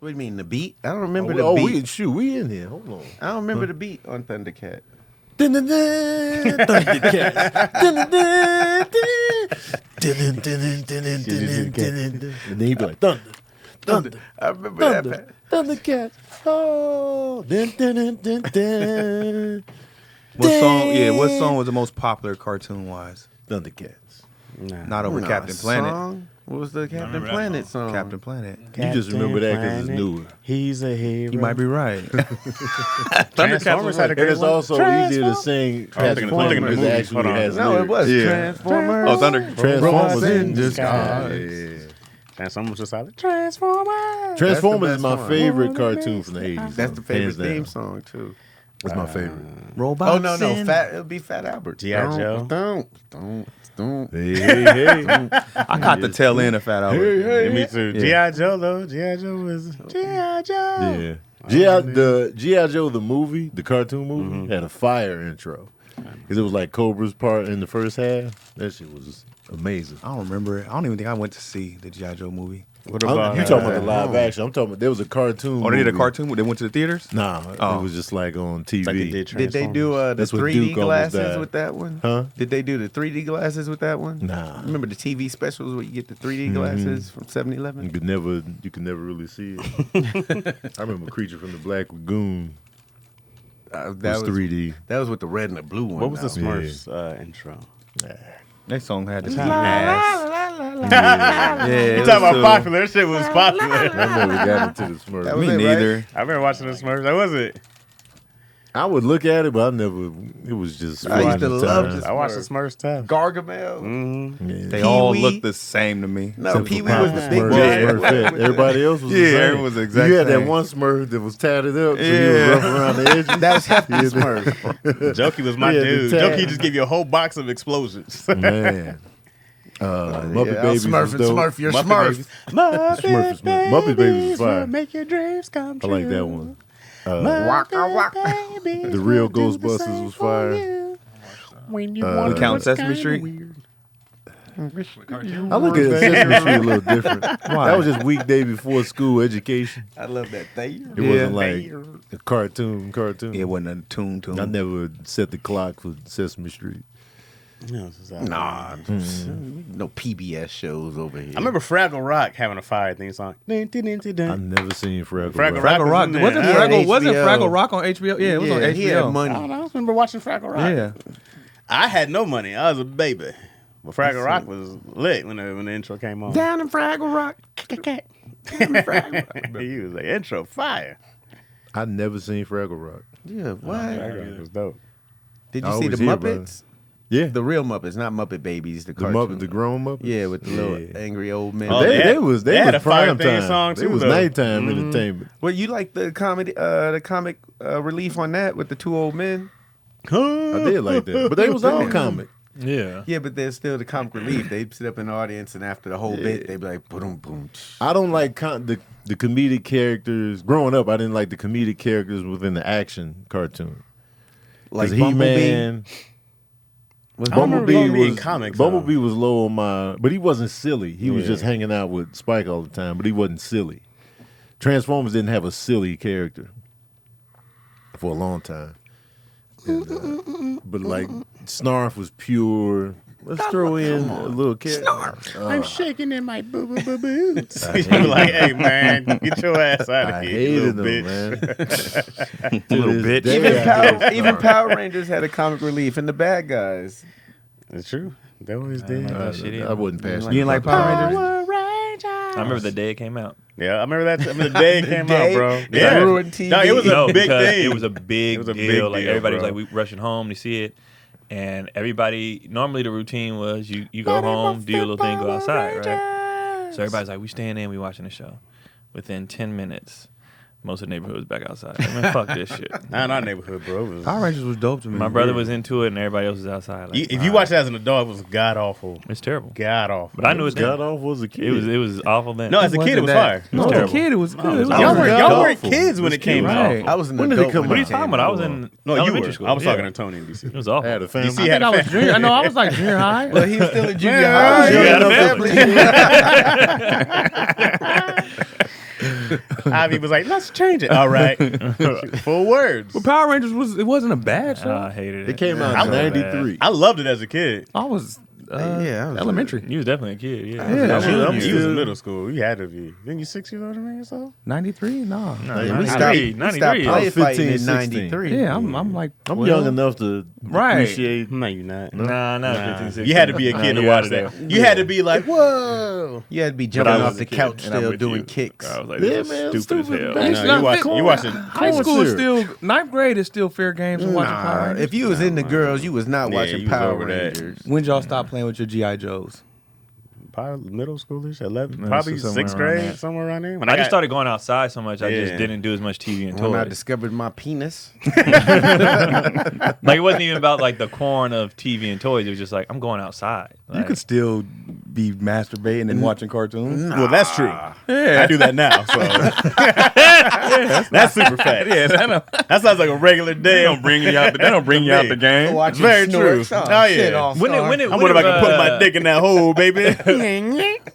What do you mean, the beat? I don't remember the beat. We in here. Hold on. I don't remember the beat on Thundercat. Thundercats. And then he'd be like, thunder. I remember that. Thundercats. Oh. What song was the most popular cartoon-wise? Thundercats. Not over Captain Planet. What was the Captain Planet song? Captain Planet. You just remember that because it's newer. He's a hero. You might be right. Transformers had a great And it's also easier to sing. I'm thinking of the movie. Actually Hold on. has No, it was lyrics. Transformers. Oh, Transformers in disguise. Transformers was solid. Transformers. Transformers is my one. favorite cartoon from the 80s. That's the favorite Hands down. theme song too. That's my favorite. Robots. Oh no, it'll be Fat Albert. G.I. Joe. Don't. Hey. I caught the tail end of Fat Albert. Me too. Yeah. G.I. Joe though. G.I. Joe was G.I. Joe. Yeah. G.I. Joe, the movie, the cartoon movie, had a fire intro. Because it was like Cobra's part in the first half. That shit was amazing. I don't remember it. I don't even think I went to see the G.I. Joe movie. What about You talking about the live action? I'm talking about there was a cartoon. Oh, they did a movie. cartoon? They went to the theaters? Nah, Oh. it was just like on TV. Like Did they do the That's what 3D Duke almost glasses died. with that one? Huh? Did they do the 3D glasses with that one? Nah. Remember the TV specials where you get the 3D glasses from 7-Eleven? You could never really see it. I remember Creature from the Black Lagoon. That was 3D. That was with the red and the blue one. What was the now. Smurfs intro? That song had the ass. Yeah, You talking about popular? That shit was popular. I never got into the Smurfs. That was Me it, neither. right? I remember watching the Smurfs. That was it. I would look at it, but I never. It was just. I used to fun love time. this. I watched the Smurfs tough. Gargamel. Yeah. They all Pee-wee. look the same to me. No, Except Pee for Wee was Papa the big Smurf, guy. Smurfette. Everybody else was the Yeah, same. everyone was the exact You had that same. one Smurf that was tatted up, so he was Yeah. rough around the edges. That was Hefty Smurf. Jokey was my Yeah, the dude. tag. Jokey just gave you a whole box of explosions. Man. Muppet Babies Smurf was and dope. Smurf, you're Muppet Smurf. Babies. Muppet Smurf is Smurf. Muppet Babies was fire. Make your dreams come I true. like that one. Waka waka. The real Ghostbusters was fire. When you We count Sesame Street? I look at Sesame Street a little different. That was just weekday before school education. I love that thing. It wasn't like a cartoon. It wasn't a tune. I never set the clock for Sesame Street. Nah, no PBS shows over here. I remember Fraggle Rock having a fire theme song. I never seen Fraggle Fraggle Rock. Fraggle Rock. was in there. Wasn't Yeah, Fraggle, HBO. wasn't Fraggle Rock on HBO? Yeah, it was on HBO. He had I money. don't know. I remember watching Fraggle Rock. Yeah. I had no money. I was a baby. But Fraggle Rock was lit when the intro came on. Down in Fraggle Rock. He was like, intro fire. I never seen Fraggle Rock. Yeah, what? Fraggle Rock was dope. Did I you see the always hear about Muppets? Yeah, The real Muppets, not Muppet Babies. The the cartoon. Muppet, the grown Muppet. Yeah, with the little angry old men. Oh, They had- was they had a fire prime theme time. song, It too, was though. nighttime entertainment. Well, you like the comedy, the comic relief on that with the two old men? I did like that, but they was all comic. Yeah. Yeah, but there's still the comic relief. They'd sit up in the audience, and after the whole bit, they'd be like, boom, boom. I don't like the comedic characters. Growing up, I didn't like the comedic characters within the action cartoon. Like He-Man. I remember Bumblebee in was comics, Bumblebee was low on my, but he wasn't silly. He was just hanging out with Spike all the time, but he wasn't silly. Transformers didn't have a silly character for a long time. And, but like Snarf was pure. Let's throw in a little character. I'm shaking in my boots. You were like, hey, man, get your ass out of I here, hated little them, bitch. man. Little bitch. Even Power Rangers had a comic relief, and the bad guys. It's true. They always did. I wouldn't pass. You didn't like Power Rangers? I remember the day it came out. Yeah, I remember that. I remember the day it came day? out, bro. That ruined TV. No, it was a big because thing. it was a big It was a deal. big Like deal, everybody was bro. like, we rushing home to see it, and everybody. Normally, the routine was you go home, do your little thing, go outside, right? So everybody's like, we staying in, we watching the show. Within 10 minutes, most of the neighborhood was back outside. Like, man, fuck this shit. Not in our neighborhood, bro. It was, Power Rangers was dope to me. My brother was into it, and everybody else was outside. Like, if you watch it as an adult, it was god awful. it's terrible. God awful. But I knew it God then. off was a kid. It was awful then. No, as a kid, it was fire. No, as a terrible. kid, it was good. It was Y'all awful. weren't awful. kids when it came Right. out. I was an When did it adult. come What are you out? talking about? I was in No, you elementary were. school. I was Yeah. talking to Tony in DC. It was I awful. had a DC family. had I a was junior. I know I was like junior high. Well, he was still in junior high. You Yeah, had a family. Ivy was like, let's change it. All right. Full words. Well, Power Rangers wasn't a bad show. I hated it. It came out in '93. I loved it as a kid. I was I was elementary. You was definitely a kid. Yeah. You was in middle school. You had to be. Then you 6 years older than me or so? 93? No. No, We stopped 93. play 15, fighting in 16. '93. Yeah, I'm like I'm 12. young enough to Right. appreciate. No, you're not. Nah, 15, 16. You had to be a kid to you watch outta that. there. You had to be like, whoa. You had to be But jumping I was off a the kid, couch and I'm still with doing you. kicks. I was like, Yeah, this man, is stupid stupid. as Man. hell. No, you watching. High Corn school is syrup. still, ninth grade is still fair games and watching Power Rangers. If you was into girls, you was not Yeah, watching you was Power over that. Rangers. When y'all stop playing with your G.I. Joes? Probably middle schoolish, 11, Yeah, probably so somewhere 6th around grade, that. somewhere around there. When I just started going outside so much, I Yeah. just didn't do as much TV and When I toys. discovered my penis. Like it wasn't even about like the corn of TV and toys. It was just like I'm going outside. You Like, could still be masturbating and watching cartoons. Well, that's true. Yeah. I do that now, so that's super fat. Yeah, That sounds like a regular day. they don't bring you out. They don't bring you out the game. It's very true. Snorks. Oh, shit, yeah. all when star. did I wonder if I can put my dick in that hole, baby.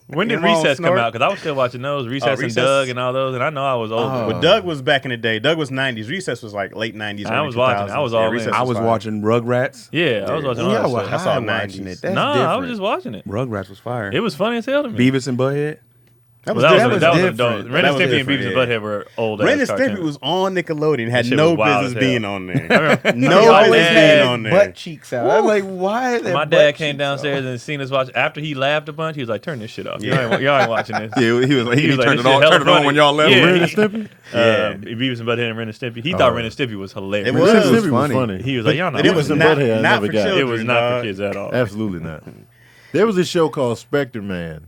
when did Come on, Recess come snort. out? Because I was still watching those Recess and Recess. Doug and all those, and I know I was old. Well, Doug was back in the day. Doug was 90s. Recess was like late 90s. I early was watching. 2000s. I was all in. Recess I was fire. watching Rugrats. Yeah, I was watching all Yeah, that well, shit. That's all high watching 90s. it. That's Nah, different. I was just watching it. Rugrats was fire. It was funny as hell to me. Beavis and Butthead. That Well, was that different. was different. adult. Ren That and was Stimpy and different, Beavis and yeah. Butthead were old. Ren ass and Stimpy cartoons. was on Nickelodeon. Had shit no was wild business as hell. being on there. I remember- No He always business being had on there. butt cheeks out. I'm like, why? Are there My butt dad came cheeks downstairs and seen us watch. After he laughed a bunch, he was like, "Turn this shit off. Y'all ain't watching this." Yeah, he was like, he was like, turned this it shit on. hella Turned it on funny. when y'all left. Yeah. Ren and Stimpy? Beavis and Butthead and Ren and Stimpy. He thought Ren and Stimpy was hilarious. It was. Ren and was Stimpy was funny. funny. He was like, "Y'all not." It was watching Beavis and not, Butthead I not never for got. children. It was not dog. for kids at all. Absolutely not. There was a show called Specter Man.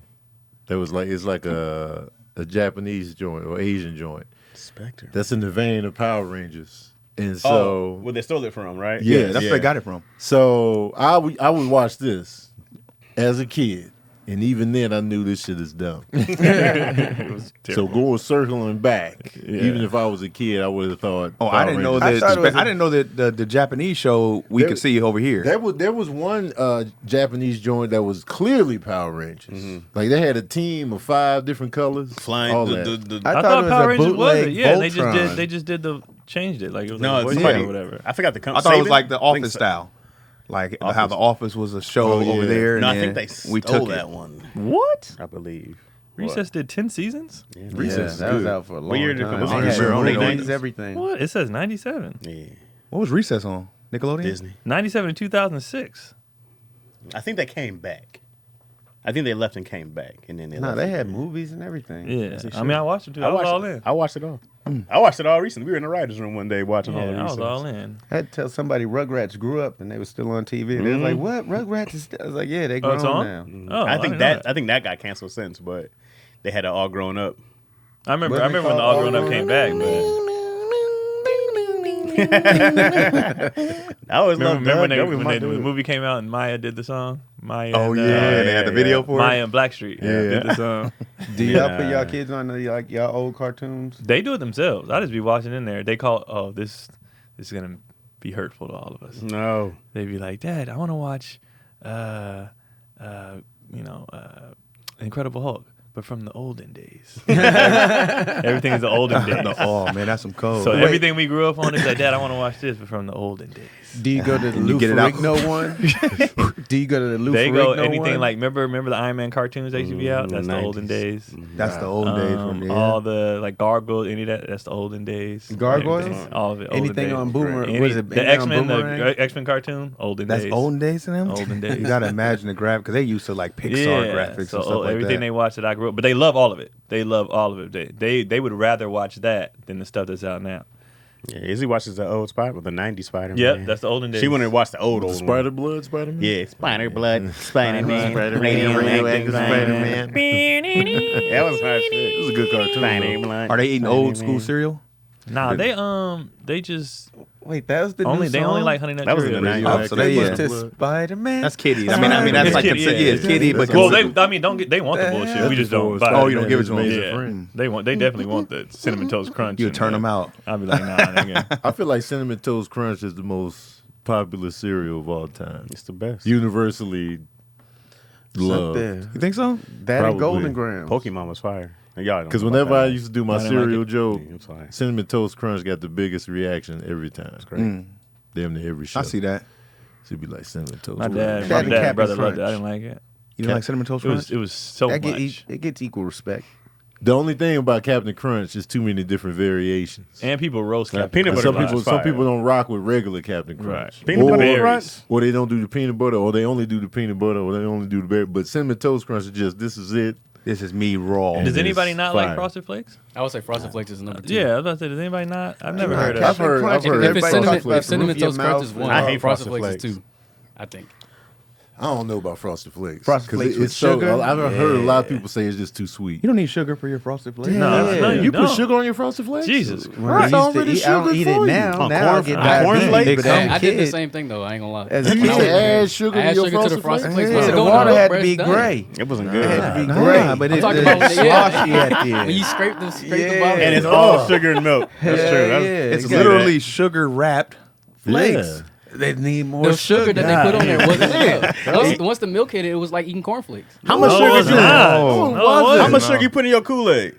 That was like it's like a Japanese joint or Asian joint. Spectre. That's in the vein of Power Rangers. And Oh, so where they stole it from, right? Yeah, Yeah, that's where they got it from. so I would watch this as a kid. And even then I knew this shit is dumb. It was So terrible. going circling back, Yeah. even if I was a kid, I would have thought. Oh, Power I didn't know Rangers- that. I thought it was I didn't know that the Japanese show we There- could see over here. There was one Japanese joint that was clearly Power Rangers. Like they had a team of 5 different colors, Flying. all The, that. the, I I thought thought it was Power a Rangers was bootleg it. Yeah, Voltron. they just did the changed it like it was no, like a it's voice funny. or whatever. I forgot the company. I thought it was like the Office style, like how the Office was a show Oh, yeah. over there. And No, I then think they we stole took that it. one. What? I believe. Recess did 10 seasons. Yeah, Recess is that was good. out for a long What year did it time. come out? They had Early movies, 90s. everything. What? It says 97. Yeah, What was Recess on? Nickelodeon. Disney. 97 to 2006. I think they came back. I think they left and came back, and then they No, left they again. had movies and everything. Yeah. I mean, I watched it too. I, I was watched all it. in. I watched it all. I watched it all recently. We were in the writers' room one day watching all the Yeah, I was Recess. all in. I had to tell somebody Rugrats grew up and they were still on TV. They was like, "What? Rugrats is still?" I was like, "Yeah, they Oh, grown it's on? now." Oh, I didn't think know that I think that got canceled since, but they had it all grown up. I remember Wasn't it when the called All Grown Up came back, but I always loved remember Doug. That was when my the dude. movie came out and Maya did the song? Maya Oh and, yeah, they had the video for Maya it. and Blackstreet did the song. Do y'all Yeah. put y'all kids on the, like y'all old cartoons? They do it themselves. I just be watching in there. They call, oh, this is gonna be hurtful to all of us. No. They'd be like, Dad, I want to watch, Incredible Hulk, but from the olden days. Everything is the olden days. Oh man, that's some code. So everything we grew up on is like, Dad, I want to watch this, but from the olden days. Do you go to the you Lou get it out. Ferrigno one? Do you go to the Lou They Ferrigno go anything one? like remember the Iron Man cartoons that used to be out? That's the 90s. olden days. that's the old days. From yeah. All the like gargoyles, any of that. That's the olden days. Gargoyles? Everything, all of it. olden Anything days. on Boomerang? Any- What is it? the anything X on Men, Boomerang? the X Men cartoon, olden That's days. olden days to them. Olden days. You gotta imagine the graph because they used to like Pixar graphics so and stuff like everything that. they watch that I grew up, but they love all of it. They love all of it. They would rather watch that than the stuff that's out now. Yeah, Izzy watches the old Spider with the '90s Spider-Man. Yep, that's the olden days. She wanted to watch the old one. Spider Blood, Spider Man. Yeah, Spider Blood, Spider-Man, Radioactive Spider-Man. That was my shit. It was a good cartoon. Spider-Man. Are they eating old school cereal? Nah, they just Wait, that was the only new they song? only like Honey Nut That was in the Cheerios. 90s. Oh, so they Yeah. used to Spider-Man. That's kiddie. I mean that's It's like kiddie, yeah. it's kiddie, but Well, they want the bullshit. We just don't buy it. Oh, you don't give it to them. Amazing Yeah, Friend. they definitely want the Cinnamon Toast Crunch. You and, turn them out. I'll be like, nah, nigga. I feel like Cinnamon Toast Crunch is the most popular cereal of all time. It's the best. Universally Up loved. there. You think so? That Probably. and Golden Grams. Pokemon was fire. Y'all don't Because know whenever about I that. used to do my I didn't like cereal it. joke, I'm sorry. Cinnamon Toast Crunch got the biggest reaction every time. Damn near every show. I see that. She'd be like Cinnamon Toast My Crunch. dad, That and Captain brother loved it. Crunch. I didn't like it. You don't like cinnamon toast It was crunch? it was so That much. it gets equal respect. The only thing about Captain Crunch is too many different variations. And people roast Yeah, Captain peanut Crunch butter a lot. crunch. Some fire. people don't rock with regular Captain Crunch. Right. Peanut butter Berries. crunch? Or they don't do the peanut butter, or they only do the peanut butter, or they only do the berry. But Cinnamon Toast Crunch is just, this is it. This is me raw. And Does it's anybody not like fire. Frosted Flakes? I would say Frosted Flakes is number 2. Yeah, I was about to say, does anybody not? I've never Nah, heard of Captain it. I've Crunch, heard If everybody it's talks cinnamon, about if cinnamon roof of your toast crunch is mouth. one, I hate Frosted Frosted Flakes is Flakes. 2. I think. I don't know about Frosted Flakes. Frosted 'Cause Flakes with it's so, sugar? I've heard a lot of people say it's just too sweet. You don't need sugar for your frosted flakes. No, Yeah. no, You put don't. sugar on your Frosted Flakes? Jesus. When I It's used to already eat, I don't sugar eat for it you. now. On Now I get corn diabetes. flakes? But as a I did the kid, same thing though. I ain't gonna lie. As a You kid, used to add sugar I to add your sugar to the Frosted Frosted Flakes? Flakes. yeah, Once it the go in water milk, had bro, to be it's done. gray. It wasn't It good. had to be Nah, gray. but I'm it- talking it- about when sloshy at the when end. you scrape the Yeah. bottom. And it's all sugar and milk. That's Hell true. That's, yeah. It's It got literally sugar wrapped flakes. They need more the sugar that they put on there wasn't enough. Once the milk hit it, it was like eating cornflakes. how much No, sugar it was you not. Oh, No, it wasn't. How much sugar you put in your Kool-Aid?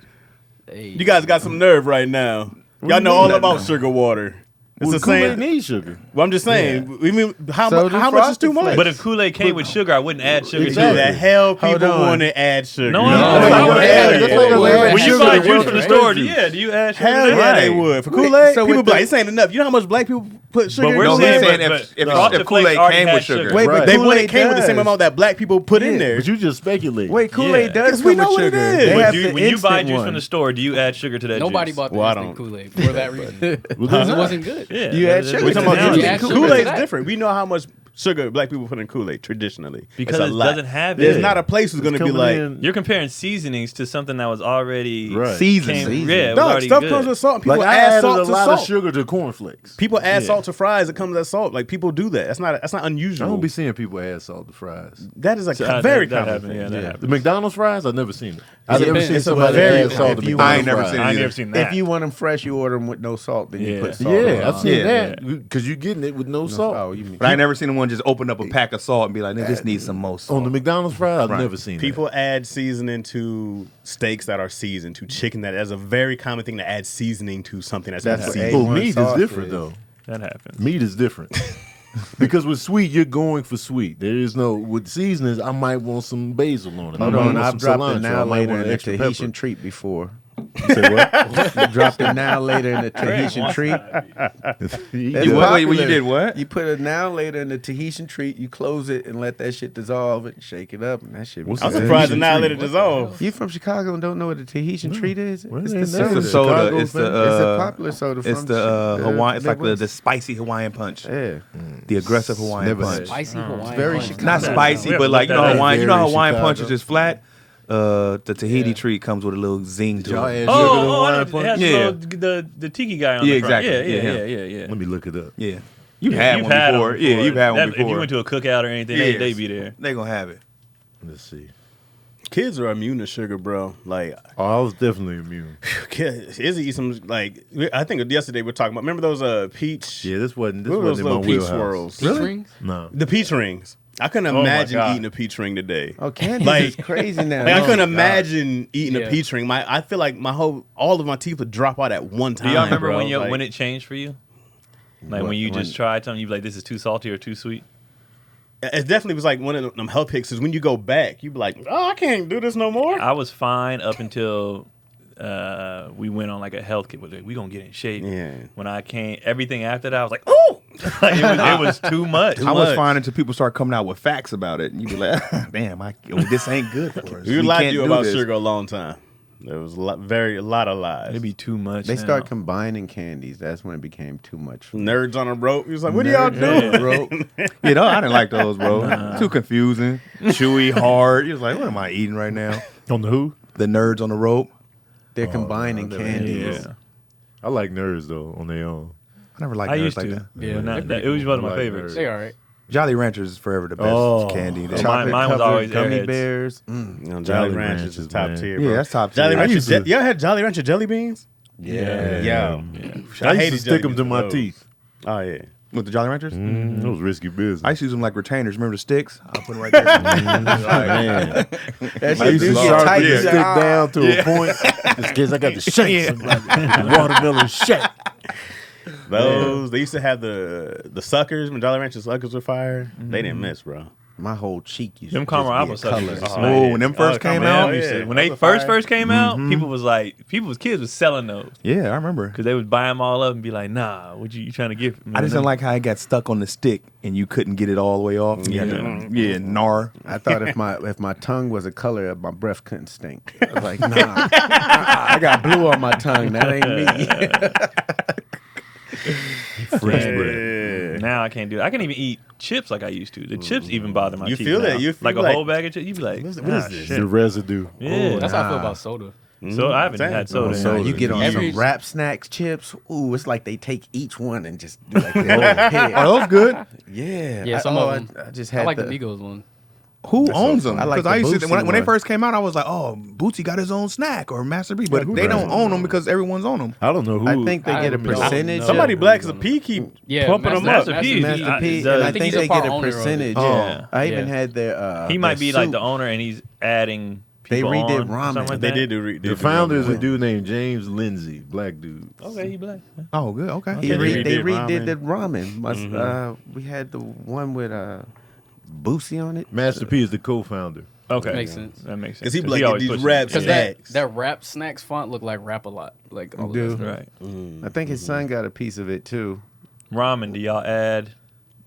Hey. You guys got some nerve right now. Y'all know all about sugar water. It's Well, the Kool-Aid same. needs sugar. Well, I'm just saying. We mean, how So much? do How much is too Frosted much? Flakes. But if Kool-Aid came with sugar, I wouldn't add sugar Exactly. to The it. hell people Hold on. want to add sugar. No, You I know don't. what That's I'm not saying? That's like When you sugar buy to juice work from the with store, juice. yeah, do you add sugar Hell to yeah, that? they would. For Kool-Aid, so people with be like, the- this ain't enough. You know how much black people put sugar But in we're No, Kool-Aid? he's saying, saying but if Frosted Kool-Aid Flakes already came had with sugar. sugar. Wait, Right. but They wouldn't Kool-Aid came with the same does. amount that black people put in there. But you just speculate. Wait, Kool-Aid Yeah. does 'Cause we come know with what it sugar. is. They But have do you, the when you buy instant juice one. from the store, do you add sugar to that Nobody juice? bought the Well, I instant don't. Kool-Aid for that reason. Well, It wasn't good. Yeah, You add that- sugar We're to talking about that. Yeah, juice. add sugar Kool-Aid's to that. different. We know how much sugar black people put in Kool-Aid traditionally. Because It's a it lot. doesn't have it. There's Yeah. not a place who's going to be like, You're comparing seasonings to something that was already Right. Seasoned. Yeah, it was no, already stuff good. comes with salt. People Like I add added salt a to lot salt. of sugar to cornflakes. People add Yeah. salt to fries. It comes as salt. Like people do that. That's not I unusual. don't be seeing people add salt to fries. That is a So, very that common happened, thing. yeah, that The happened. McDonald's fries, I've never seen it. I've never depends. seen It's a somebody very- add salt if to you- McDonald's I ain't never fries. seen it I either. never seen that. If you want them fresh, you order them with no salt. Then you Yeah. put salt. Yeah, I've seen Yeah. that because you're getting it with no salt. Oh, you mean But I ain't never seen one just open up a pack of salt and be like, "Nigga, this needs some more salt." On the McDonald's fries, I've Right. never seen People add seasoning to steaks that are seasoned, to chicken that is a very common thing to add seasoning to something that's That's not what seasoned. that. Oh, A1 meat is sauce different is. though. That happens. Meat is different. Because with sweet, you're going for sweet. There is no with seasonings. I might want some basil on it. Hold I might on, want I've some dropped cilantro. it now I might later want in the extra Tahitian pepper. treat before. Say what? You dropped it now later in the Tahitian treat. That's Wait, you popular. did what? You put it now later in the Tahitian treat. You close it and let that shit dissolve and shake it up, and that shit. What's I'm that? surprised the Tahitian now treat. let it dissolve. You from Chicago and don't know what a Tahitian treat is? Well, It's it the ain't soda. nothing. It's the soda. Chicago It's thing. the It's a popular soda It's from the Hawaiian. It's like the Midwest. spicy Hawaiian punch. Yeah, The aggressive Hawaiian Never punch. Spicy Hawaiian. very punch. Chicago. Not spicy, We have but to like look you know that up. Hawaiian. You know how Very Hawaiian Chicago. punch is just flat. The Tahiti treat comes with a little zing to Y'all it. add sugar to I know. Hawaiian It punch? has Yeah. the tiki guy on Yeah, the front. exactly. Yeah, Yeah, yeah. Let me look it up. Yeah, you've Yeah, had you've one had before. them Yeah, you've had one That- before. If you went to a cookout or anything, Yes. they be there. They gonna have it. Let's see. Kids are immune to sugar, bro. Like, Oh, I was definitely immune. kids, Izzy eat some, like, I think yesterday we were talking about, remember those peach? Yeah, this wasn't. This What were those wasn't in my little peach wheelhouse. swirls? Peach rings? No. The peach rings. I couldn't Oh my imagine God. eating a peach ring today. Oh, candy Like- is crazy now. Like, I Oh, couldn't God. imagine eating Yeah. a peach ring. I feel like all of my teeth would drop out at one time. Do y'all remember bro. when Like, when it changed for you? Like when you just tried something, you be like, "This is too salty or too sweet." it definitely was like one of them health picks. Is when you go back, you be like, "Oh, I can't do this no more." I was fine up until we went on like a health kit with it. We gonna get in shape. Yeah. When I came, everything after that, I was like, "Oh, like, it was too much." I was much. fine until people start coming out with facts about it, and you be like, "Damn, this ain't good for us." We lied to can't you do about this. sugar a long time. There was a lot of lies. It'd be too much. They now. start combining candies. That's when it became too much. For me. Nerds on a rope. He was like, "What do y'all Nerds do?" on a rope. You know, I didn't like those, bro. Too confusing, chewy, hard. You was like, "What am I eating right now?" On the who? The nerds on the rope. They're combining no, candies. Yeah, I like nerds though on their own. I never liked I nerds used like to. that. Yeah, Yeah, not, they're that, it was pretty one of cool. my I like favorites. nerds. They all right. Jolly Ranchers is forever the best Oh. candy. That- Mine was Chocolate-covered always gummy Airheads. bears. You know, Jolly Jolly Ranchers Ranchers, is top man. tier. yeah, Bro. that's top Jolly tier. I Ranchers. used to- You ever had Jolly Rancher jelly beans? Yeah. Yeah. I hated used to stick them jelly to my beans, teeth. Oh yeah. With the Jolly Ranchers? That was risky business. I used to use them like retainers. Remember the sticks? I'll put them right there. Man. That I shit used do to get sharpen tight. the You're stick like, down to a point. Just in case I got the shakes. Watermelon shake. Those they used to have the suckers when Jolly Rancher suckers were fire. They didn't miss, bro. My whole cheek used Them to caramel just be apple a suckers. color. Oh, when them first came out? When they first came out, kids was selling those Yeah, I remember. because they would buy them all up and be like, "Nah, what you trying to get?" I just didn't like how it got stuck on the stick and you couldn't get it all the way off. You had to, gnar. I thought if my tongue was a color, my breath couldn't stink. I was like, nah, I got blue on my tongue. That ain't me. Fresh bread. Now I can't do it. I can't even eat chips like I used to. The chips even bother my You teeth feel now. that? You feel like a like- whole bag of chips. You be like, What is this? The residue. Yeah, That's how I feel about soda. So I haven't Same. had soda. So in you get on Every- some Rap Snacks chips. Ooh, it's like they take each one and just do like their whole head. Are those good? Yeah. Yeah, some of them. I just I had like the Migos one. Who owns them? I like Because the I used to Bootsy when they one. first came out, I was like, "Oh, Bootsy got his own snack or Master B," but who they does? don't own them because everyone's on them. I don't black. I think they get a I don't know. percentage. Somebody of, black as a P keep Yeah, pumping them Master- up. Master P. Master P, does. and I I think think he's a they part get a owner of it. percentage. Yeah. I even Yeah. had their. He might their be like soup. the owner, and he's adding. They people redid on, Ramen. something like They that. did do The founder is a dude named James Lindsay, black dude. Okay, he black. Oh, good. Okay. He Okay, re- they they redid redid ramen. the ramen. We had the one with Boosie on it. Master P is the co-founder. Okay, Makes sense. That makes sense. Because he be like, always these pushes raps it. Because Yeah. that rap snacks font look like rap a lot. Like all of Do. that stuff. Right. I think his son got a piece of it too. Ramen. Do y'all add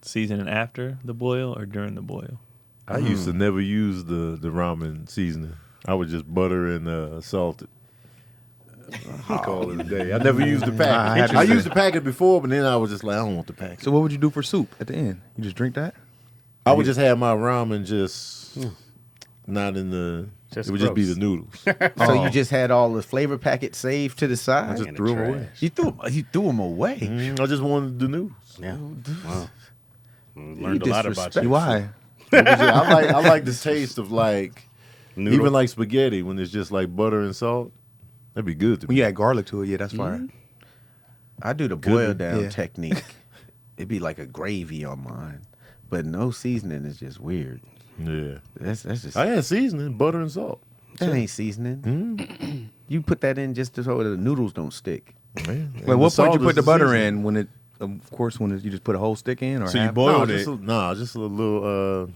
seasoning after the boil or during the boil? I used to never use the ramen seasoning. I would just butter and salt it. Call it a day. I never used the packet. I used the packet before, but then I was just like, I don't want the packet. So what would you do for soup at the end? You just drink that? I would just have my ramen just not in the. Just it would just be gross. the noodles. So you just had all the flavor packets saved to the I side. just threw them away. You threw them away. I just wanted the noodles. Yeah. Wow. Learned a lot about disrespect- you. Why? I like the taste of like Noodle. even like spaghetti when it's just like butter and salt. That'd be good to When me. you add garlic to it, yeah, that's fire. I do the boil down Yeah. technique. It'd be like a gravy on mine, but no seasoning is just weird. Yeah, That's just I had seasoning, butter and salt. that ain't seasoning. You put that in just so the noodles don't stick. Man, Wait, what point you put the butter in? When it, of course, when you just put a whole stick in, or So you half? boiled just it. just a little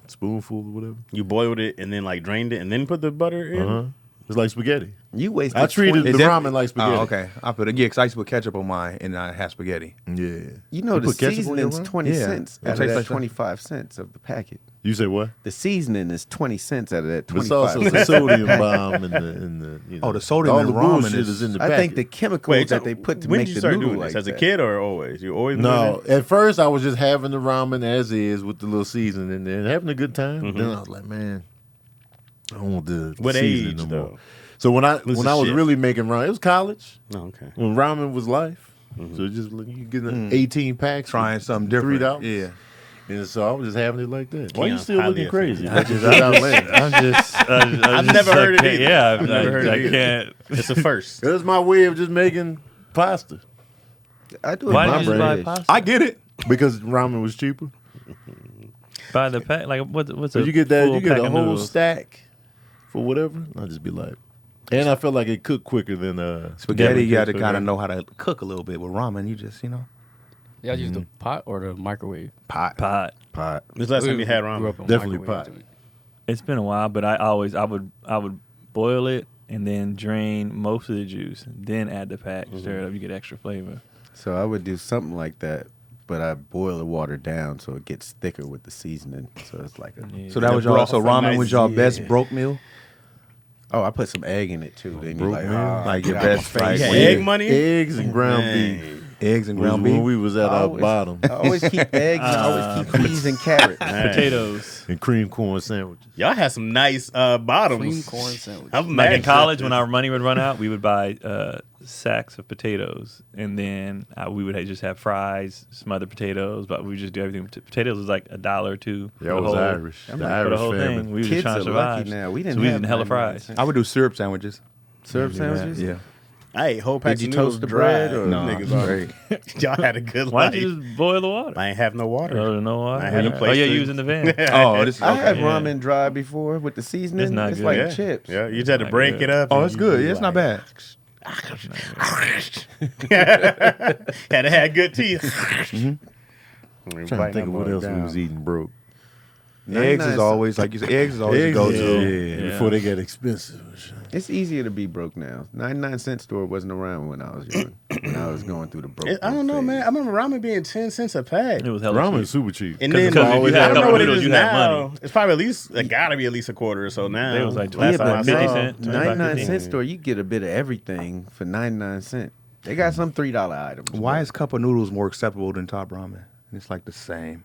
spoonful or whatever. You boiled it and then like drained it and then put the butter in. It's like spaghetti. You wasted. I treated 20 the Is that- ramen like spaghetti. Oh, okay. I put it. Yeah, because I used to put ketchup on mine, and I had spaghetti. Yeah. You know the put ketchup on your seasoning's ramen? 20 Yeah. cents It out of tastes that like that. 25 cents of the packet. You say what? The seasoning is 20 cents out of that It's 25 also the cents. sodium bomb and the you know, Oh, the sodium all in the ramen bullshit is- in the I packet. think the chemicals that they put to when make did you the start noodle doing like this? As a that. kid or always? You always No, doing at first I was just having the ramen as is with the little seasoning in there and having a good time. Then I was like, man, I don't want the What seasoning age, no though? more. So when I the was shit? really making ramen, it was college Oh, okay. when ramen was life. So just you get 18 packs, Trying for something different. $3. Yeah. And so I was just having it like that. Why you Keon's still highly looking crazy? offended. I've never heard it either. Yeah, I've never heard it I either. can't. It's a first. That's my way of just making pasta I do it Why in did you just buy Bangladesh. pasta? I get it. because ramen was cheaper. Buy the pack. Like what's So a you get that, full you get pack a of whole noodles? stack for whatever. I'll just be like, and I felt like it cooked quicker than Spaghetti, you got to cooked kind of quicker. know how to cook a little bit. With ramen, you just, Y'all use the pot or the microwave? pot. Pot. Pot. When's the last time you had Grew ramen? up on Definitely microwave pot. to it. It's been a while, but I would boil it and then drain most of the juice, then add the pack, stir it up. You get extra flavor. So I would do something like that, but I boil the water down so it gets thicker with the seasoning. So it's like a. Yeah. So that was The y'all. broth So for ramen nice- was y'all yeah. best broke meal. Oh, I put some egg in it too. Then you like, Like your get out my best, face. like Yeah, when egg you- money? eggs and ground Man. beef. eggs and Was ground when beef. we was at I our always- bottom I always keep eggs. And I always keep peas and carrots. Potatoes. and cream corn sandwiches. Y'all had some nice bottoms. Clean corn sandwich. I'm Like mad in college, when our money would run out, we would buy sacks of potatoes, and then we would just have fries, some other potatoes, but we would just do everything. Potatoes was like $1 or $2. Yeah, I was Irish. The For the Irish whole family. thing, we were just Kids trying are to survive. lucky now. We didn't so we have eating hella 99 fries. cents. I would do syrup sandwiches. Syrup sandwiches. Yeah. I ate whole packs Did you of noodles toast the dry. bread or- No, Niggas are- y'all had a good Why life. don't you just boil the water? I ain't have no water. Oh, no water. I had a Oh, place yeah, to- you was in the van. Oh, this is I had Yeah. ramen dry before with the seasoning. It's not it's good. like yeah. chips. Yeah, you just had to Not break good. it up. Oh, and it's you good. be Yeah, it's not like- bad. Had to have good teeth. I'm trying to think of what else we was eating broke. Eggs is always like you said. Eggs is always a Eggs, go-to. yeah, before they got expensive. It's easier to be broke now. 99-cent store wasn't around when I was young. When I was going through the broke. I don't know, man. I remember ramen being 10 cents a pack. It was hella Ramen cheap. is super cheap. And 'Cause then if you had I a don't couple know what it noodles, is you had now. money. It's probably at least it gotta be at least a quarter or so now. They was like last time I 50 saw. cents. 99-cent store, you get a bit of everything for 99 cents. They got some $3 items. Why is cup of noodles more acceptable than top ramen? It's like the same.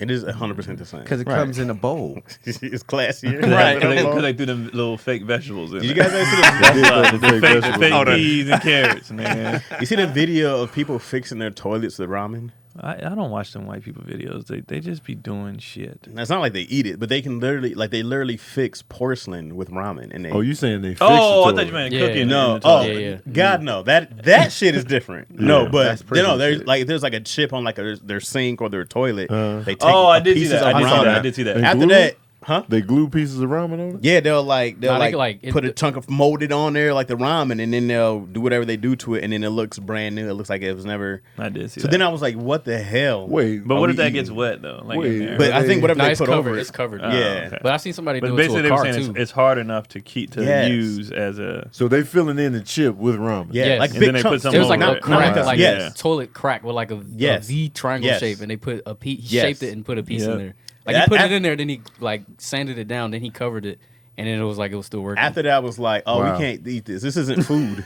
It is 100% the same. Because it comes in a bowl. It's classier. Because they threw them little fake vegetables in Did you there. guys ever see the, The fake peas and carrots, man. you see the video of people fixing their toilets with ramen? I don't watch them white people videos. They just be doing shit. And it's not like they eat it, but they can literally fix porcelain with ramen. And they, Oh, you saying they fixed Oh, I the thought you toilet. meant Yeah. cooking. no, in the oh toilet. Yeah. God no, that shit is different. No, but that's you prison know, there's shit. there's like a chip on like their sink or their toilet. They take Oh, I did see pieces that. of I did see ramen. that. I did see that. And After glue that, it? huh? They glue pieces of ramen on it? Yeah, they'll put a it- chunk of molded on there like the ramen, and then they'll do whatever they do to it, and then it looks brand new. It looks like it was never. I did see So that. then I was like, what the hell? Wait. But are what if we that gets eating? wet though? Like Wait, in there? But I think whatever No, they it's put covered. over it. It's covered. Oh, Yeah. okay. But I've seen somebody But do it basically, to they a were car saying too. it's hard enough to Yes. use as a. So they filling in the chip with ramen. Yeah, Yes. like And big then they put chunks. some It was like over a it. crack, Not like yes. a toilet crack with like a Yes. V triangle Yes. shape, and they put a piece. He Yes. shaped it and put a piece Yeah. in there. Like That- he put that- it in there, then he like sanded it down, then he covered it, and then it was like it was still working. After that, I was like, oh, Wow. we can't eat this. This isn't food.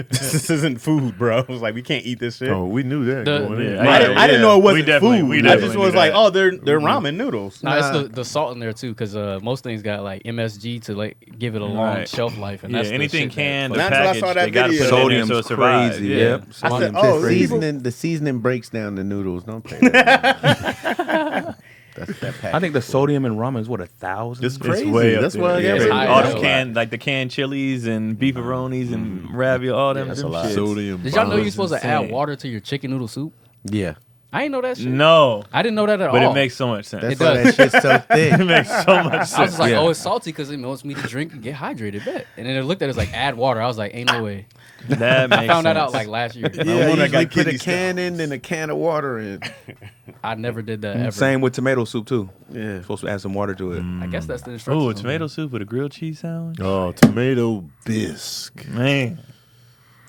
this isn't food, bro. I was like, we can't eat this shit. Oh, we knew that The- going in. Yeah, I didn't know it wasn't We definitely- food. we I definitely just knew was like, that. oh, they're ramen noodles. No, it's the salt in there too, because most things got like MSG to like give it a long Right. shelf life, and Yeah, that's the anything shit that canned, the fucks- That's what I package, saw that they got to put video. it in there so it Sodium's survives. crazy. Yeah. Yep. I said, Sodium's oh, crazy. The seasoning breaks down the noodles. Don't pay that. That's that package. I think the sodium in ramen is what, 1,000? It's It's crazy. way up That's there. why I Yeah, got it's high. all That's them a canned, like the canned chilies and beefaronis and ravioli, all them. that's them a lot. shits. Sodium. Did y'all know bombs. you're supposed to add insane. water to your chicken noodle soup? Yeah. I didn't know that shit. No, I didn't know that at but all. it makes so much sense. That's It why does. that shit's so thick. It makes so much I was sense. just like, Yeah. oh, it's salty because it wants me to drink and get hydrated. Bet. And then it looked at it as like add water. I was like, ain't no way. That makes I found that out sense. like last year. Yeah, wonder you I usually got put a kidney can in, then a can of water in. I never did that ever. Same with tomato soup, too. Yeah. Supposed to add some water to it. I guess that's the instructions. Oh, a on tomato soup with a grilled cheese sandwich. Oh, tomato bisque. Man,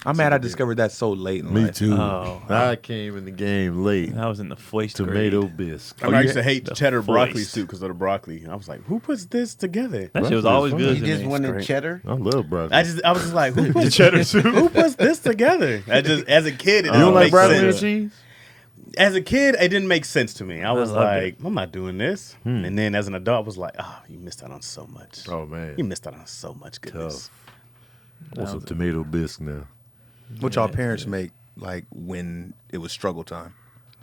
I'm mad I discovered that so late in Me life. too. Oh. I came in the game late. I was in the first Tomato grade. bisque. I used to hate The cheddar broccoli voice. soup because of the broccoli. I was like, who puts this together? That shit was Broccoli always is good fun. You to just me. wanted cheddar? I love broccoli. I was just like, who puts Cheddar soup. who puts this together? I just as a kid, it you don't didn't like make broccoli and sense. cheese? As a kid, it didn't make sense to me. I was loved like, I'm not doing this. And then as an adult, I was like, oh, you missed out on so much. Oh man, You missed out on so much goodness. I want some tomato bisque now. What y'all parents make like when it was struggle time?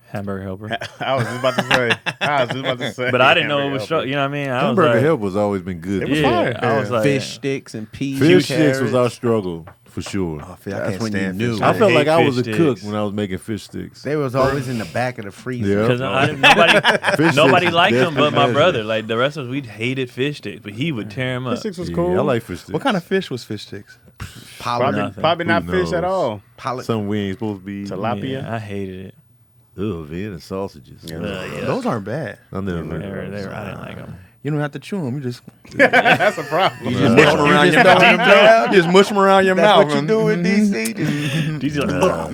Hamburger helper. I was just about to say. But I didn't know it was Hamburger struggle. You know what I mean? I was Hamburger like, help has always been good. It was yeah, fire. I was like, Fish sticks and peas. Fish and sticks was our carrots. struggle for sure. I That's can't when you stand knew. fish. I felt hate like I was a fish cook sticks. when I was making fish sticks. They was always in the back of the freezer. Yeah. Because nobody Nobody liked them but my brother. Like the rest of us, we hated fish sticks, but he would tear them up. Fish sticks was Yeah, cool. I like fish sticks. What kind of fish was fish sticks? Probably, Nothing. probably not Who fish at knows? all. Something we ain't supposed to be eating. Tilapia. Yeah, I hated it. Ugh, man, and sausages. Yeah. Yeah. Those aren't bad. I never They were, heard they of were, I those. didn't like them. You don't have to chew them. You just That's a problem. mush them around your mouth. Just mush them around your That's mouth. what you do with DC. Just These are like,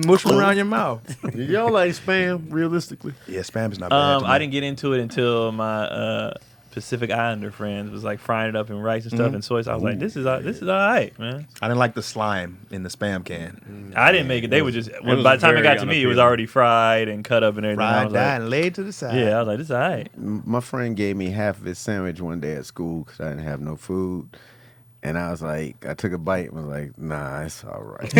Mush them around your mouth. Did y'all like spam, realistically? Yeah, spam is not bad. to me. I didn't get into it until my Pacific Islander friends was like frying it up in rice and stuff and soy. So I was like, this is all right, man. I didn't like the slime in the spam can. I didn't make it. They were just was by the time it very got to me, it was unappealing. already fried and cut up and everything. I Fried was that like, and laid to the side. yeah, I was like, this is all right. my friend gave me half of his sandwich one day at school because I didn't have no food. And I was like, I took a bite and was like, nah, it's all right.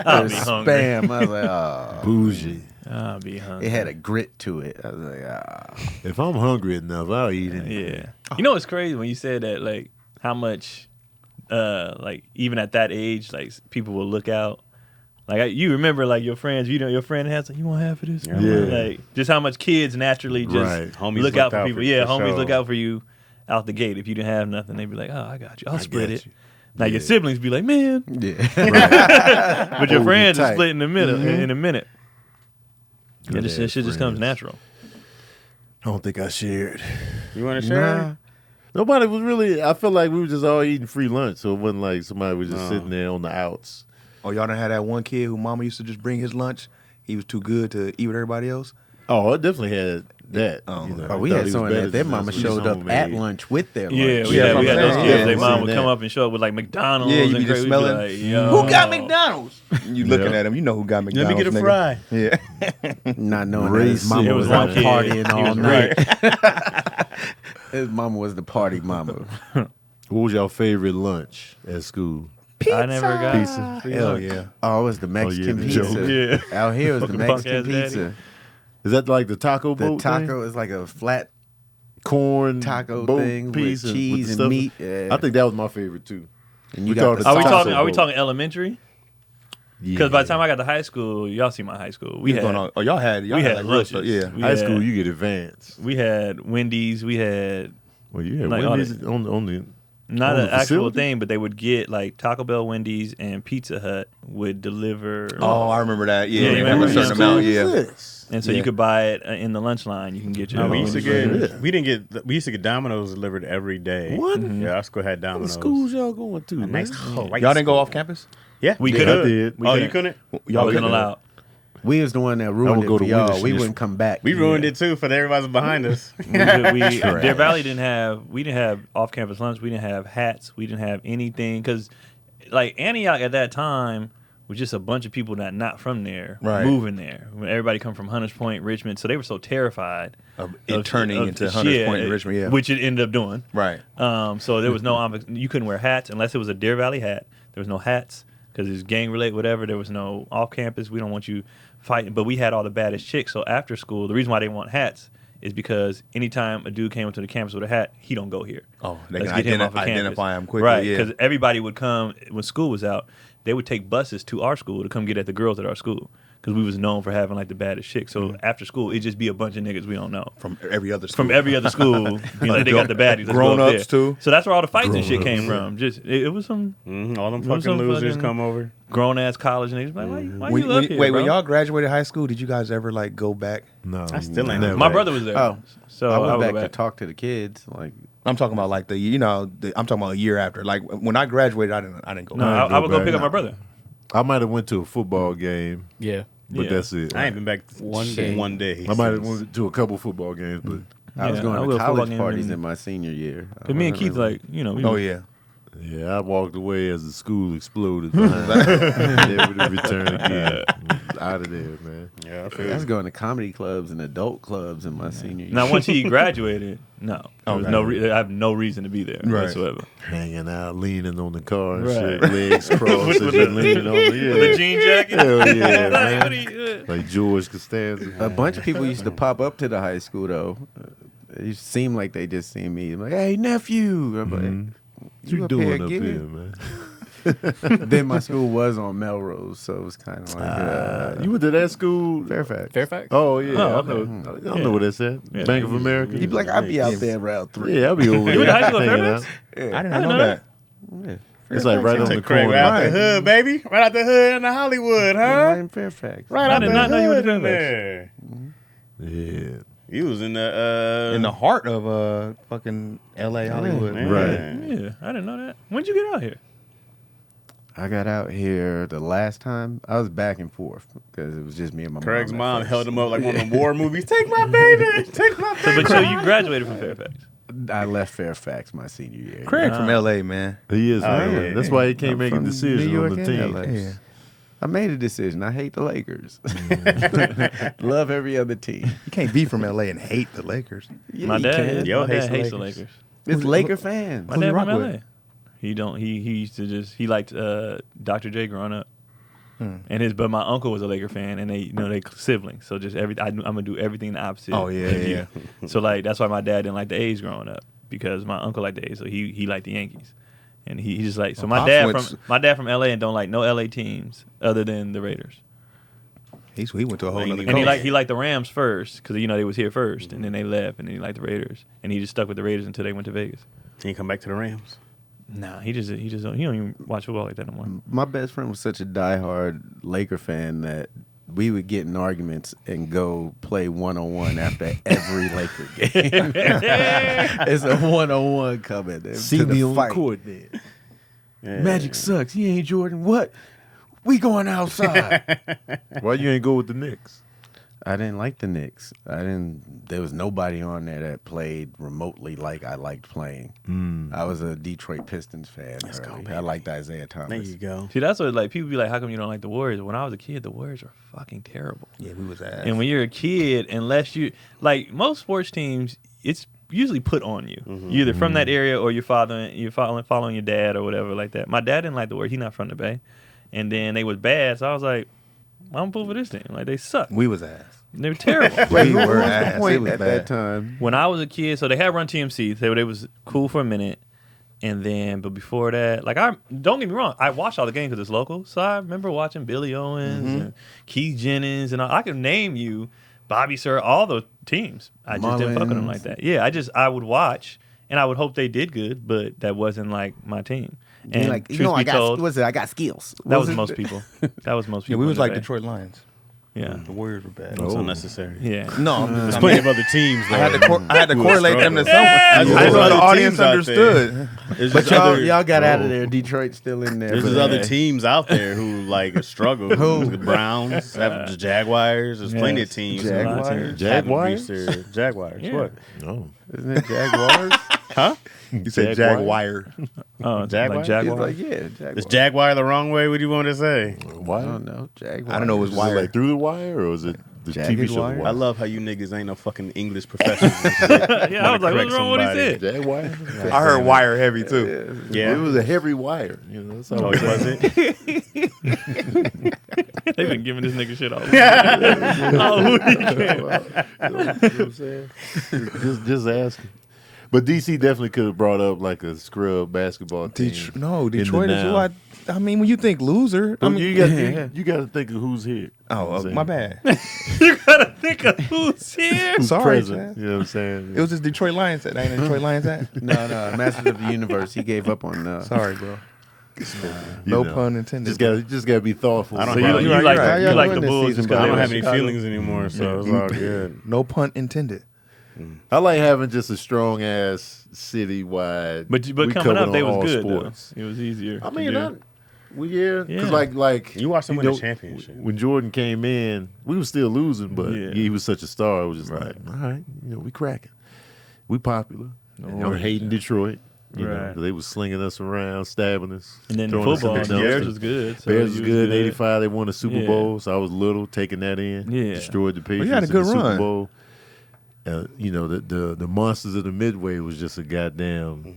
I'll It be was hungry. spam. I was like, oh. Bougie. I'll be hungry. It had a grit to it. I was like, ah. If I'm hungry enough, I'll eat it. Yeah. You know what's crazy when you said that, like how much like even at that age, like people will look out. Like you remember, like your friends, your friend has like, you want half of this? Yeah. Like just how much kids naturally just Right. Homies look out looked for people. Homies look out for you out the gate. If you didn't have nothing, they'd be like, oh, I got you. I'll split it. Now your siblings be like, man, Yeah. but your Hold friends you are tight. split in the middle in a minute. Good And this ass shit just comes friends. natural. I don't think I shared. You want to share? Nobody was really. I feel like we were just all eating free lunch, so it wasn't like somebody was just sitting there on the outs. Oh, y'all done had that one kid who mama used to just bring his lunch. He was too good to eat with everybody else. Oh, I definitely had that. Oh, you know. Oh, we Thought had he was someone better that their than us. mama We showed just up at homemade. lunch with their lunch. Yeah, we Yeah, had I'm those saying. kids. Yeah, Their mom seen would that. come up and show up with like McDonald's. Yeah, you and be just crazy. smelling. Like, yo. Who got McDonald's? You looking Yeah. at him, you know who got Let McDonald's. me get a nigga. fry. Yeah. Not knowing that his Racist. mama It was was out one kid. partying He all was night. His mama was the party mama. What was your favorite lunch at school? I never got Pizza. free Hell lunch. yeah. Oh, it was the Mexican the pizza. joke. Yeah. Out here it was the Fucking punk Mexican ass daddy. pizza. Is that like the taco The boat taco thing? is like a flat Corn taco boat thing with piece cheese the and stuff? meat. Yeah. I think that was my favorite too. And you we got called the it Are we taco talking? Are we boat. talking elementary? Because by the time I got to high school, y'all see my high school. We What's had going on? Oh, y'all had we had like real lunches. stuff. Yeah. We high had- school, you get advanced. We had Wendy's. We had Well, you had Like, all Wendy's on the not On an the actual facility? thing, but they would get like Taco Bell, Wendy's, and Pizza Hut would deliver. Oh, I remember that. Yeah, Yeah, you remember a certain that? amount. What is Yeah. this? and so yeah. you could buy it in the lunch line. You can get your. No, we own used to delivery. get we used to get Domino's delivered every day. What? Yeah, our school had What Domino's. schools y'all going to? Man? Nice. Oh, right. Y'all didn't go off campus? Yeah, We Yeah, could I have. did. We Oh, couldn't. you couldn't? Y'all Wasn't couldn't. allowed. We was the one that ruined would it go for to y'all. Winter We Shift. wouldn't come back. We ruined it too for everybody behind us. Deer Valley didn't have off-campus lunch. We didn't have hats. We didn't have anything because, like Antioch at that time was just a bunch of people that not from there Right. moving there. When everybody come from Hunters Point, Richmond, so they were so terrified Of it turning into of- Hunters yeah, Point and Richmond, yeah. which it ended up doing. Right. So there was no you couldn't wear hats unless it was a Deer Valley hat. There was no hats because it's gang related, whatever. There was no off campus. We don't want you fighting. But we had all the baddest chicks. So after school, the reason why they want hats is because anytime a dude came into the campus with a hat, he don't go here. Oh, they Let's can get him off of campus. identify him quickly. Right, Yeah. because everybody would come when school was out. They would take buses to our school to come get at the girls at our school because we was known for having like the baddest chicks. So after school, it'd just be a bunch of niggas we don't know. From every other school. From every other school, being like, they got the baddies. Let's go up Grown-ups, there. too. So that's where all the fights and shit came from. Just it was some All them There was fucking some losers fucking- come over. grown ass college niggas. Like, why When, you when, up here, wait, bro? when y'all graduated high school, did you guys ever like go back? No, I still ain't never. My brother was there. Oh, so I went would back go to talk to the kids. Like, I'm talking about like I'm talking about a year after. Like when I graduated, I didn't go No, back. I would go back. pick up my brother. I might have went to a football game, Yeah. but Yeah. that's it. I ain't been back One shit, day. one day. I might have went to a couple football games, but I was Yeah, I going will to football college game parties and- in my senior year. Cause me and Keith, like, we Oh yeah. yeah, I walked away as the school exploded. Never to return again. Out of there, man. Yeah, I feel I was going to comedy clubs and adult clubs in my senior year. now once he graduated, no, there was Okay. I have no reason to be there Right. whatsoever. Hanging out, leaning on the car and Right. shit, legs crossed, and just leaning on the The jean jacket. Hell yeah, Like, man. what are you- Like George Costanza. A bunch of people used to pop up to the high school though. It seemed like they just seen me. I'm like, hey nephew. I'm like, What you up doing here up getting here, it? man? Then my school was on Melrose, so it was kind of like You went to that school? Fairfax. Fairfax? Oh yeah, Oh, I okay. know. I know what that's at. Yeah. Bank of America. You'd be like, I'd be out there around 3. yeah, I'll be over there. You went to high school at hanging Fairfax? out. I didn't I know know that. Yeah. It's like right on the Took Craig corner. right out the hood, baby. Right out the hood in the Hollywood, Right huh? in Fairfax. Right I out did the not know you went hood to in there. Yeah. You was in the In the heart of fucking L.A. Hollywood. man. Right. Yeah, I didn't know that. When'd you get out here? I got out here the last time. I was back and forth because it was just me and my Craig's mom. mom at held first. him up like one of them war movies. Take my baby. Take my So, baby. but so you graduated from Fairfax. I left Fairfax my senior year. Craig from L.A. man. He is, man. yeah. That's why he can't I'm make a from decision New on York the and team. LA. Yeah. I made a decision. I hate the Lakers. Love every other team. You can't be from L.A. and hate the Lakers. Yeah, My you dad, can. Yo, my dad hates the hates the Lakers. Lakers. It's Laker fans. My Who dad you from rock LA. with? He don't. He used to just. He liked Dr. J growing up, but my uncle was a Laker fan, and they siblings. So just I'm gonna do everything the opposite. Oh, yeah, of you. yeah. So like that's why my dad didn't like the A's growing up because my uncle liked the A's, so he liked the Yankees, And he just like so. Well, My dad from LA and don't like no LA teams other than the Raiders. He went to a whole other And he liked the Rams first because they was here first, and then they left, and then he liked the Raiders, and he just stuck with the Raiders until they went to Vegas. He didn't come back to the Rams. Nah, he don't even watch football like that no more. My best friend was such a diehard Laker fan that we would get in arguments and go play 1-on-1 after every Laker game. It's a 1-on-1 coming. See to the me on the fight. court then. Yeah. Magic sucks. He ain't Jordan. What? We going outside. Why you ain't go with the Knicks? I didn't like the Knicks. There was nobody on there that played remotely like I liked playing. I was a Detroit Pistons fan. I liked Isaiah Thomas. There you go. See, that's what like people be like, how come you don't like the Warriors? When I was a kid, the Warriors were fucking terrible. Yeah, we was ass. And when you're a kid, unless you like most sports teams, it's usually put on you. You're either from that area or you're following your dad or whatever like that. My dad didn't like the Warriors. He's not from the Bay. And then they was bad, so I was like, I'm pulling for this team. Like they suck. We was ass. They were terrible. Wait, We who were was the ass. It point was at bad. that time? When I was a kid, so they had Run TMC. They was cool for a minute. And then, but before that, like don't get me wrong, I watched all the games because it's local. So I remember watching Billy Owens and Keith Jennings, and I can name you Bobby Sir, all the teams. I just didn't fuck with them like that. Yeah, I would watch, and I would hope they did good, but that wasn't like my team. And Like, truth be told, I got skills. that was most people. That was most Yeah, people. we in was the like Bay. Detroit Lions. Yeah, The Warriors were bad. That's unnecessary. yeah. No, There's plenty of other teams. I had to correlate them to struggle. someone. There's So other the audience teams out understood. There's But just other, y'all got out of there. Detroit's still in there. there's but- just other teams out there who like struggle. Who? The Browns, the Jaguars. There's plenty of teams. who Jaguars? haven't Jaguars? reached their- Jaguars. Yeah. What? No. Isn't it Jaguars? Huh? You said Jaguar. Jaguar. Oh, Jaguar? like He's Jaguar. like, yeah, Jaguars. Is Jaguar the wrong way? What do you want to say? Why? I don't know. Jaguars. I don't know. It was Was it wire. like through the wire or was it the Jagged TV show? Wire? The I love how you niggas ain't no fucking English professors. Yeah, I was like, what's wrong with what he said? Jaguar? I heard wire heavy too. Yeah. It was a heavy wire. You know, that's how Oh, it was it? They've been giving this nigga shit all the time. Oh, who he can. You know what I'm saying? just asking. But DC definitely could have brought up like a scrub basketball team. Detroit is now. what. I mean, when you think loser, I mean, you got to think of who's here. my bad. You gotta think of who's here. Who's Sorry, present. Chaz. You know what I'm saying? It was just Detroit Lions that ain't a Detroit Lions at. No, Masters of the Universe. He gave up on. Sorry, bro. You No know, pun intended. Just gotta be thoughtful. I don't So have- you You're like right. you Y'all like won the this Bulls season, just but I because don't they have were any Chicago. feelings anymore, so it's all good. No pun intended. I like having just a strong ass citywide. But we coming covered up, they on was all good sports. though. It was easier. I to mean, do. yeah, Yeah. because like You watched them win know, the championship. When Jordan came in, we were still losing, but Yeah. he was such a star. It was just like, all right, we cracking, we popular. And they were hating Detroit. You know, Right. 'cause they was slinging us around, stabbing us. And then throwing us in football, the the Bears dumpster. was good. So Bears you was good in '85. They won the Super Yeah. Bowl, so I was little taking that in. Yeah. Destroyed the Patriots. you had a in good the Super run. Bowl. The monsters of the Midway was just a goddamn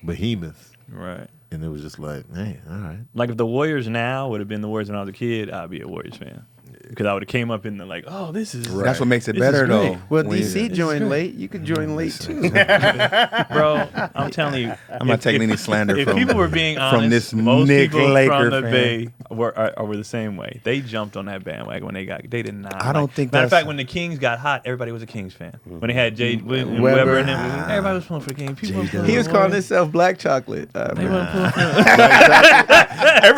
behemoth, Right. and it was just like, man, all right. Like if the Warriors now would have been the Warriors when I was a kid, I'd be a Warriors fan. Because I would have came up in the like, oh, this is That's what makes it This is better, great. though. Well, when you- DC joined late. You could join late too. bro. I'm telling you, I'm not taking any slander if from people were being honest, from this most Nick people Laker from the fan. Bay were the same way. They jumped on that bandwagon when they did not. I don't think Matter of that's- fact, when the Kings got hot, everybody was a Kings fan. When they had Jay Weber. Weber and them, everybody was pulling for the Kings. People were He was calling this. himself Black Chocolate. They weren't pulling for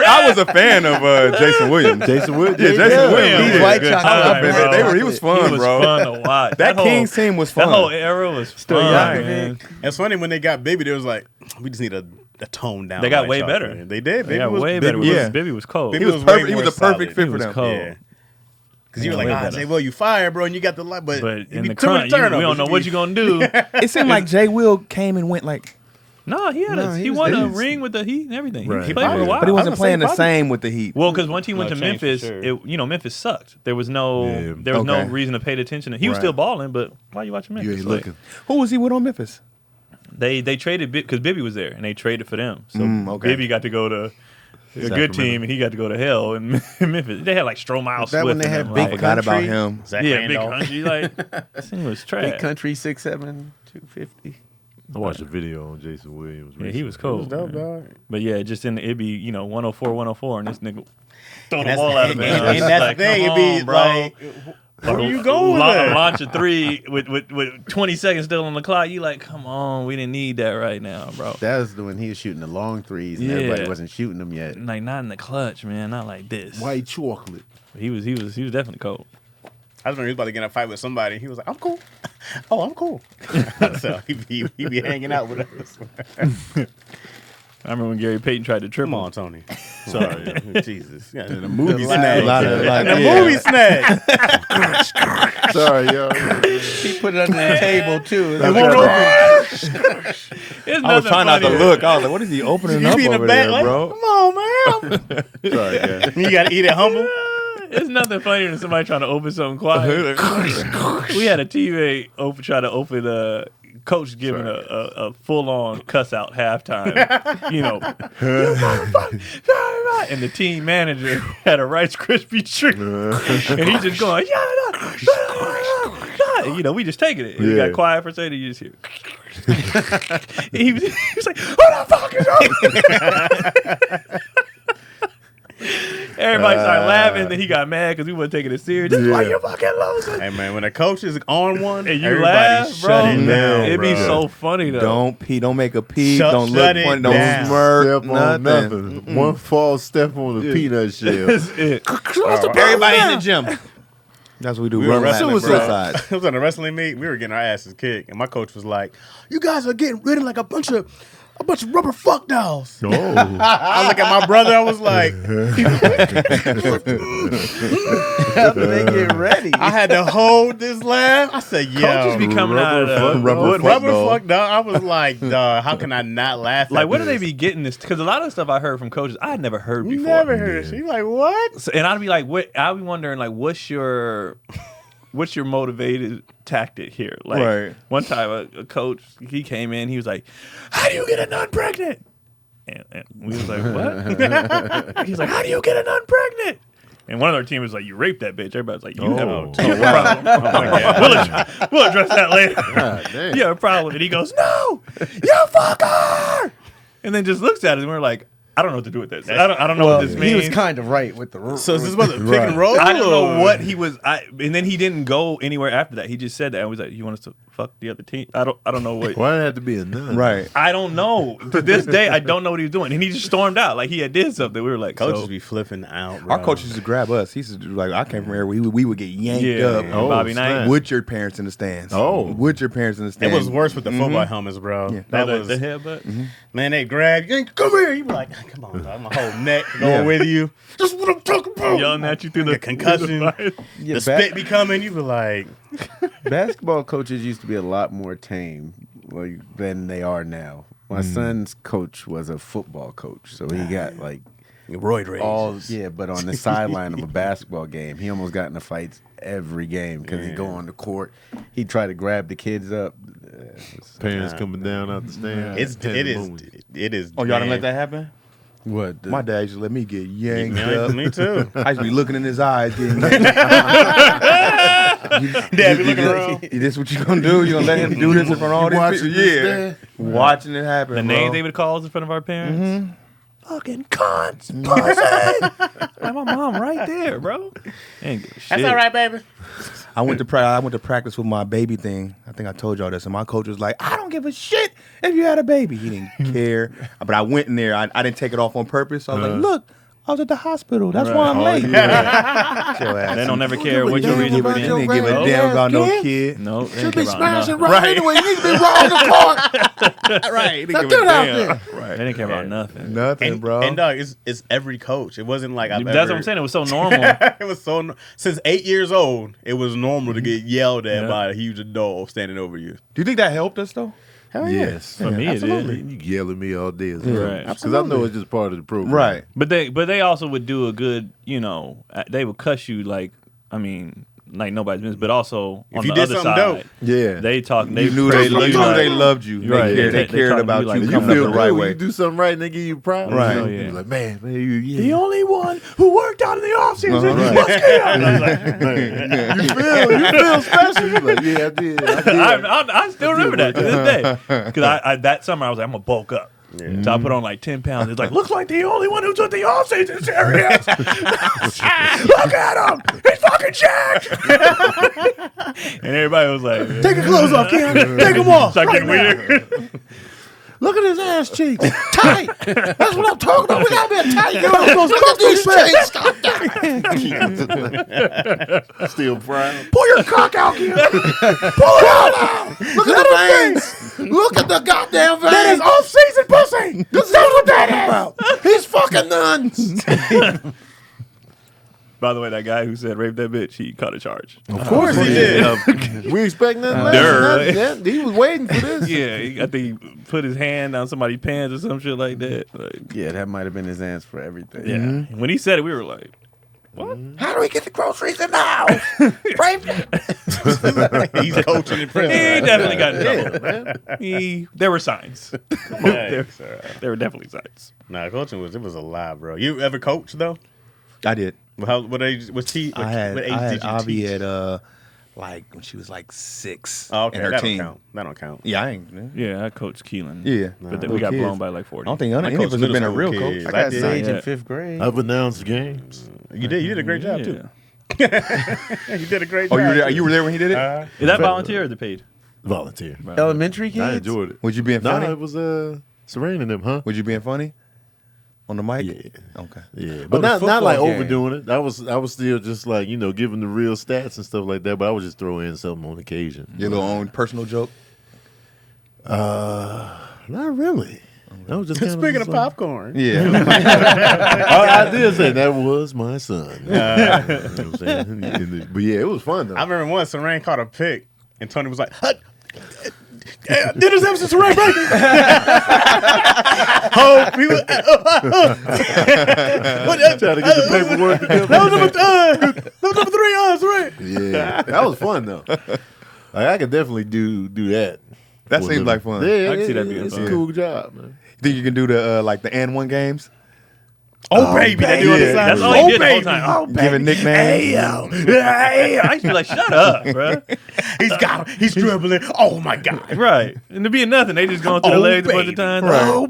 I was a fan of Jason Williams. Jason Wood, Yeah, Jason Williams. He's He white did. chocolate. He was fun, He was bro. fun to watch. That whole- Kings team was fun. That whole era was fun. Stojakovic. Man. It's funny when they got Bibby, they was like, we just need a tone down. They got White way Chocolate. better. They did. They got was way Bibby better. was- Yeah. Bibby was cold. He Bibby was way perfect. He was more a perfect solid. fit He for was them. cold. Yeah. Because you were Yeah, like, way ah, better. Jay, well, you fired, bro, and you got the light, but But you in be the too many crunch, we turnovers. don't know what you're gonna do. It seemed like Jay Will came and went like, No, he had No, he he was won a decent. ring with the Heat and everything. Right. He played for a while. but he wasn't I was playing the gonna say same with the Heat. Well, because once he went No, to changed for Memphis, sure. Memphis sucked. There was no, Yeah. there was no Okay. reason to pay attention. He was Right. still balling, but why are you watching Memphis? you ain't Like, looking. Who was he with on Memphis? They traded because Bibby was there, and they traded for them. So okay. Bibby got to go to a Sacramento. good team, and he got to go to hell in Memphis. They had like Stromile Is that Swift. when they and had them. Big I forgot about Country? him. Zach Yeah, Randolph. big country. Like this thing was trash. Big Country 6'7", 250. I watched a video on Jason Williams. Yeah, he was It cool. was dope, man. dog. But yeah, just it'd be 104, 104, and this nigga throw the That's- ball out of and bounds. that's Like, the thing. come It'd be on, bro. like, where you going with that? Launch a three with 20 seconds still on the clock. You like, come on, we didn't need that right now, bro. That was when he was shooting the long threes and Yeah. everybody wasn't shooting them yet. Like not in the clutch, man. Not like this. White chocolate. He was definitely cold. I was when he was about to get in a fight with somebody. He was like, I'm cool. Oh, I'm cool. So he be hanging out with us. I remember when Gary Payton tried to trip Come him. on, Tony. Sorry. Jesus. Yeah, the movie The snag. lot of, like, The yeah. movie snag. Sorry, yo. He put it under the table too. It won't open. I was trying not to look. I was like, what is he opening You up be in the over back there, like, bro? come on, man. Sorry, guys. You got to eat it humble. It's nothing funnier than somebody trying to open something quiet. We had a teammate try to open coach giving a full on cuss out halftime. You motherfucker. And the team manager had a Rice Krispie treat. And he's just going, yeah. We just taking it. And he Yeah. got quiet for a second. You just hear. And he was like, who the fuck is up? Everybody started laughing. Then he got mad because we wasn't taking it serious. This is why you fucking losing. Hey, man, when a coach is on one, And you everybody laugh, shut bro. it down. It'd be bro. so funny though. Don't make a peep. Don't Shut look it funny. Don't down. smirk. Step on nothing. One false step on the peanut shell. That's it. Everybody in the gym. That's what we do. We were Run wrestling, suicide. bro. It was on a wrestling meet. We were getting our asses kicked, and my coach was like, "You guys are getting rid of like a bunch of rubber fuck dolls." Oh. I look at my brother. I was like, After they get ready. I had to hold this laugh. I said, "Yo, Coaches be coming out of the rubber fuck dog." I was like, "Dog, how can I not laugh?" like, at where do they this? be getting this? Because a lot of the stuff I heard from coaches, I had never heard before. Never heard it. She like, what? So, and I'd be like, what? I'd be wondering, like, what's your motivated tactic here? Like, Right. one time a coach, he came in, he was like, "How do you get a nun pregnant?" And we was like, "What?" He's like, "How do you get a nun pregnant?" And one of our team was like, "You raped that bitch." Everybody's like, "You have a problem." We'll address that later. God damn. You have a problem. And he goes, "No, you fucker!" And then just looks at it, and we're like, I don't know what to do with this. I don't know what this means. He was kind of right with the rule. So is this about the pick and roll? I don't know or- what he was. And then he didn't go anywhere after that. He just said that. I was like, "You want us to fuck the other team?" I don't know what. Why did it have to be a nun? Right. I don't know. To this day, I don't know what he was doing. And he just stormed out like he had did something. We were like, Coaches so, be flipping out. Bro. Our coach used to grab us. He used to do like, I came from here. We would get yanked yeah, up. Oh, Bobby Knight. snap. With your parents in the stands. Oh. With your parents in the It stands. was worse with the football helmets, bro. Yeah. That the was headbutt. man. They grab you. Come here. You be like, come on, dog. My whole neck going with you. That's what I'm talking about. Yelling at you through the The concussion. Yeah, The spit be coming. You be like, basketball coaches used to be a lot more tame than they are now. My son's coach was a football coach, so he got like roid rage. but on the sideline of a basketball game, he almost got into fights every game because he'd go on the court, he'd try to grab the kids up. Parents coming down out the stand. It is. Oh, y'all didn't let that happen? What? My dad used to let me get yanked Yeah, up. me too. I used to be looking in his eyes, getting yanked. Dad be looking around. This what you gonna do? You gonna let him do this in front of all these watching people? this, Yeah, Dad? watching it happen. The bro. names they would call us in front of our parents. Fucking cunts, pussy. Like my mom right there, bro. Ain't give a shit. That's all right, baby. I went to practice with my baby thing. I think I told y'all this, and my coach was like, "I don't give a shit if you had a baby." He didn't care, but I went in there. I didn't take it off on purpose. I was like, "Look, I was at the hospital. That's why I'm late." Yeah. Your ass. They don't ever care what your damn reason for about being. your They didn't give a Right. damn about no Yeah, kid. No, they Should didn't be care about smashing nothing. right anyway. You need to be riding the court. Right. They Now give get a out damn. there. They didn't care about nothing. Nothing, bro. And dog, it's every coach. It wasn't like I've That's ever. what I'm saying. It was so normal. It was since 8 years old. It was normal to get yelled at Yeah. by a huge adult standing over you. Do you think that helped us though? Hell yeah. Yes. For me, absolutely. it did. You yell at me all day. Right. Because I know it's just part of the program. Right. But they also would do a good, they would cuss you like like nobody's business, but also If on you the did other something side, dope. Yeah. they talk. They You knew they loved you. Right. They cared talk to about you like you You coming feel up the right good when way. you do something right and they give you props. Right. You know, Yeah. you're like, man, yeah. The only one who worked out in the offseason Uh-huh. was Keon. I was like, you feel special. You're like, yeah, I did. I still remember that to this day. Because I that summer I was like, I'm gonna bulk up. So I put on like 10 pounds. It's like, looks like the only one who took the off-season serious. Look at him. He's fucking jacked. And everybody was like, take your clothes off, Keon. Take them off. start getting weird. Look at his ass cheeks. Tight. That's what I'm talking about. We gotta be a tight girl. Look at these cheeks. Still proud. Pull your cock out, Keon. Pull it out now. Look at the veins. Look at the goddamn veins. That is off-season pussy. That's what that is. He's fucking nuns. By the way, that guy who said rape that bitch, he caught a charge. Of course he did. We expect nothing less. He was waiting for this. Yeah, I think he put his hand on somebody's pants or some shit like that. Like, Yeah, that might have been his answer for everything. yeah. When he said it, we were like, what? How do we get the groceries in the house? Rape. He's coaching in He prison. definitely got in trouble. There were signs. there were definitely signs. Nah, coaching was a lie, bro. You ever coach though? I did. What age was he? I had what age did you Avi teach? at like when she was like 6. Oh, okay, and her that team. don't count. That don't count. Yeah, I ain't. Yeah, I coached Keelan. Yeah, But then we got blown by like 40. I don't think any of coached us have been a middle real school coach. kids. I got I did. Sage in Yeah. 5th grade. I've announced games. You did a great job too. Yeah. You did a great Oh, job. you were there when he did it? Is that volunteer or is it paid? Volunteer. Elementary kids? I enjoyed it. Was you being funny? Nah, it was Serene and them, huh? Was you being funny on the mic? Yeah. Okay. Yeah, but the not football like game. overdoing it. I was still just like giving the real stats and stuff like that. But I would just throw in something on occasion. Your little own personal joke. Not really. I was just Speaking of popcorn, Yeah. I did say that was my son. You know what I'm saying? But yeah, it was fun though. I remember once Serene caught a pick, and Tony was like, "Dennis Emerson, Serene Baker." Hope he was. Trying to get the paperwork together. That was number 3, Serene. Yeah, that was fun though. Like, I could definitely do that. That For a seems living. like fun. Yeah, I can see that being it's fun. a cool job, man. Think you can do the like the and one games? Oh, baby, they do on the Yeah. side. That's all he did the whole time. Oh, baby. Giving nicknames. Hey, yo. Hey, I used to be like, shut up, bro. He's got him. He's dribbling. Oh, my God. Right. And to be nothing, they just going through the Oh, legs a bunch baby. of times.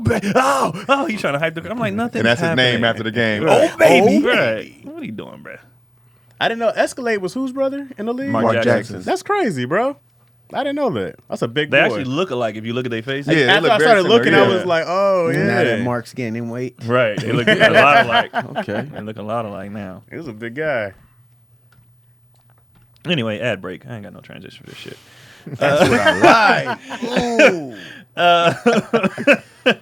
Right. Oh, oh, he's trying to hype the. I'm like, nothing. And that's his happening. name after the game. Right. Oh, baby. Right. What are you doing, bro? I didn't know Escalade was whose brother in the league? Mark Jackson. That's crazy, bro. I didn't know that. That's a big They boy. actually look alike if you look at their faces. Yeah, they After look I very started similar, looking, yeah. I was like, oh, yeah. Now that Mark's gaining weight. Right. They look a lot alike. Okay. They look a lot alike now. He was a big guy. Anyway, ad break. I ain't got no transition for this shit. That's what I like.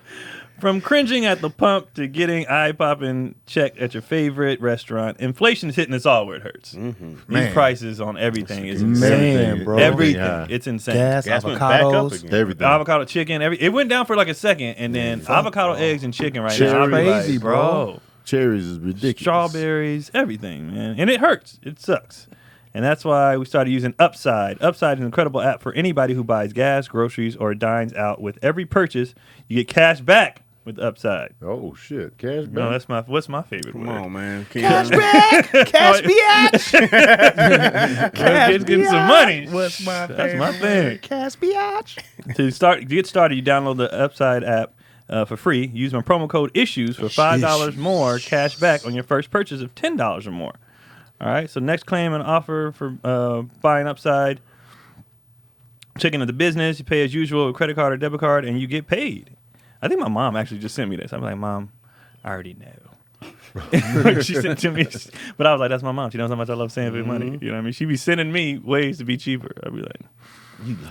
From cringing at the pump to getting eye-popping check at your favorite restaurant, inflation is hitting us all where it hurts. Man. These prices on everything is insane. Man, bro. Everything. Yeah. It's insane. Gas, Gas went back up avocados. again. Everything. Avocado chicken, it went down for like a second, and then avocado eggs and chicken right now. I'm Crazy, like, bro. Cherries is ridiculous. Strawberries, everything, man. And it hurts. It sucks. And that's why we started using Upside. Upside is an incredible app for anybody who buys gas, groceries, or dines out. With every purchase, you get cash back with Upside. Oh shit, cash back. No, what's my favorite Come word? on, man. Cash back. Cash biatch. Kids getting some money. What's my That's my thing. Cash biatch. To get started, you download the Upside app for free. Use my promo code ISSUES for $5 more cash back on your first purchase of $10 or more. All right, so next claim and offer for buying Upside. Checking at the business, you pay as usual with credit card or debit card, and you get paid. I think my mom actually just sent me this. I'm like, Mom, I already know. She sent it to me, but I was like, that's my mom. She knows how much I love saving money. You know what I mean? She be sending me ways to be cheaper. I'd be like,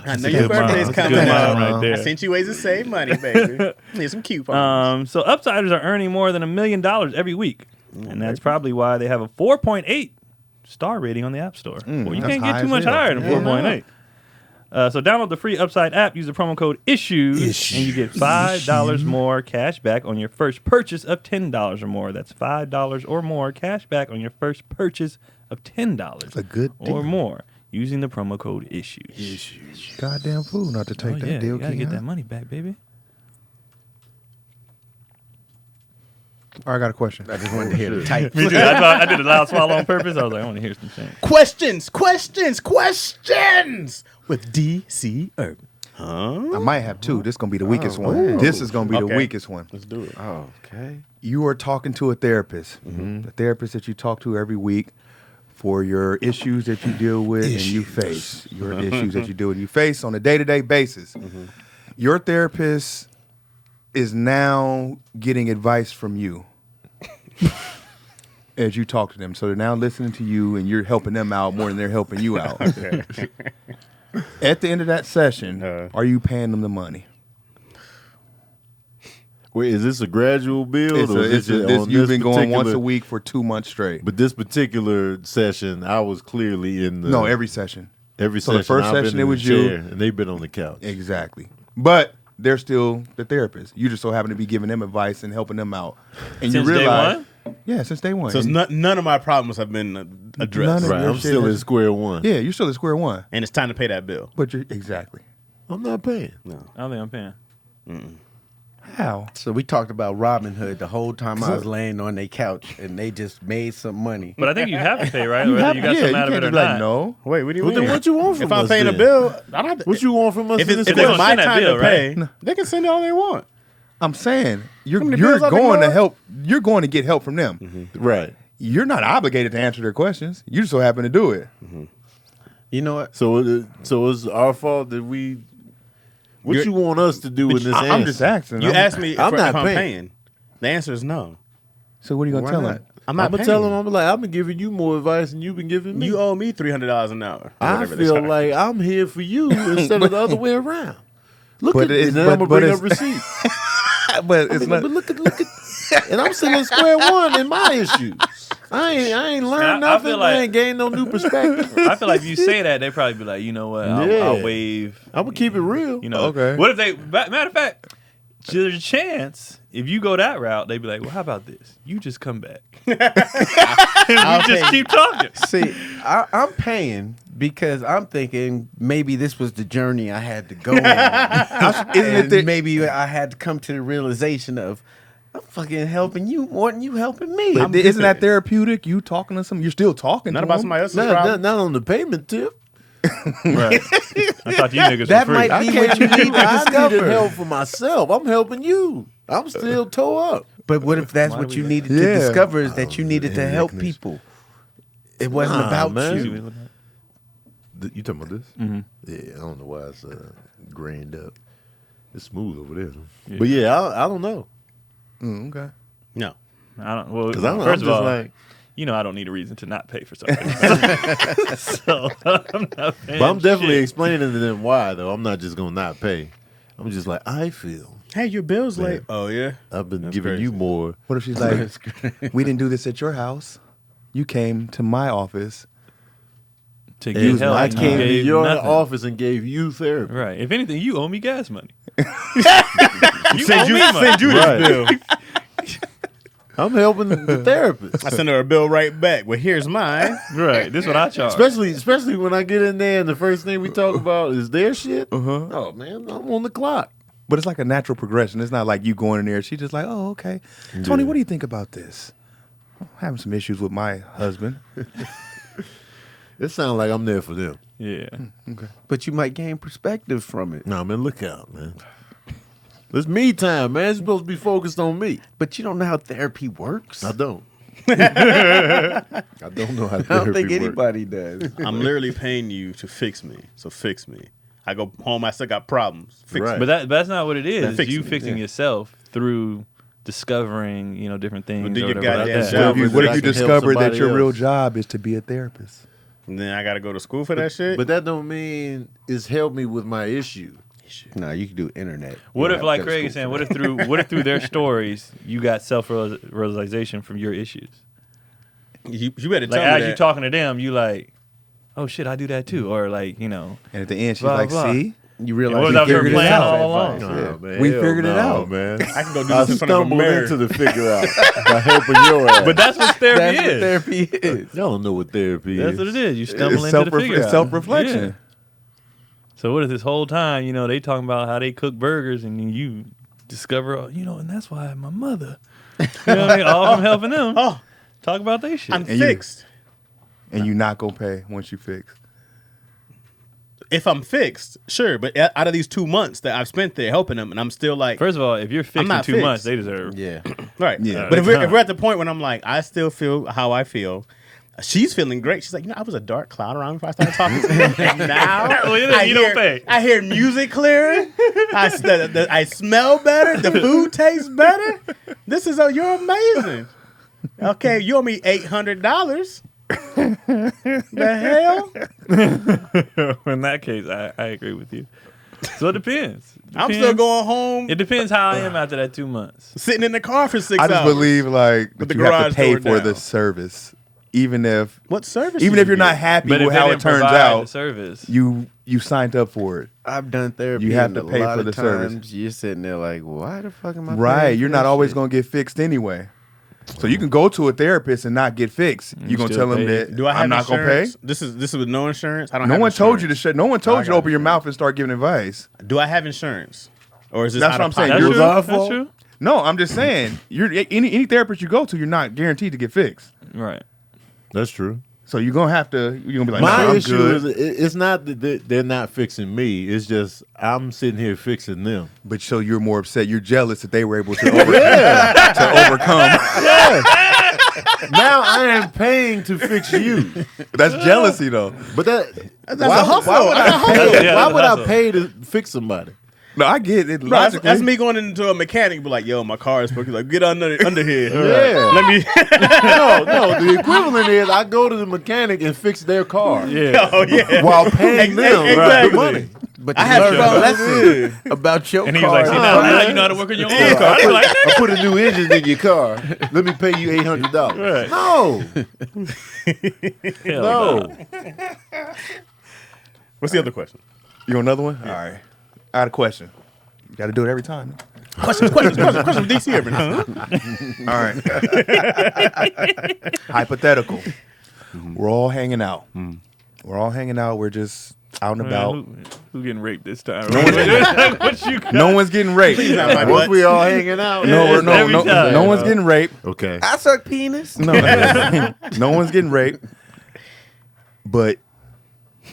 I know Good your mom. birthday's That's coming good up. mom right there. I sent you ways to save money, baby. Here's some coupons. So Upsiders are earning more than $1 million every week, and that's probably why they have a 4.8 star rating on the App Store. Well, you that's can't high get too as much hell. higher than 4.8. So download the free Upside app, use the promo code ISSUES, and you get $5 more cash back on your first purchase of $10 or more. That's $5 or more cash back on your first purchase of $10 That's a good deal. or more using the promo code ISSUES. Goddamn fool not to take that yeah, deal. you gotta get Keon. that money back, baby. All right, I got a question. I just wanted to hear the type. Me too. I did a loud swallow on purpose. I was like, I want to hear some shit. Questions with DC Urban. I might have two. This is gonna be the weakest one. This is gonna be the Okay. weakest one. Let's do it. Oh, okay. You are talking to a therapist, the therapist that you talk to every week for your issues that you deal with and you face. Your issues that you deal with and you face on a day-to-day basis. Your therapist is now getting advice from you as you talk to them. So they're now listening to you and you're helping them out more than they're helping you out. At the end of that session, are you paying them the money? Wait, is this a gradual build? You've been going once a week for 2 months straight. But this particular session, I was clearly in the... No, every session. Every So session, the first I've been session, in it was the you. chair, and they've been on the couch. Exactly. But they're still the therapist. You just so happen to be giving them advice and helping them out. And Since you realize, day one? Yeah, since day one. So And none of my problems have been addressed. None of Right, your I'm shit still has- at square one. yeah, you're still at square one. And it's time to pay that bill. But you're exactly. I'm not paying. I don't think I'm paying. How? So we talked about Robin Hood the whole time I was laying on their couch, and they just made some money. But I think you have to pay, right? Whether you got yeah, some you out of can't it or just be like, not. no. Wait, what do you Well, mean? then what you want from If I'm us paying a then? bill, I don't have to. What you want from us? If in it's, this if it's gonna my send that time bill, to pay, right? they can send it all they want. I'm saying you're many you're bills I've going to ignored? help. You're going to get help from them. Right. You're not obligated to answer their questions. You just so happen to do it. You know what? So it's our fault that we... What You're- you want us to do in this answer? I'm just asking. You asked me if I'm not if I'm paying. paying. The answer is no. So what are you gonna Why tell not? them? I'm I'm not gonna paying. tell them. I'm like, I've been giving you more advice than you've been giving me. You owe me $300 an hour. or I whatever they feel charge. like I'm here for you instead of the other way around. Look But at it's- it. And but- I'm gonna but bring it's- up receipts. But it's not. But look at, and I'm still at square one in my issues. I ain't learned I nothing. feel like- I ain't gained no new perspective. I feel like if you say that, they probably be like, you know what? I'll Yeah. waive. I'm gonna keep it real. You know, Okay. What if they? Matter of fact, there's a chance if you go that route, they'd be like, well, how about this? You just come back. and we just keep talking. See, I'm paying because I'm thinking maybe this was the journey I had to go on. Isn't it? Maybe I had to come to the realization of I'm fucking helping you more than you helping me. But isn't that therapeutic? You talking to some? You're still talking. Not to about them. somebody else's Not, problem. not on the payment tip. Right. I thought you niggas That were free. might be what you need to I needed discover. help for myself. I'm helping you. I'm still tore up. But what if that's what you needed to Yeah. discover is that you needed to help people? It wasn't Nah, about man. you. You talking about this? Mm-hmm. Yeah, I don't know why it's grained up. It's smooth over there. Yeah. But yeah, I don't know. Okay. No. I don't. Well, 'Cause I'm first of just all, like, you know, I don't need a reason to not pay for something. So I'm not paying. but I'm definitely shit. explaining to them why though. I'm not just gonna not pay. I'm just like, I feel Hey, your bill's Man. late. Oh yeah. I've been That's giving crazy. you more. What if she's like, we didn't do this at your house. You came to my office. to And get help. I and you came to gave your nothing. office and gave you therapy. Right. If anything, you owe me gas money. you Send owe you, me money. send you this Right. bill. I'm helping the therapist. I send her a bill right back. Well, here's mine. Right. This is what I charge. Especially when I get in there and the first thing we talk about is their shit. Oh man, I'm on the clock. But it's like a natural progression. It's not like you going in there. She's just like, oh, okay. Tony, what do you think about this? I'm having some issues with my husband. It sounds like I'm there for them. Yeah. But you might gain perspective from it. Nah, man, look out, man. It's me time, man. It's supposed to be focused on me. But you don't know how therapy works. I don't. I don't know how I therapy don't think works. anybody does. I'm literally paying you to fix me. So fix me. I go home. I still got problems. Fix Right. me. But that's not what it is. That It's fixing you it, fixing yeah. yourself through discovering, different things. Well, do or your whatever like goddamn that. job. What if I you can help discovered that somebody your real else. job is to be a therapist? And then I got to go to school for that shit. But that don't mean it's helped me with my issue. No, you can do internet. What You if, don't like have to go Craig to is saying, school what if through their stories you got self-realization from your issues? you better Like tell me as that. you talking to them, you like, oh shit, I do that too, or like And at the end, she's Blah, like, blah. see, You what realize was you out there figured it playing out. all along? Nah, man, We hell figured it no, out. man. I can go do I this in front of a stumbled mirror. into the figure out by helping your ass. But that's what therapy That's what is. therapy is. Y'all don't know what therapy That's is. what it is. You stumble it's into the figure out. self-reflection. Yeah. So what is this whole time? They talking about how they cook burgers, and you discover, and that's why my mother. You know what I mean? All from helping them. Oh, Talk about they shit. I'm And fixed. And you not gonna pay once you fix. If I'm fixed, sure. But out of these 2 months that I've spent there helping them, and I'm still like, First of all, if you're fixed in not 2 fixed. months, they deserve. Yeah. right. Yeah. But if we're at the point when I'm like, I still feel how I feel. She's feeling great. She's like, I was a dark cloud around before I started talking to you. And now Well, you I don't hear, pay. I hear music clearer. I smell better. The food tastes better. You're amazing. Okay, you owe me $800. The hell? In that case, I agree with you. So it depends. I'm still going home, It depends how I am after that 2 months. sitting in the car for 6 I hours. just believe like With that the you have garage to pay door for down. the service, even if What service? even did if you're you not get? happy But if with they how it didn't turns provide the out. service, You signed up for it. I've done therapy. You have and to a pay lot for of the service. times You're sitting there like, why the fuck am I? Right. paying You're for not this always shit? gonna get fixed anyway. So you can go to a therapist and not get fixed. You're gonna still tell them pay. that Do I have I'm not gonna pay. insurance? This is with no insurance. I don't. No have one told you to insurance. shut. No one told you to got open your insurance. mouth and start giving advice. Do I have insurance, or is this That's out what of I'm saying. pocket? that's You're true. our That's fault. true. No, I'm just saying. You're any therapist you go to, you're not guaranteed to get fixed. Right. That's true. So you're gonna be like, My nah, I'm issue good. is it's not that they're not fixing me. It's just I'm sitting here fixing them. But so you're more upset. You're jealous that they were able to, to overcome. Now I am paying to fix you. That's jealousy, though. But that's a hustle. Why would That's a I pay, hustle. Yeah, why that's would a I hustle. pay to fix somebody? No, I get it. Bro, that's Logically. me going into a mechanic and be like, yo, my car is broken. Like, get under here. Yeah. Let me. No. The equivalent is I go to the mechanic and fix their car Yeah. Oh yeah. while paying them Exactly. the money. But I you had learn fun a with lesson about your And he car. was like, see, now you know how to work on your own car. I was like, I put a new engine in your car. Let me pay you $800. Right. No, hell no. What's the other question? You want another one? All right. I got a question. You got to do it every time. Questions from DC Urban. Huh? All right. Hypothetical. We're all hanging out. We're all hanging out. We're just out and about. Who getting raped this time? What you got? No one's getting raped. Not my Once butt. we all hanging out. every time. No one's getting raped. Okay. I suck penis. No, no one's getting raped. But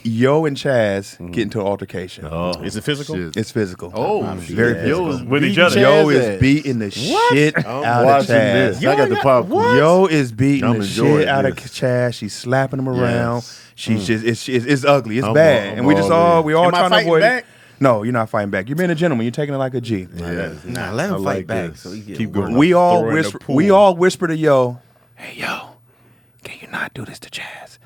Yo and Chaz get into an altercation. Oh, Is it physical? shit. It's physical. Oh, very shit. physical. Yo is With each beating other. Yo Chaz's is ass. beating the shit I'm out of watching Chaz. this. I got the popcorn. Yo is beating I'm the enjoying shit out of this. Chaz. She's slapping him around. Yes. She's just it's ugly. It's I'm bad. all- and we I'm just all all in. we all Am I trying to fighting avoid back? it. No, you're not fighting back. You're being a gentleman. You're taking it like a G. Yeah. Nah, let him I fight like back. this. So he Keep going. We all Throw her in the whisper. pool. We all whisper to Yo, "Hey Yo, can you not do this to Chaz?"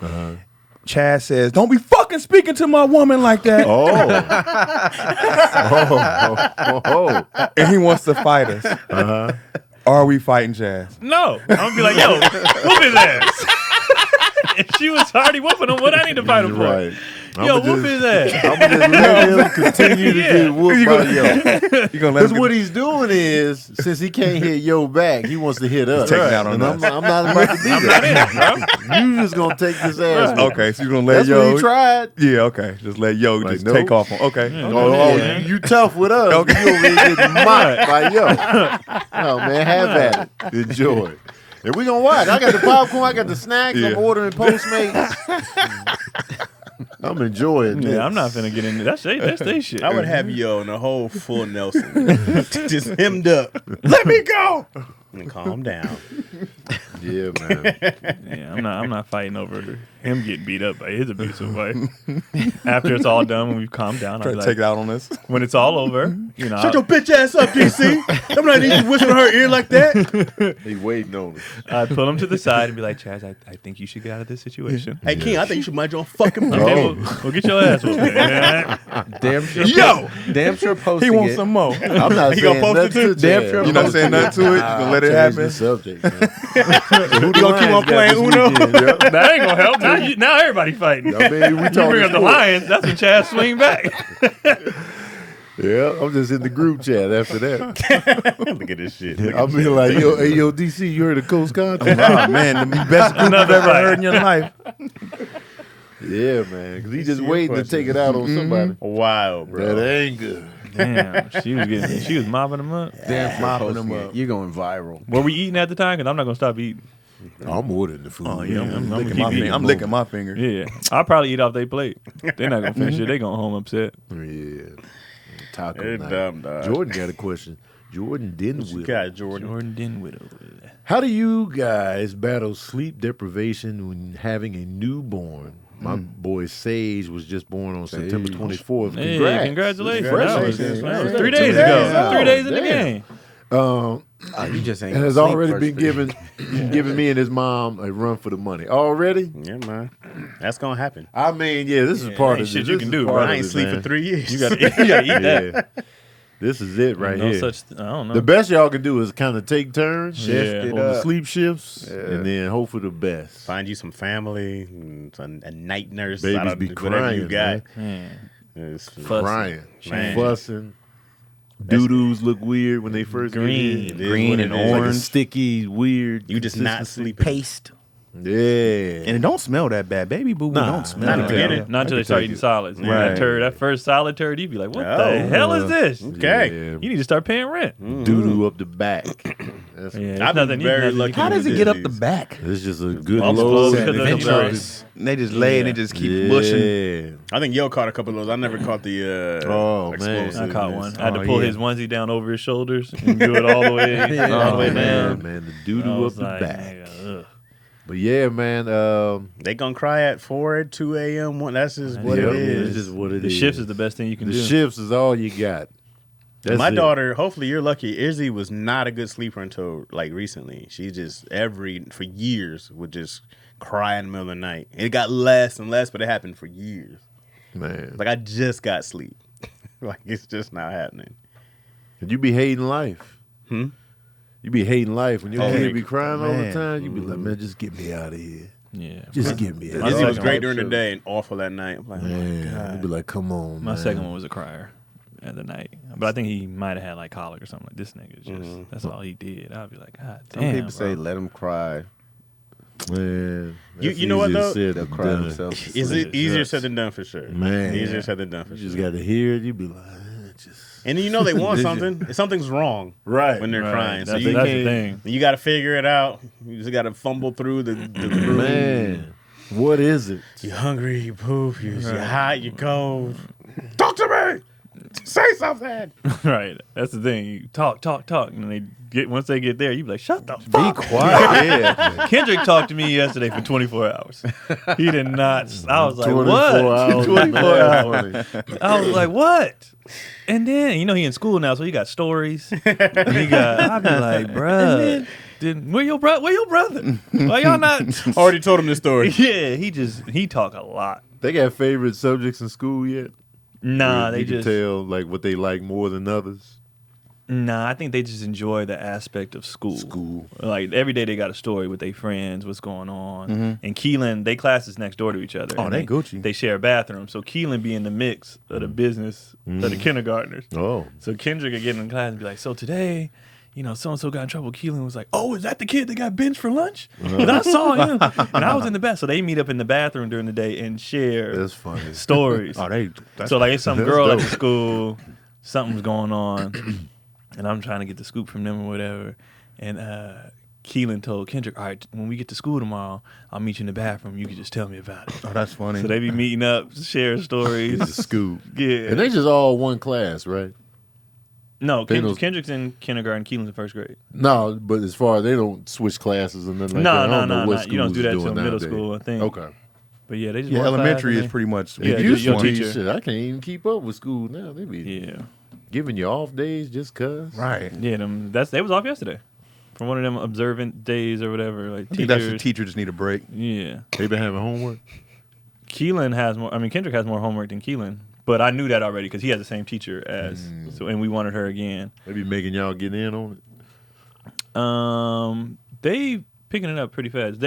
Chaz says, "Don't be fucking speaking to my woman like that." Oh. And he wants to fight us. Are we fighting Chaz? No. I'm going to be like, yo, whoop his ass. If she was already whooping him, what I need to fight him for? Right. Yo, whoop his ass. I'm gonna just let him continue to get whooped by Yo. You gonna let Because him what he's doing is, since he can't hit Yo back, he wants to hit us. taking out on and us. I'm not about to do I'm not that. in, bro. You just gonna take this ass. with Okay, so you're gonna you. let That's Yo. what he tried. Yeah, okay. Just let Yo Like, just nope. take off on. Okay. Oh, you tough with us. Okay. You over here getting mocked by Yo. Oh man, have at it. Enjoy it. And we gonna watch. I got the popcorn. I got the snacks. Yeah. I'm ordering Postmates. I'm enjoying this. Yeah, I'm not finna get into that. That's they shit. I would have Yo in a whole full Nelson, just hemmed up. Let me go. And calm down. Yeah, man. Yeah, I'm not fighting over him getting beat up by his abusive wife. After it's all done, when we've calmed down, Try I'll to be take like, it out on us. when it's all over, you know, Shut your bitch ass up, DC. I'm not even whispering her ear like that. He waiting on us. I'd pull him to the side and be like, Chaz, I think you should get out of this situation. Hey, Keon, I think you should mind your own fucking Okay, business. we'll get your ass whooped. Man. Damn sure. Yo! Damn sure posting He wants it. some more. I'm not He saying gonna post it nothing too? to Damn Chaz. sure You're not saying nothing to it. You're gonna let it Change the happen. subject, man. Who gonna keep on playing Uno? That ain't gonna help. Now everybody fighting. I mean, we You talking bring up the sport. Lions, that's when Chaz swing back. Yeah, I'm just in the group chat after that. Look at this shit. I'll be like, yo, DC, you heard of Coast Contact? Oh man, the best group you've Another ever fight. heard in your life. Yeah, man, because he just your waiting to question. take it out on somebody. Wow, bro. That ain't good. Damn, she was mopping them up. Damn, mopping them up. You're going viral. Were we eating at the time? Because I'm not gonna stop eating. I'm ordering the food. Oh yeah, I'm I'm gonna licking keep my eating. finger. I'm licking my finger. Yeah, I'll probably eat off their plate. They're not gonna finish it. They going home upset. Yeah. Taco They're night. dumb, dog. Jordan got a question. Jordan You Denwill. got Jordan. Jordan Dinwiddle. How do you guys battle sleep deprivation when having a newborn? My boy Sage was just born on September 24th. Hey, Congrats. congratulations. Congratulations. That was Yeah. 3 days Yeah. ago. Yeah. 3 days in the Damn. game. You just ain't And has gonna sleep already first been thing. giving me and his mom a run for the money. Already? Yeah, man. That's gonna happen. I mean, yeah, this is part ain't of shit this you is can do, part bro. of I ain't it, sleep man. for 3 years. You gotta eat that. Yeah. This is it right No here. such. I don't know. The best y'all can do is kind of take turns, Shift it on the up. sleep shifts, and then hope for the best. Find you some family, and a night nurse. Babies I don't- be whatever you crying, got. Man. It's- Fussing. Crying, Man. fussing. Doo-doos look weird when they first Green. get It in. is Green what and it is. Like a orange. sticky, weird. You just not consistency. sleeping. Paste. Yeah. And it don't smell that bad. Baby boo boo Nah, don't smell not that in the beginning. bad. Not until they start eating solids. Right. That turd, that first solid turd, you'd be like, what the Oh. hell is this? Okay. Yeah. You need to start paying rent. Doo-doo up the back. That's, Yeah, I've been very lucky. How does it get up the back? It's just a good Bumps load. because of insurance. They just lay and they just keep mushing. I think Yo caught a couple of those. I never caught the Oh, man. explosive. I caught one. I had to Oh, pull yeah. his onesie down over his shoulders and do it all the way, all the way man, down. man, the I doo-doo up was the like, back. nigga, ugh. But yeah, man. They gonna cry at 4, 2 a.m. That's just what yeah, it is. It's just what it The is. shifts is the best thing you can The do. shifts is all you got. That's My it. daughter, hopefully you're lucky. Izzy was not a good sleeper until like recently. She just for years would just cry in the middle of the night. And it got less and less, but it happened for years. Man. Like I just got sleep. Like it's just not happening. And you be hating life. You be hating life when your Oh, kid yeah. be crying all the Man. time. You be like, man, just get me out of here. Yeah. Just get me out. My Izzy of was second great one- during the day and awful at night. I'm like, oh my Man, God. you be like, come on, My man. second one was a crier at the night. But I think he might have had like colic or something. Like this nigga is just, that's all he did. I'd be like, God Some damn. people say bro. let them cry. Man, You- that's you know what, easier though? said They'll than cry done. themselves. to Is sleep. it easier said than done for sure? Man. Easier said than done for You sure. just got to hear it. You be like, just And then you know they want something. Something's wrong right. when they're Right. crying. So That's, you that's can't- the thing. You got to figure it out. You just got to fumble through the room. Man, what is it? You hungry? You poop? You hot? You cold? Talk to me. Say something. Right. That's the thing. You talk. And they once they get there, you be like, shut the fuck Be quiet. Yeah. Kendrick talked to me yesterday for 24 hours. He did not. I was like, 24 what? hours. 24 man. hours. I was like, what? And then, he in school now, so he got stories. And he got, I'd be like, bruh, where your brother? Why y'all not? Already told him this story. Yeah, he talk a lot. They got favorite subjects in school yet? Nah, Where they you can just, tell like what they like more than others. I think they just enjoy the aspect of school. School. Like every day they got a story with their friends, what's going on. And Keelan, they classes next door to each other. Oh, and they Gucci. They share a bathroom. So Keelan be in the mix of the business of the kindergartners. Oh, So Kendrick would get in class and be like, so today, so-and-so got in trouble. Keelan was like, oh, is that the kid that got benched for lunch? 'Cause I saw him. And I was in the bath. So they meet up in the bathroom during the day and share that's funny. stories. Oh, that's So like it's some That's girl at dope. the school, something's going on, and I'm trying to get the scoop from them or whatever. And Keelan told Kendrick, all right, when we get to school tomorrow, I'll meet you in the bathroom. You can just tell me about it. Oh, that's funny. So they be meeting up, sharing stories. It's a scoop. Yeah. And they just all one class, right? No, They don't- Kendrick's in kindergarten, Keelan's in first grade. No, but as far as they don't switch classes and nothing like No, that. I no, don't know no, what no. You don't do schools that doing till middle nowadays. school, I think. Okay. But yeah, they just Yeah, one class elementary and is pretty much. Yeah, the just used your one. teacher. Shit, I can't even keep up with school now. They be Yeah. giving you off days just cause. Right. Yeah, they was off yesterday. From one of them observant days or whatever. Like I think that's the teachers. teacher just need a break. Yeah. They been having homework. Keelan has more. I mean, Kendrick has more homework than Keelan, but I knew that already because he has the same teacher as. So, and we wanted her again. They be making y'all get in on it. They picking it up pretty fast.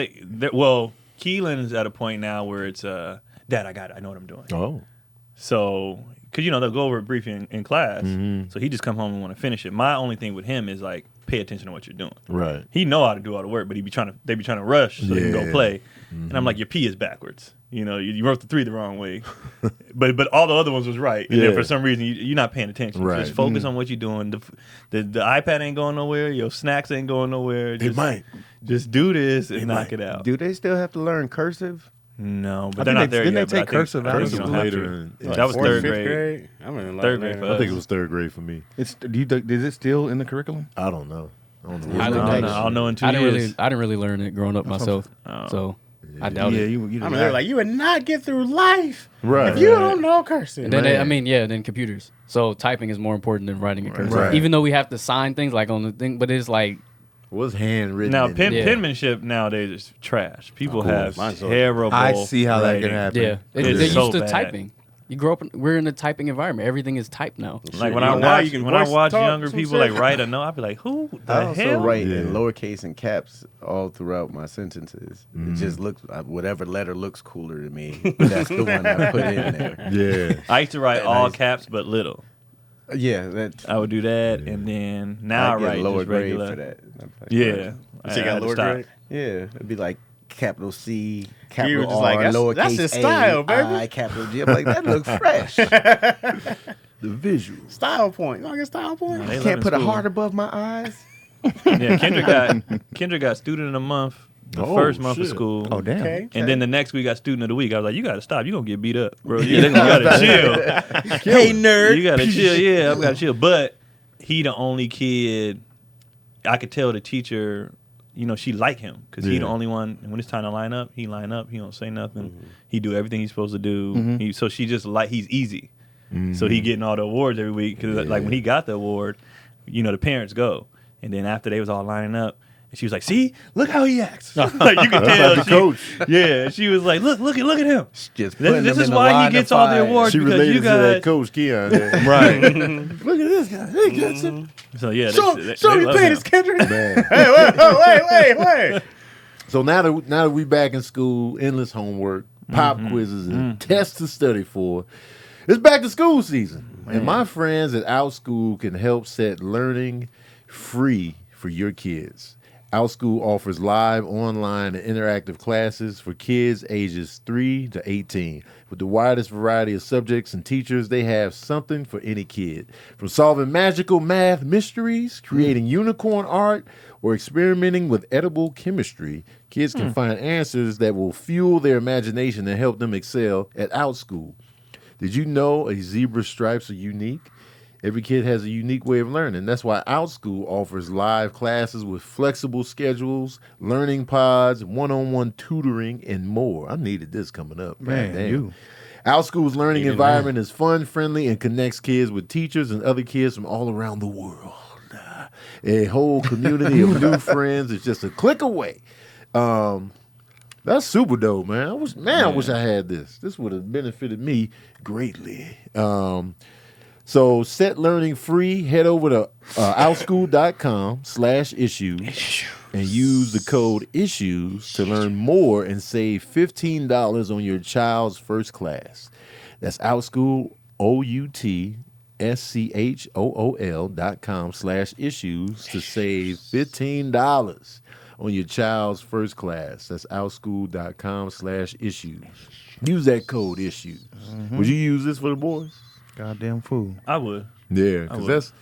Well, Keelan is at a point now where it's Dad, I know what I'm doing. Oh. So, because they'll go over it briefly in class, Mm-hmm. so he just come home and want to finish it. My only thing with him is like pay attention to what you're doing. Right. He know how to do all the work, but they be trying to rush so they can go Yeah. play. And I'm like, your P is backwards. You wrote the 3 the wrong way, but all the other ones was right. And then Yeah. for some reason you're not paying attention. Right. Just focus on what you're doing. The iPad ain't going nowhere. Your snacks ain't going nowhere. Just do this and knock it out. Do they still have to learn cursive? No, but I they're think not there didn't yet. they but I take think- cursive I out think of you Cursive don't have later to. in That was Fourth, third fifth grade. I'm in Third grade for I think it was third grade for me. Is it still in the curriculum? I don't know. I don't know. I I don't don't know. know. I'll know in 2 I didn't years. really learn it growing up myself. Oh. So I doubt it. you I mean, they're like, you would not get through life Right. if you don't know cursive. And then Man. then computers. So typing is more important than writing in cursive. Right. Even though we have to sign things like on the thing, but it's like What's handwritten? Now, in it? Yeah. penmanship nowadays is trash. People course. have Mine's so- terrible. I see how that writing. can happen. yeah, It's they're so used to bad. typing. You grow up. We're in a typing environment. Everything is typed now. Like when You I know, now watch you can when I voice watch talk younger some people shit. like write a note, I'd be like, who the I also hell? write Yeah. in lowercase and caps all throughout my sentences. It just looks whatever letter looks cooler to me. That's the one I put in there. Yeah. I used to write all caps but little. Yeah, that I would do that, and then now I I get write lower just grade regular. for that. Yeah, So you got had to lower stop. grade? Yeah, it'd be like capital C, You capital were just R, like, that's lowercase his a, style, baby. I, capital G. I'm like, that look fresh. The visual. Style point. You don't get style point? They love Can't in put a school. heart above my eyes. Yeah, Kendrick got student of the month the Oh, first month of shit. school. Oh damn. Okay. And then the next week got student of the week. I was like, you gotta stop. You gonna get beat up, bro. You gotta chill. Hey nerd. You gotta chill. Yeah, I've gotta chill. But he the only kid. I could tell the teacher, she liked him because he the Yeah. only one. And when it's time to line up, he line up. He don't say nothing. He do everything he's supposed to do. So she just he's easy. So he getting all the awards every week because like when he got the award, the parents go, and then after they was all lining up. She was like, "See, look how he acts." Like you can tell, the coach. Yeah, she was like, "Look at him." Just This is why he gets all the awards She because related you to that guys. coach Keon. Right. Look at this guy. He gets it. So yeah, Show they me love penis, him. Kendrick. Man. Hey, wait. So now that we back in school, endless homework, pop quizzes, and tests to study for, it's back to school season. And my friends at OutSchool can help set learning free for your kids. OutSchool offers live, online, and interactive classes for kids ages 3 to 18. With the widest variety of subjects and teachers, they have something for any kid. From solving magical math mysteries, creating unicorn art, or experimenting with edible chemistry, kids can find answers that will fuel their imagination and help them excel at OutSchool. Did you know a zebra's stripes are unique? Every kid has a unique way of learning. That's why OutSchool offers live classes with flexible schedules, learning pods, one-on-one tutoring, and more. I needed this coming up. Man, Goddamn. you. OutSchool's learning environment is fun, friendly, and connects kids with teachers and other kids from all around the world. A whole community of new friends is just a click away. That's super dope, man. I wish I had this. This would have benefited me greatly. So set learning free. Head over to outschool.com/issues and use the code issues to learn more and save $15 on your child's first class. That's outschool, outschool.com/issues to save $15 on your child's first class. That's outschool.com/issues. Use that code issues. Would you use this for the boys? Goddamn fool. I would. Yeah, I because would.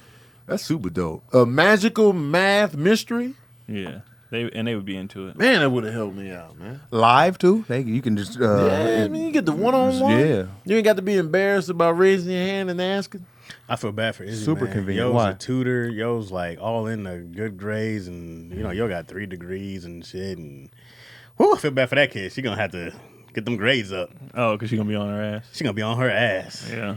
that's super dope. A magical math mystery? Yeah, they would be into it. Man, that would have helped me out, man. Live too? You can just Yeah, I mean, you get the one-on-one. Yeah. You ain't got to be embarrassed about raising your hand and asking. I feel bad for Izzy, Super man. convenient. Yo's Why? a tutor. Yo's like all in the good grades, and Yo got 3 degrees and shit. And I feel bad for that kid. She gonna have to get them grades up. Oh, because she's gonna be on her ass. She gonna be on her ass. Yeah.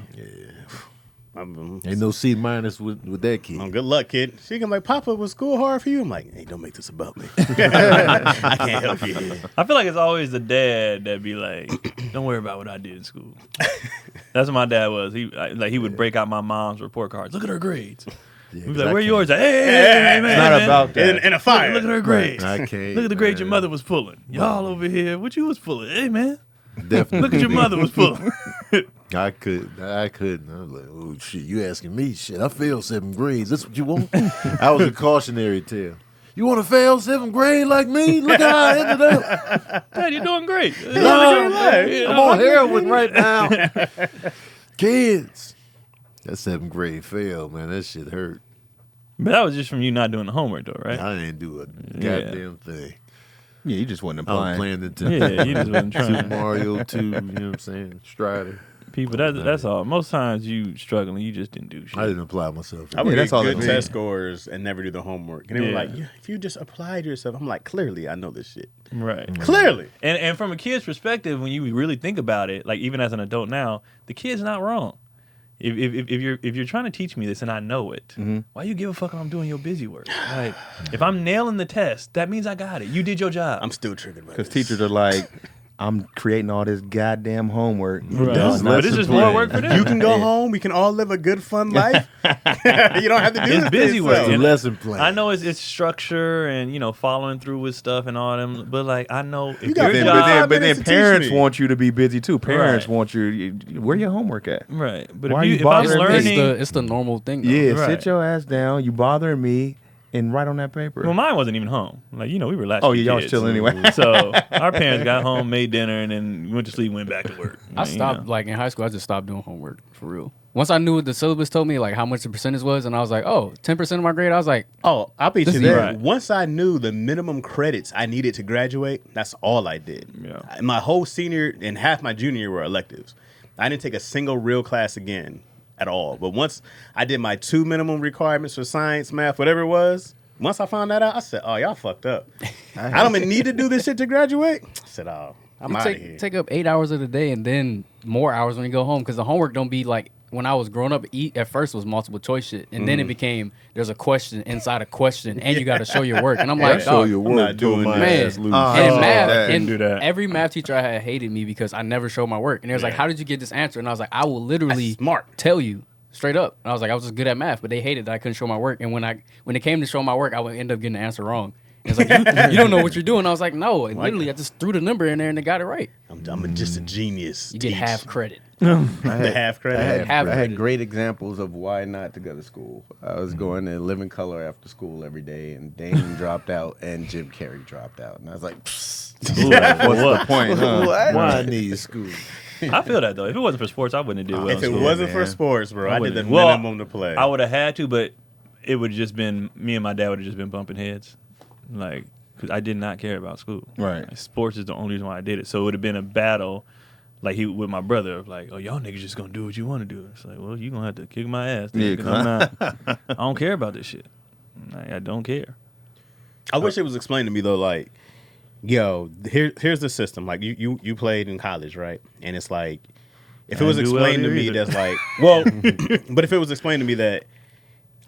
Ain't no C- with that kid. Good luck, kid. She gonna be like, Papa, was school hard for you? I'm like, hey, don't make this about me. I can't help you. I feel like it's always the dad that be like, "Don't worry about what I did in school." That's what my dad was. He would break out my mom's report cards. Look at her grades. Yeah, We be 'cause like, I where can't- yours at? Hey, man. It's not about that. In a fire. Look at her grades. I can't. Look at the grades your man. mother was pulling. Y'all over here, what you was pulling? Hey, man. Definitely. Look at your mother was pulling. I couldn't. I was like, oh shit, you asking me shit. I failed 7th grade. That's what you want? I was a cautionary tale. You want to fail 7th grade like me? Look how I ended up. Dad, you're doing great. No, I'm on heroin right now. Kids. That 7th grade fail, man. That shit hurt. But that was just from you not doing the homework, though, right? I didn't do a goddamn thing. Yeah, you just wasn't I was applying. playing the Yeah, you just wasn't Super trying. Mario 2, you know what I'm saying? Strider. People, that's all. Most times you struggling, you just didn't do shit. I didn't apply myself. I would that's get all good that test scores and never do the homework. And they were Yeah. like, yeah, if you just applied yourself, I'm like, clearly I know this shit. Right. Clearly. And from a kid's perspective, when you really think about it, like even as an adult now, the kid's not wrong. If you're trying to teach me this and I know it, why you give a fuck if I'm doing your busy work? Like if I'm nailing the test, that means I got it. You did your job. I'm still triggered by Because this. teachers are like, I'm creating all this goddamn homework. Right. That's But it's lesson just more plan. work for them. You can go home. We can all live a good, fun life. You don't have to do It's this busy to work. yourself. It's a lesson plan. I know it's structure and following through with stuff and all them, but like I know if got your them, job, But then minutes to teach parents me. want you to be busy too. Parents Right. want you. Where your homework at? right? But Why are if you I'm bothering me? learning, It's the normal thing. Though. Yeah, Right. sit your ass down. You bothering me and write on that paper. well, mine wasn't even home. Like we were latchkey Oh, yeah, y'all was kids. chilling anyway. So our parents got home, made dinner, and then went to sleep, went back to work. I stopped like in high school. I just stopped doing homework for real. Once I knew what the syllabus told me, like how much the percentage was, and I was like, oh, 10% of my grade. I was like, Oh, I'll beat This you is there. right. Once I knew the minimum credits I needed to graduate, that's all I did. Yeah. My whole senior and half my junior year were electives. I didn't take a single real class again at all. But once I did my 2 minimum requirements for science, math, whatever it was, once I found that out, I said, oh, y'all fucked up. I don't even need to do this shit to graduate. I said, oh, I'm you out of here. take up 8 hours of the day and then more hours when you go home because the homework don't be like when I was growing up. At first was multiple choice shit, and then it became there's a question inside a question, and you got to show your work. And I'm like, show dog, your I'm not work till doing my that. ass loose. and Oh, math, that- and do that. every math teacher I had hated me because I never showed my work. And they was like, "How did you get this answer?" And I was like, "I will literally That's smart. tell you straight up." And I was like, "I was just good at math," but they hated that I couldn't show my work. And when it came to show my work, I would end up getting the answer wrong. And it's like you don't know what you're doing. I was like, "No," and literally I just threw the number in there and they got it right. I'm just a genius. You get half credit. the half credit. Half I had credit. great examples of why not to go to school. I was going to Live in Color after school every day, and Damon dropped out, and Jim Carrey dropped out, and I was like, What's the point? Huh? what? Why I need school? I feel that though. If it wasn't for sports, I wouldn't have did well. If in it school. wasn't for sports, bro, I did the wouldn't. Well, minimum to play. I would have had to, but it would have just been me and my dad would have just been bumping heads, like because I did not care about school. Right. Like, sports is the only reason why I did it. So it would have been a battle, like he with my brother, of like, oh y'all niggas just gonna do what you want to do. It's like, well, you gonna have to kick my ass. Yeah, 'cause I'm not. I don't care about this shit. Like, I don't care. I wish it was explained to me though, like, yo, here's the system. Like you played in college, right? And it's like, if it was didn't do well explained to here me, either. that's like, well, but if it was explained to me that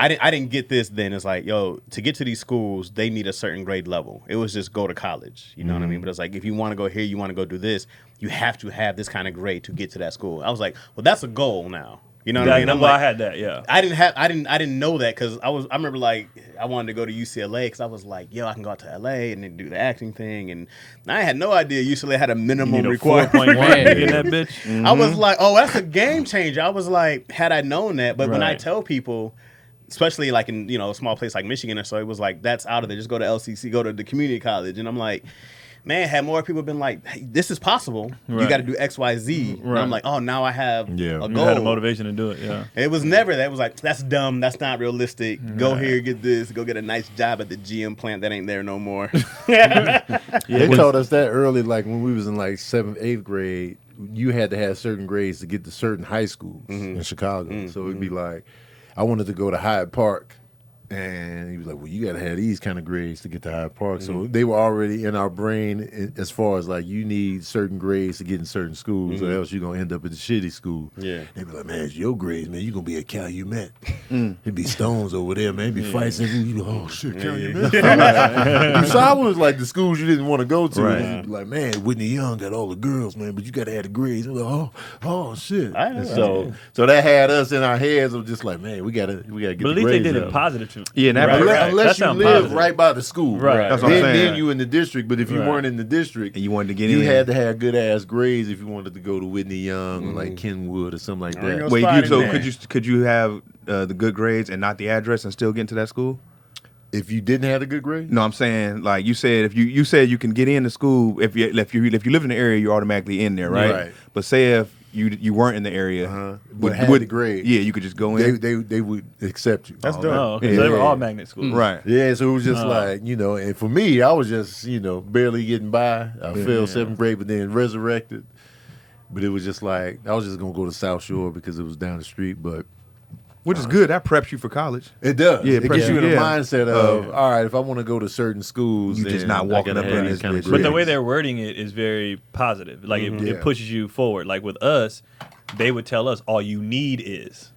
I didn't get this, then it's like, yo, to get to these schools, they need a certain grade level. It was just go to college, you know what I mean? But it's like, if you want to go here, you want to go do this, you have to have this kind of grade to get to that school. I was like, well, that's a goal now. You know what I mean? I'm Well, I like, had that. Yeah. I didn't know that because I remember like I wanted to go to UCLA because I was like, yo, I can go out to LA and then do the acting thing, and I had no idea UCLA had a minimum Need a requirement. 4.1 Man. in that bitch. I was like, oh, that's a game changer. I was like, had I known that, but when I Right. tell people, especially like in a small place like Michigan or so, it was like that's out of there. Just go to LCC, go to the community college, and I'm like. Man, had more people been like, hey, this is possible. You Right. got to do X, Y, Z. And Right. I'm like, oh, now I have Yeah. a You You goal. had a motivation to do it. Yeah. It was never that. It was like, that's dumb. That's not realistic. Go Right. here, get this. Go get a nice job at the GM plant that ain't there no more. They taught us that early, like when we was in like 7th, 8th grade. You had to have certain grades to get to certain high schools in Chicago. So it'd be like, I wanted to go to Hyde Park And he was like, well, you got to have these kind of grades to get to Hyde Park. So they were already in our brain as far as like, you need certain grades to get in certain schools or else you're going to end up at the shitty school. Yeah. They be like, man, it's your grades, man. You're going to be at Calumet. It'd be Stones over there, man. It'd be fights every week. Oh, shit, Calumet. So I was like the schools you didn't want to go to. Right. And like, man, Whitney Young got all the girls, man, but you got to have the grades. I'm like, oh, shit. I know, And so that had us in our heads of just like, man, we gotta get But the at least they grades did up. it positive too. Yeah, and that Right. Unless That you sound live positive. right by the school. Right. That's what I'm saying. Then you in the district, but if you Right. weren't in the district, and you wanted to get you in. had to have good ass grades if you wanted to go to Whitney Young or like Kenwood or something like I ain't that. gonna Wait, spot in so there. could you have the good grades and not the address and still get into that school? If you didn't have a good grade, No, I'm saying like you said, if you said you can get into school if you live in the area, you're automatically in there, right? Right. But say if you weren't in the area, but had the grade, yeah, you could just go in. they would accept you. That's dope. Oh, okay. So they were all magnet schools. Right. Yeah, so it was just like, and for me, I was just, barely getting by. I failed 7th grade, but then resurrected. But it was just like, I was just going to go to South Shore because it was down the street, but Which is good. That preps you for college. it does. Yeah, It gets you in the yeah. mindset of, all right, if I want to go to certain schools, You then just not I walking gotta up have in these this kind of bitch. But the grades. way they're wording it is very positive. Like Yeah. it pushes you forward. Like with us, they would tell us all you need is.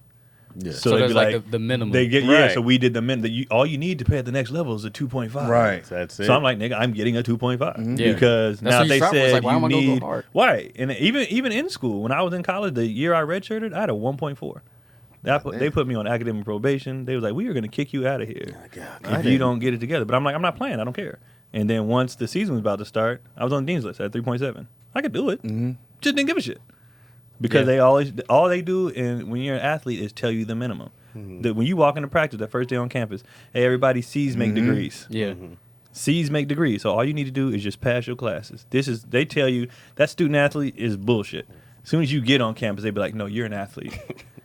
Yeah. So they'd there's be like the minimum. They get Right. So we did the min. All you need to pay at the next level is a 2.5. Right. That's it. So I'm like, nigga, I'm getting a 2.5 Yeah. because That's now what you they start with. It's said like, why you am I gonna go need hard? right. And even in school, when I was in college, the year I redshirted, I had a 1.4. They put me on academic probation. They was like, we are going to kick you out of here if you don't get it together. But I'm like, I'm not playing. I don't care. And then once the season was about to start, I was on the dean's list at 3.7. I could do it. Just didn't give a shit. Because all they do when you're an athlete is tell you the minimum. That when you walk into practice that first day on campus, hey, everybody C's make degrees. Yeah. C's make degrees. So all you need to do is just pass your classes. They tell you that student athlete is bullshit. As soon as you get on campus, they be like, no, you're an athlete.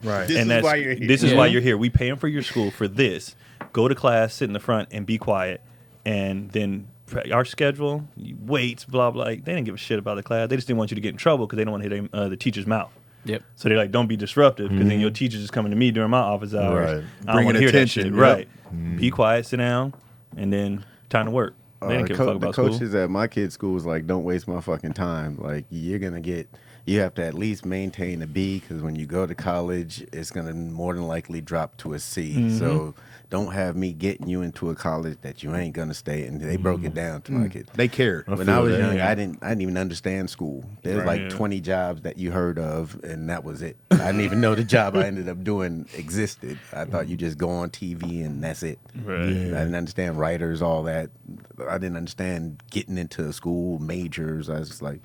Right. This is why you're here. This is Yeah. why you're here. We paying for your school for this. Go to class, sit in the front, and be quiet. And then our schedule, weights, blah, blah. They didn't give a shit about the class. They just didn't want you to get in trouble because they don't want to hit the teacher's mouth. Yep. So they're like, don't be disruptive because then your teacher's just coming to me during my office hours. Right. I don't Bringing want to hear that attention, shit. yep. Right. Be quiet, sit down, and then time to work. They didn't give a fuck The about school. coaches at my kid's school was like, don't waste my fucking time. Like, you have to at least maintain a B because when you go to college, it's going to more than likely drop to a C. So don't have me getting you into a college that you ain't going to stay in. They broke it down to my kid. They cared. When I was that. young, I didn't even understand school. There was like 20 jobs that you heard of, and that was it. I didn't even know the job I ended up doing existed. I thought you just go on TV and that's it. Right. I didn't understand writers, all that. I didn't understand getting into school majors. I was just like,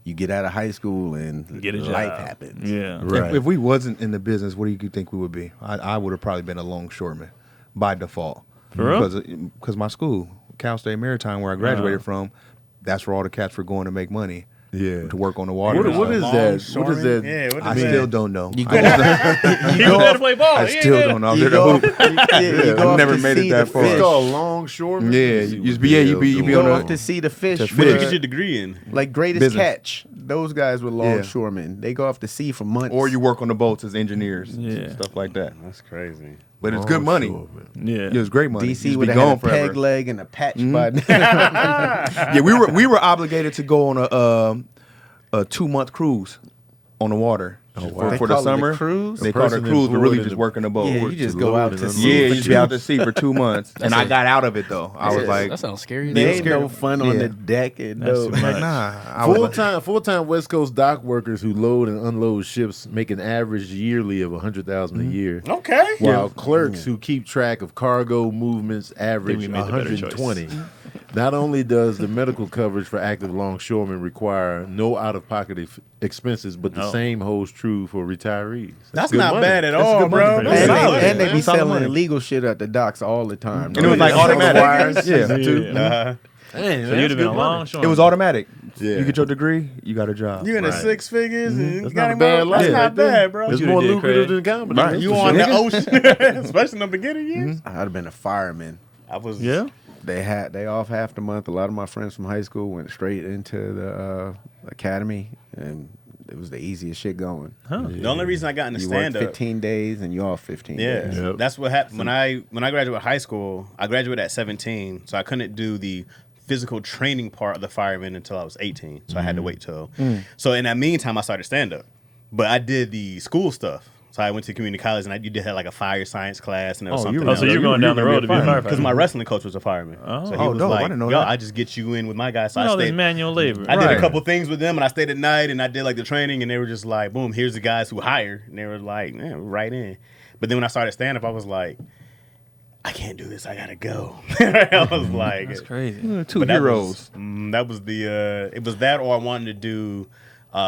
you get out of high school and Get a life job. happens. Yeah. Right. If we wasn't in the business, what do you think we would be? I would have probably been a longshoreman by default. For real? Because my school, Cal State Maritime, where I graduated from, that's where all the cats were going to make money. Yeah. To work on the water. What is that? What is that? Yeah, what I does that still don't know. You go, He was there to play ball. I still don't know. I was you there go, to hoop. you go I've off never to made it see that the far. It's fish. called longshoreman. Yeah, you be You on go a off to see the fish. to What did you fish. get your degree in? Like greatest Business. catch. Those guys were longshoremen. They go off to sea for months. or you work on the boats as engineers, Yeah. stuff like that. That's crazy. But it's good money. Longshoreman. Yeah. Yeah, it's great money. You DC just would be have had gone a forever. peg leg and a patch button. Yeah, we were obligated to go on a 2-month cruise on the water They for the call it a sure. cruise? They call it a person cruise, but really employed just in working the boat. Yeah, you just go out to sea. Yeah, for you be out to sea for 2 months, and I got out of it though. I was like, that sounds scary. There though. ain't no fun on Yeah. the deck. And That's no, too much. nah. I was like, Full-time West Coast dock workers who load and unload ships make an average yearly of $100,000 a year. Okay. While clerks who keep track of cargo movements average we made the better choice. 120. Not only does the medical coverage for active longshoremen require no out-of-pocket expenses, but the No. same holds true for retirees. That's good not money. bad at That's all, good money bro. for That's and, them. solid. they, and they be Solid selling money. illegal shit at the docks all the time. And it was like automatic. Wires, Yeah. too. Yeah. Dang, So that's you'd have been good a money. long short. It was automatic. Yeah. You get your degree, you got a job. You in the Right. six figures and That's got not a him bad out. life. That's not right there. bad, bro. It's you more did, lucrative Craig. than comedy. that's You for on sure. the ocean, especially in the beginning years. I'd have been a fireman. I was. Yeah. They off half the month. A lot of my friends from high school went straight into the academy, and it was the easiest shit going. The only reason I got into You work stand up. 15 days and you off 15 Yeah, days. Yep. that's what happened when I graduated high school. I graduated at 17, so I couldn't do the physical training part of the fireman until I was 18. So I had to wait till. So in that meantime, I started stand up, but I did the school stuff. So I went to community college and you did have like a fire science class and there was something else. So you're going down the road to be a firefighter. Because my wrestling coach was a fireman. So he was dope. I like, didn't know yo, that. I just get you in with my guys. So I No, there's stayed. manual labor. I did Right. a couple things with them and I stayed at night and I did like the training and they were just like, boom, here's the guys who hire. And they were like, man, we're right in. But then when I started stand up, I was like, I can't do this. I gotta go. I was like, That's crazy. Two but that heroes. that was the it was that or I wanted to do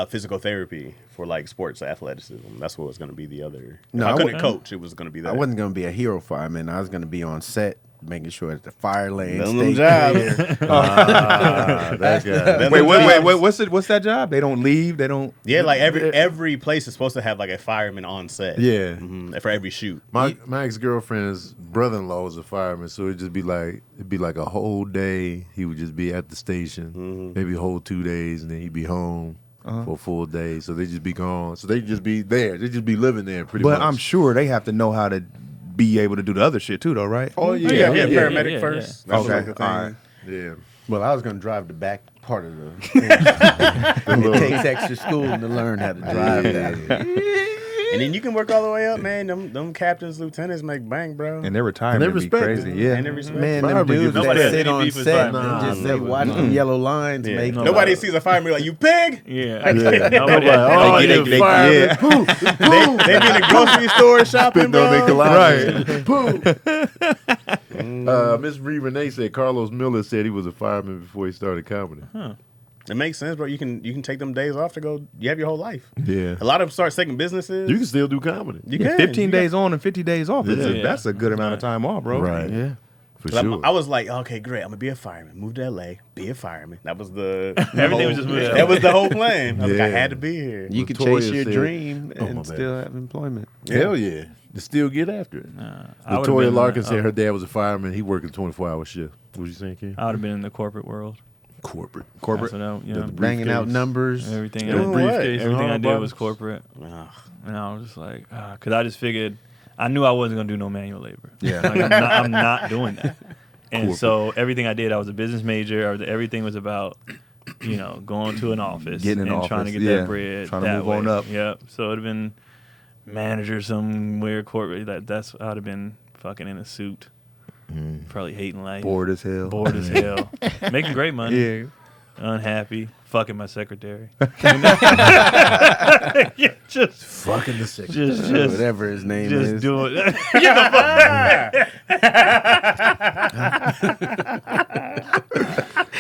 physical therapy for like sports athleticism. That's what was going to be the other. No, I I couldn't wouldn't- coach. It was going to be that. I wasn't going to be a hero fireman. I was going to be on set, making sure that the fire lane Them stayed jobs. clear. That guy. Wait. What's that job? They don't leave. They don't. Yeah, like every place is supposed to have like a fireman on set. Yeah. For every shoot. My ex-girlfriend's brother-in-law was a fireman, so it'd be like a whole day. He would just be at the station, maybe a whole 2 days, and then he'd be home for a full day. So they'd just be gone. So they'd just be there. They'd just be living there pretty much. But I'm sure they have to know how to be able to do the other shit too, though, right? Oh Yeah, yeah, paramedic yeah, first. Okay, That's like the all thing. right. yeah. Well, I was going to drive the back part of the. It takes extra schooling to learn how to drive that. And then you can work all the way up, man. Them captains, lieutenants make bank, bro. And their retirement they be respect crazy. it. Yeah. And they respect Man, it. them Firemen dudes get that nobody has sit any on beef with set firemen. and just say, Never. watch them yellow lines Yeah, make Nobody sees a fireman like, you pig. Yeah. Yeah. Nobody. Oh, They- you they- fireman. yeah. Pooh, pooh. They be in the grocery store shopping, Spitting on their bro. galaxy. Pooh. Miss Ree Renee said Carlos Miller said he was a fireman before he started comedy. It makes sense, bro. You can take them days off to go. You have your whole life. Yeah. A lot of them start second businesses. You can still do comedy. You can. 15 You days on and 50 days off. Yeah. That's a good amount of time off, bro. Right. Yeah. For can. sure. I was like, okay, great. I'm gonna be a fireman. Move to LA. Be a fireman. That was the Everything was just moved that was the whole plan. I was like, I Yeah. had to be here. You could Latoya chase your said- dream Oh, my and bad. still have employment. Hell yeah. To still get after it. I would've Latoya been, Larkin said her dad was a fireman. He worked a 24-hour shift. What you saying, Ken? I would have been in the corporate world. Corporate. That's what I, yeah. Banging out numbers. Everything, Doing what? briefcase, everything I did Barbara? was corporate, Ugh. and I was just like, because I just figured, I knew I wasn't gonna do no manual labor. Yeah. Like, I'm not doing that. And so everything I did, I was a business major. Everything was about, going to an office, Getting in and the trying to office, get yeah. that bread, Trying to that move way. on up. Yep. So it'd have been manager somewhere corporate. That's I'd have been fucking in a suit, probably hating life, Bored as hell. bored as hell, making great money. Yeah. Unhappy, fucking my secretary. just Fucking the second. just Whatever his name just is. doing.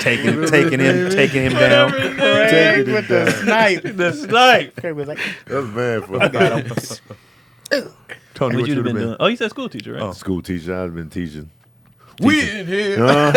Taking him down. Taking it down. Snipe. The snipe. That's bad for Tony, What what you'd you have been doing? Oh, you said school teacher, right? School teacher. I've been teaching. We in here. What's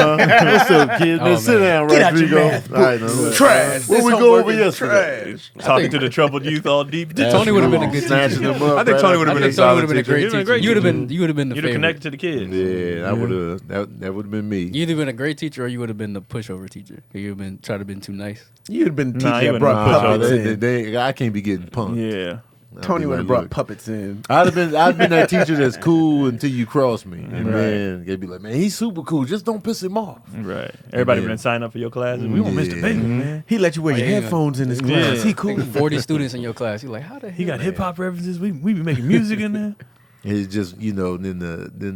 up, kid? Man, Oh, sit man. down, Get out your Rodrigo. math All right, now, Trash. Where This we go homework over is yesterday? trash. Talking to the troubled youth all deep. Tony would have been a good Snatching teacher. them up. I think Tony would have I been a think Tony would solid have been a teacher. great You'd have been a teacher. great You would have teacher. been the You'd have favorite. connected to the kids. Yeah, I would have. That would have been me. You either been a great teacher or you would have been the pushover teacher. You would have been tried to been too nice. You'd have been the Nah, teacher you that wouldn't brought have puppets in. I can't be getting punked. Yeah. Tony would have brought puppets in. I'd been that teacher that's cool until you cross me, and then they'd be like, "Man, he's super cool. Just don't piss him off." Right. Everybody Yeah. been sign up for your classes. We want Mr. Baker, man. He let you wear your yeah. headphones in his class. Yeah. He cool. Like 40 students in your class. You're like, how the hell? He got hip hop references. We be making music in there. It's just then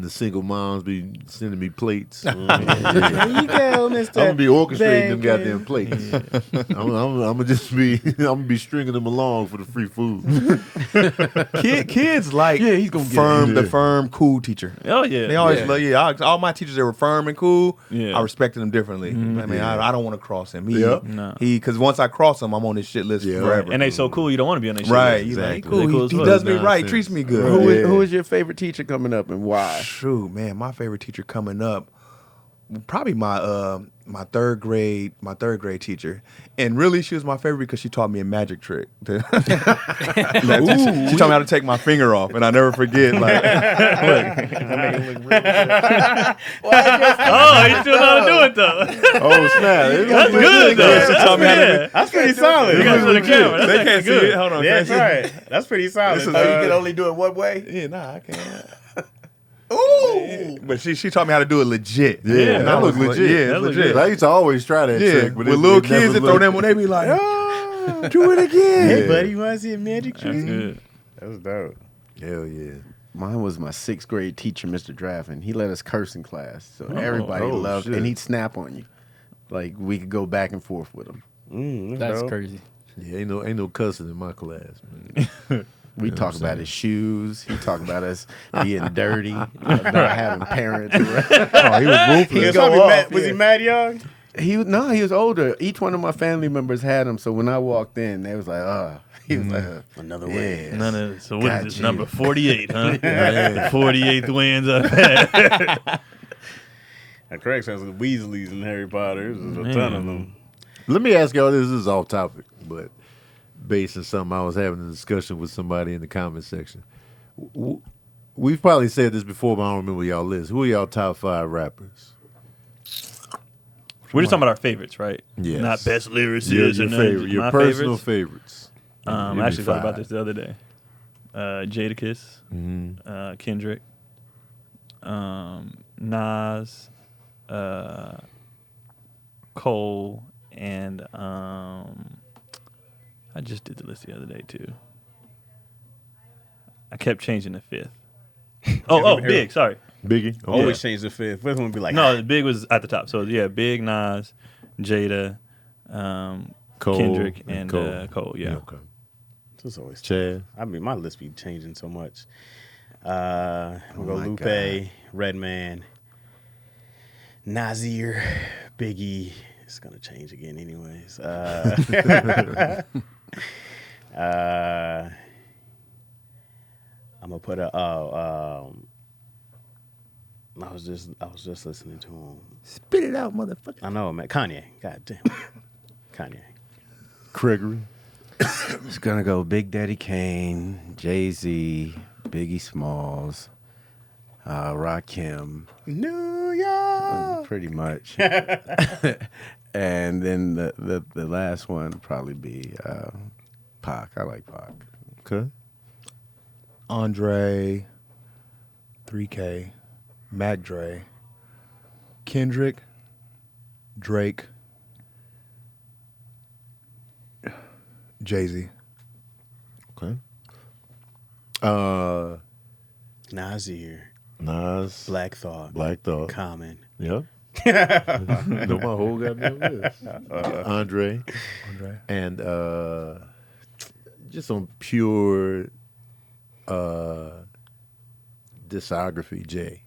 the single moms be sending me plates. There you go, Mr. I'm gonna be orchestrating them Bacon. goddamn plates. I'm gonna just be stringing them along for the free food. Kids like Yeah, he's gonna get firm, it. the firm, cool teacher. Oh yeah. They always yeah. love, all my teachers that were firm and cool, Yeah. I respected them differently. I mean, I don't want to cross him. No. Because once I cross him, I'm on this shit list Yeah. forever. And they so cool you don't want to be on their shit. right, list. he's like, Exactly. cool. They cool as He fuck. does me right, Nonsense. treats me good. Who Yeah. is your favorite teacher coming up and why? True, man. My favorite teacher coming up probably my third grade teacher, and really she was my favorite because she taught me a magic trick. She taught me how to take my finger off, and I never forget. Like, Oh, you still know how to do it though. Oh snap! That's good though. She taught me how to. That's pretty solid. You gotta show the camera. They can't see it. Hold on. Yeah, can't that's see it. right. That's pretty solid. This is- So you can only do it one way? Yeah, nah, I can't. Ooh! But she taught me how to do it legit. Yeah, And that I look was legit. Yeah, That it's look legit. I used to always try that Yeah, trick, but with it little never kids that throw looked- them when they be like, oh, do it again. Hey, buddy, you want to see a magic trick? That's good. That was dope. Hell yeah! Mine was my 6th grade teacher, Mr. Draffin. He let us curse in class, so everybody oh, loved, shit. and he'd snap on you. Like we could go back and forth with him. That's dope. crazy. Yeah, ain't no cussing in my class, man. We know talk what I'm about saying? his shoes. He talked about us being dirty, about having parents. around. Oh, he was ruthless. He was, go probably off, mad, was he yeah. mad young? He was older. Each one of my family members had him. So when I walked in, they was like, he was like, Another way. way. None of so what Got is this you. number 48, huh? The 48th wins I've had. Craig sounds like Weasleys in Harry Potter. There's a ton of them. Let me ask y'all this. This is off topic, but based on something I was having a discussion with somebody in the comment section. We've probably said this before, but I don't remember y'all list. Who are y'all top 5 rappers? We're just talking about our favorites, right? Yes. Not best lyricists Your or nothing, favorite, just your my personal favorites. favorites. I Give me actually thought about 5. this the other day. Jadakiss, Kendrick, Nas, Cole, and I just did the list the other day too. I kept changing the 5th. Big. Sorry. Biggie. Okay. Always change the fifth. Fifth one would be like, No, Big was at the top. So yeah, Big, Nas, Jada, Cole, Kendrick, and Cole. Yeah. Okay. It's always Chaz. I mean, my list be changing so much. We'll go my Lupe, God. Redman, Nasir, Biggie. It's gonna change again, anyways. I'm gonna put I was just listening to him. Spit it out, motherfucker. I know, man. Kanye. God damn. Kanye. Gregory. It's gonna go Big Daddy Kane, Jay-Z, Biggie Smalls, Rakim, New York. pretty much. And then the last one would probably be Pac. I like Pac. Okay. Andre, 3K, Mac Dre, Kendrick, Drake, Jay-Z. Okay. Nasir. Nas. Black Thought. Black Thought. Common. Yep. Know my whole goddamn list. Andre. And just on pure discography, Jay.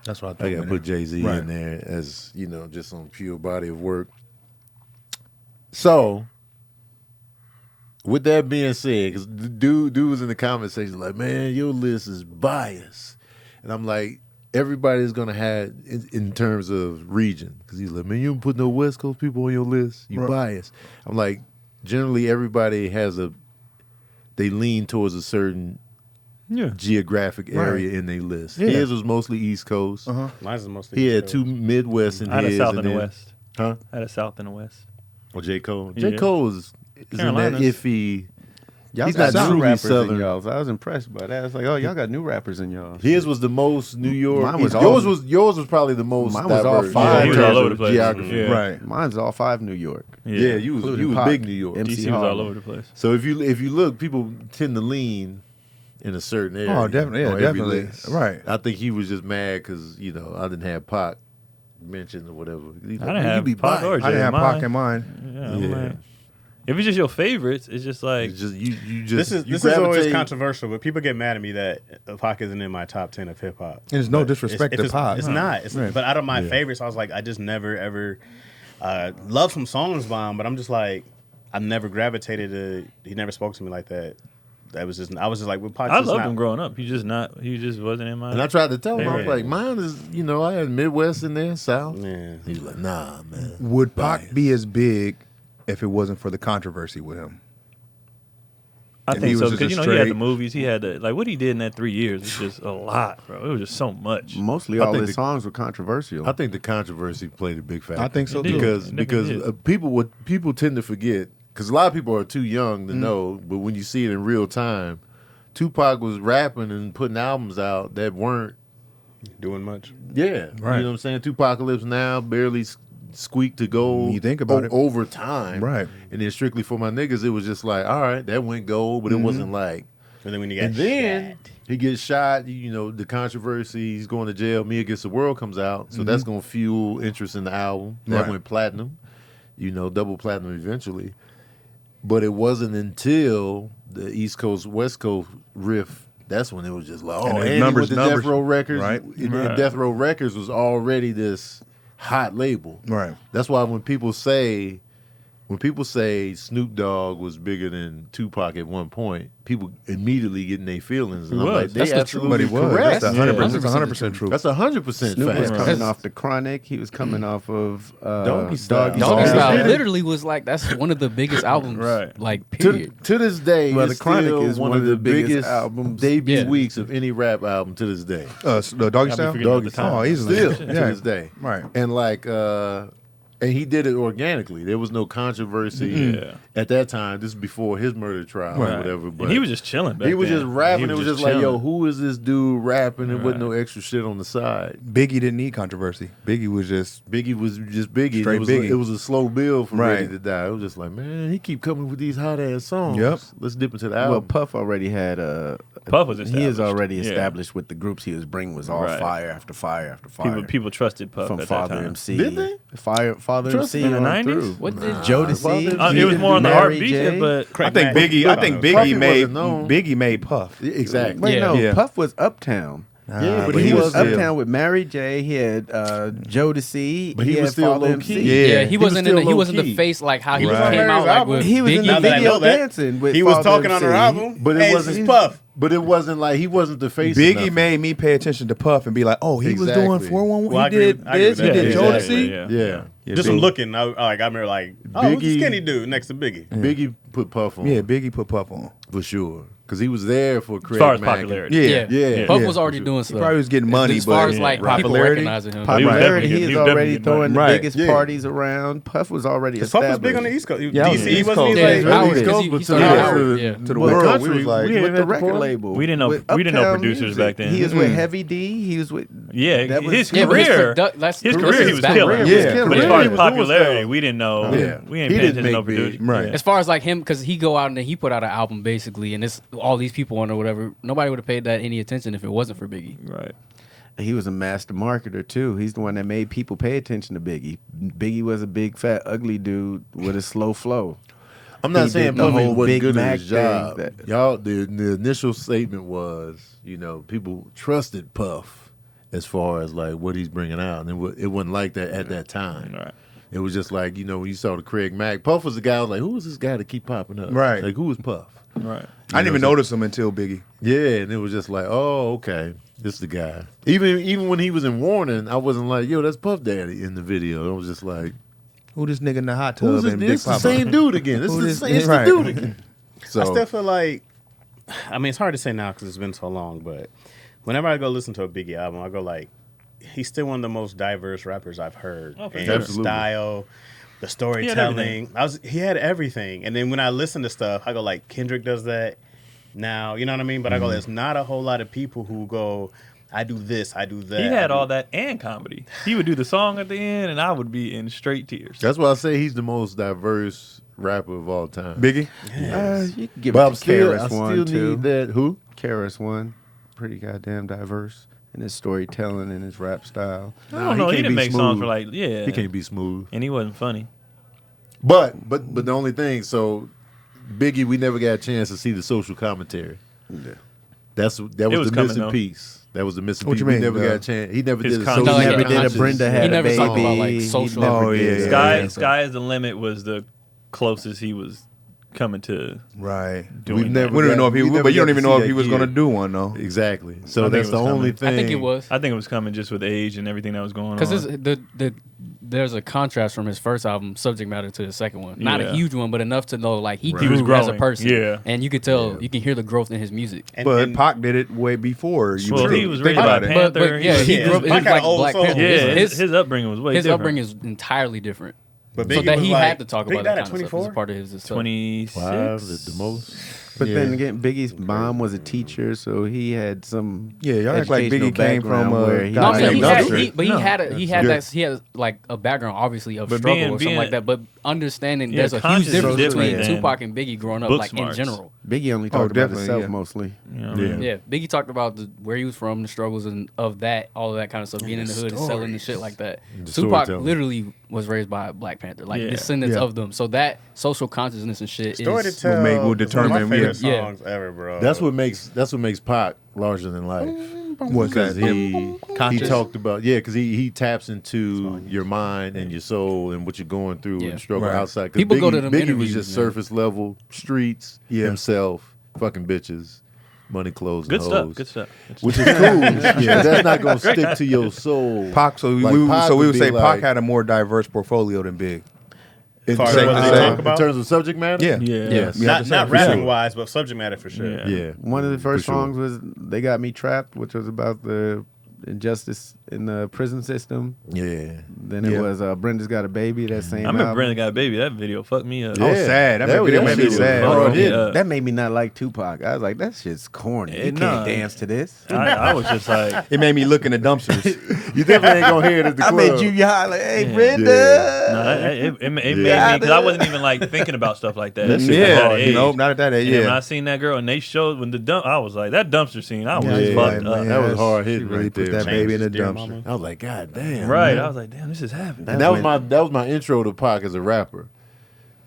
That's what I I thought. gotta put Jay-Z Right. in there as, just on pure body of work. So, with that being said, because dude was in the comment section like, man, your list is biased. And I'm like, everybody's going to have, in terms of region, because he's like, man, you don't put no West Coast people on your list. You Right. biased. I'm like, generally everybody they lean towards a certain geographic area in their list. Yeah. His was mostly East Coast. Mine's mostly He had East 2 Midwest in I had a his. South and a then- West. Huh? I had a South and a West. Or J. Cole. Yeah. J. Cole is in that Carolinas. iffy. Y'all He's got not new truly rappers Southern. in y'all. I was impressed by that. It's like, oh, y'all got new rappers in y'all. His was the most New York. Mine was yours was probably the most. Mine was all diverse. 5. in He was terms all over of the place. Geography. Yeah. Right. Mine's all 5 New York. Yeah, you was Including Pac, big New York. MC DC was all Harlem. over the place. So if you look, people tend to lean in a certain area. Oh, definitely. Yeah, on every definitely. list. Right. I think he was just mad because I didn't have Pac mentioned or whatever. He's like, I didn't "Man, you have be Pac or biased." I didn't have Mine. Pac in mine. Yeah, I'm Yeah. like, if it's just your favorites, it's just like It's just you just This you is always gravitate- controversial, but people get mad at me that Pac isn't in my top 10 of hip hop. And it's no disrespect to Pac. It's No. not. It's, Right. But out of my favorites, I was like, I just never ever love some songs by him, but I'm just like, I never gravitated to. He never spoke to me like that. that was just I was just like, well, Pac's I just loved not- him growing up. He just wasn't in my. And I tried to tell him, I was Yeah. like, mine is, I had Midwest in there, South. Yeah. He was like, nah, man. Would Pac be as big if it wasn't for the controversy with him? I If think he so was because just he had the straight- movies. He had the what he did in that 3 years was just a lot, bro. It was just so much. Mostly I all think his the- songs were controversial. I think the controversy played a big factor. I think so It did. too. because It definitely because did. people tend to forget, because a lot of people are too young to know, but when you see it in real time, Tupac was rapping and putting albums out that weren't doing much. right. Right. You know what I'm saying? Tupacalypse Now barely squeaked to gold. You think about it. over time, Right. And then Strictly for My Niggas, it was just like, all right, that went gold, but it wasn't like. And then when you got And then he gets shot. The controversy. He's going to jail. Me Against the World comes out, so that's going to fuel interest in the album. That Right. went platinum. Double platinum eventually. But it wasn't until the East Coast West Coast riff. That's when it was just like, And oh, the and numbers, Death numbers. Row Records, Right. And Death Row Records was already this hot label. Right. That's why when people say Snoop Dogg was bigger than Tupac at one point, people immediately get in their feelings. And He I'm was. like, they That's the absolutely But he was. correct. That's 100% true. That's 100% Snoop was fact. coming off the Chronic. He was coming off of Doggy Style. Doggy Oh, Style yeah. literally was like that's one of the biggest albums, Right. like To, period. to this day, Well, it's the Chronic still is one of the biggest albums. debut Yeah. weeks of any rap album to this day. The Doggy I'll be Style? forgetting about the time. Oh, easily. Still Yeah. to this day. Right. And and he did it organically. There was no controversy Yeah. at that time. This is before his murder trial or Right. whatever. But And he was just chilling. Back he was then. just rapping. He It was just like, chilling. yo, who is this dude rapping? There wasn't Right. no extra shit on the side. Biggie didn't need controversy. Biggie was just Biggie was just Biggie. Straight It was Biggie. it was a slow build for Right. Ready to Die. It was just like, man, he keep coming with these hot ass songs. Yep. Let's dip into the Well, album. Puff already had Puff was He is established. already Yeah. established with the groups he was bringing was all Right. fire after fire after fire. People trusted Puff from at Father that time. MC. Did they? Father Trusted MC in the on 90s? through. What did Jodeci? It was more on the Mary R&B, J. but I think Biggie Puffy wasn't known. Biggie made Puff. Exactly. Wait, Yeah. no, Yeah. Puff was Uptown. Yeah, But he was Uptown with Mary J. He had Jodeci. But he was had still Father low MC. key. Yeah, Yeah. he wasn't still in the, he wasn't the low-key. face like how he Right. came out like with He was in Biggie. the Now that I video know that, dancing with he was Father talking on her MC. album, But it hey, wasn't it's Puff. But it wasn't like he wasn't the face. Biggie enough. made me pay attention to Puff and be like, oh, he was doing Exactly. 411. Well, I He agree did with- I agree this. He with that. did Yeah, Jodeci. exactly, Yeah. Yeah, Just Biggie. from looking, I remember like, oh, who's this Biggie- skinny dude next to Biggie? Biggie put Puff on. Yeah, Biggie put Puff on. for sure. Because he was there for Craig As far as Mack. popularity. Yeah. Yeah. Puff Yeah. was already doing He stuff. probably was getting money, as far but as like people popularity. recognizing him. Popularity, He he was is definitely already getting throwing the money. biggest Right. parties around. Puff was already Puff established. was big on the East Coast. Yeah, on the DC East wasn't Coast. he Yeah, like, Howard, East 'cause Coast, he but started to the- Howard, yeah. To the Well, world, country, we was like, we with ain't the at the record party. label. We didn't know- With we didn't know Uptown producers Music. back then. He was with Heavy D. He was with Yeah, That was- his Yeah, but his career, that's his this career, is he was back- killing. Yeah. But as Yeah, far he as was doing popularity, stuff. we didn't know. Yeah. We ain't He paying didn't attention to no make big. producers. Right. Yeah. As far as like him, because he go out and then he put out an album basically, and it's all these people on or whatever. Nobody would have paid that any attention if it wasn't for Biggie. Right. He was a master marketer too. He's the one that made people pay attention to Biggie. Biggie was a big, fat, ugly dude with a slow flow. I'm not He saying did the Puffy whole wasn't Big good Mac at his thing job. that- Y'all, the initial statement was, people trusted Puff as far as like what he's bringing out, and it wasn't like that at that time. Right. It was just like when you saw the Craig Mack. Puff was the guy. I was like, who is this guy to keep popping up? Right. Like, who is Puff? Right. I didn't even notice him until Biggie. Yeah, and it was just like, oh, okay, this is the guy. Even when he was in Warning, I wasn't like, yo, that's Puff Daddy in the video. I was just like, Who this nigga in the hot who's tub this? and This Big is the Papa? same dude again. This Who is this- it's right. the dude again. So I still feel like, I mean, it's hard to say now because it's been so long, but whenever I go listen to a Biggie album, I go like, he's still one of the most diverse rappers I've heard. Oh, for And sure. Absolutely. style, the storytelling. He had everything. And then when I listen to stuff, I go like, Kendrick does that now, you know what I mean? But I go, there's not a whole lot of people who go, I do this, I do that. He I had do- all that and comedy. He would do the song at the end, and I would be in straight tears. that's why I say he's the most diverse rapper of all time. Biggie? You can give But it I'm to still, I KRS still One need too. that. Who? KRS One, pretty goddamn diverse in his storytelling and his rap style. I don't know. He can't didn't be make songs smooth. for like, yeah. He can't be smooth. And he wasn't funny. But the only thing, so Biggie, we never got a chance to see the social commentary. Yeah. That was was the coming, missing though. piece. That was the missing What piece. you We mean? never got a chance. He never His did a conscious- social He never did a conscious- Brenda had He a never baby. talked about, like, He social- never Oh, did yeah. that. Sky, Yeah. Sky is the Limit was the closest he was coming to Right. doing We've that. never We don't even know if he, we never but you don't got even to know see if he that was kid. going to do one though. Exactly. I So think that's it the was only coming. thing. I think it was. I think it was coming just with age and everything that was going on. Because there's a contrast from his first album, Subject Matter, to the second one. Not a Yeah. huge one, but enough to know like he He grew was as a growing. person. Yeah. And you could tell, you can hear the growth in his music. But Pac did it way before. You Well, really he was think raised by about a it. Panther. But yeah, he Yeah, grew up. It Pac was had like an old Black soul. Panther. Yeah, His his upbringing was way his different. upbringing is entirely different. But So Biggie that was he like, had to talk Biggie about died that at kind of stuff. 24. It's part of his stuff. 26. 5 the most. But then again, Biggie's mom was a teacher, so he had some Yeah, y'all act like educational Biggie came background from, where he No, I'm saying he Like had, Dumpster. he had like a background obviously of But struggle being- or something being- like that. But understanding Yeah, there's a huge conscious is difference different between than Tupac and Biggie growing up, book like smarts. in general. Biggie only talked about definitely, himself yeah. mostly. You know what I mean? Yeah, Biggie talked about where he was from, the struggles and of that, all of that kind of stuff, being in the hood and selling and shit like that. The Tupac storytelling. literally was raised by a Black Panther, like Yeah. descendants Yeah. of them. So that social consciousness and shit Story to is tell. will is determine, one of my favorite yeah. songs ever, bro. That's what makes Pac larger than life. What's Because that? he talked about because he taps into your mind and your soul and what you're going through Yeah. and struggle Right. outside. 'Cause People go to them Biggie was interviews, just man. surface level, streets, Yeah. himself, fucking bitches, money, clothes, Good and stuff. hoes. Good stuff. Which is cool. Yeah, that's not gonna stick to your soul. Pac, so Like, Pac we would be say like- Pac had a more diverse portfolio than Big. As far as Safe what to they say. talk in about? terms of subject matter. Yeah. Yeah. Yes. We have to say Not for rapping sure. wise, but subject matter for sure. Yeah. Yeah. One of the first For sure. songs was "They Got Me Trapped," which was about the injustice in the prison system. Yeah. Then it was "Brenda's Got a Baby." That same. I remember album. Brenda Got a Baby. That video fucked me up. Oh, sad. That video made me shit was sad. hard hitting. Yeah. That made me not like Tupac. I was like, that shit's corny. You Nah. can't dance to this. I was just like, It made me look in the dumpsters. You definitely ain't gonna hear it at the I club. made you holler, "Hey, Yeah. Brenda!" nah, it made me because I wasn't even like thinking about stuff like that. That shit at that Yeah, age. nope, not at that age. And when Yeah, I seen that girl and they showed when the dump, I was like, that dumpster scene, I was Yeah, fucked man. up. That was hard She hitting really right put there. that baby in the Dear dumpster. Mama. I was like, God damn. Right. man. I was like, damn, this is happening. And that was my intro to Pac as a rapper.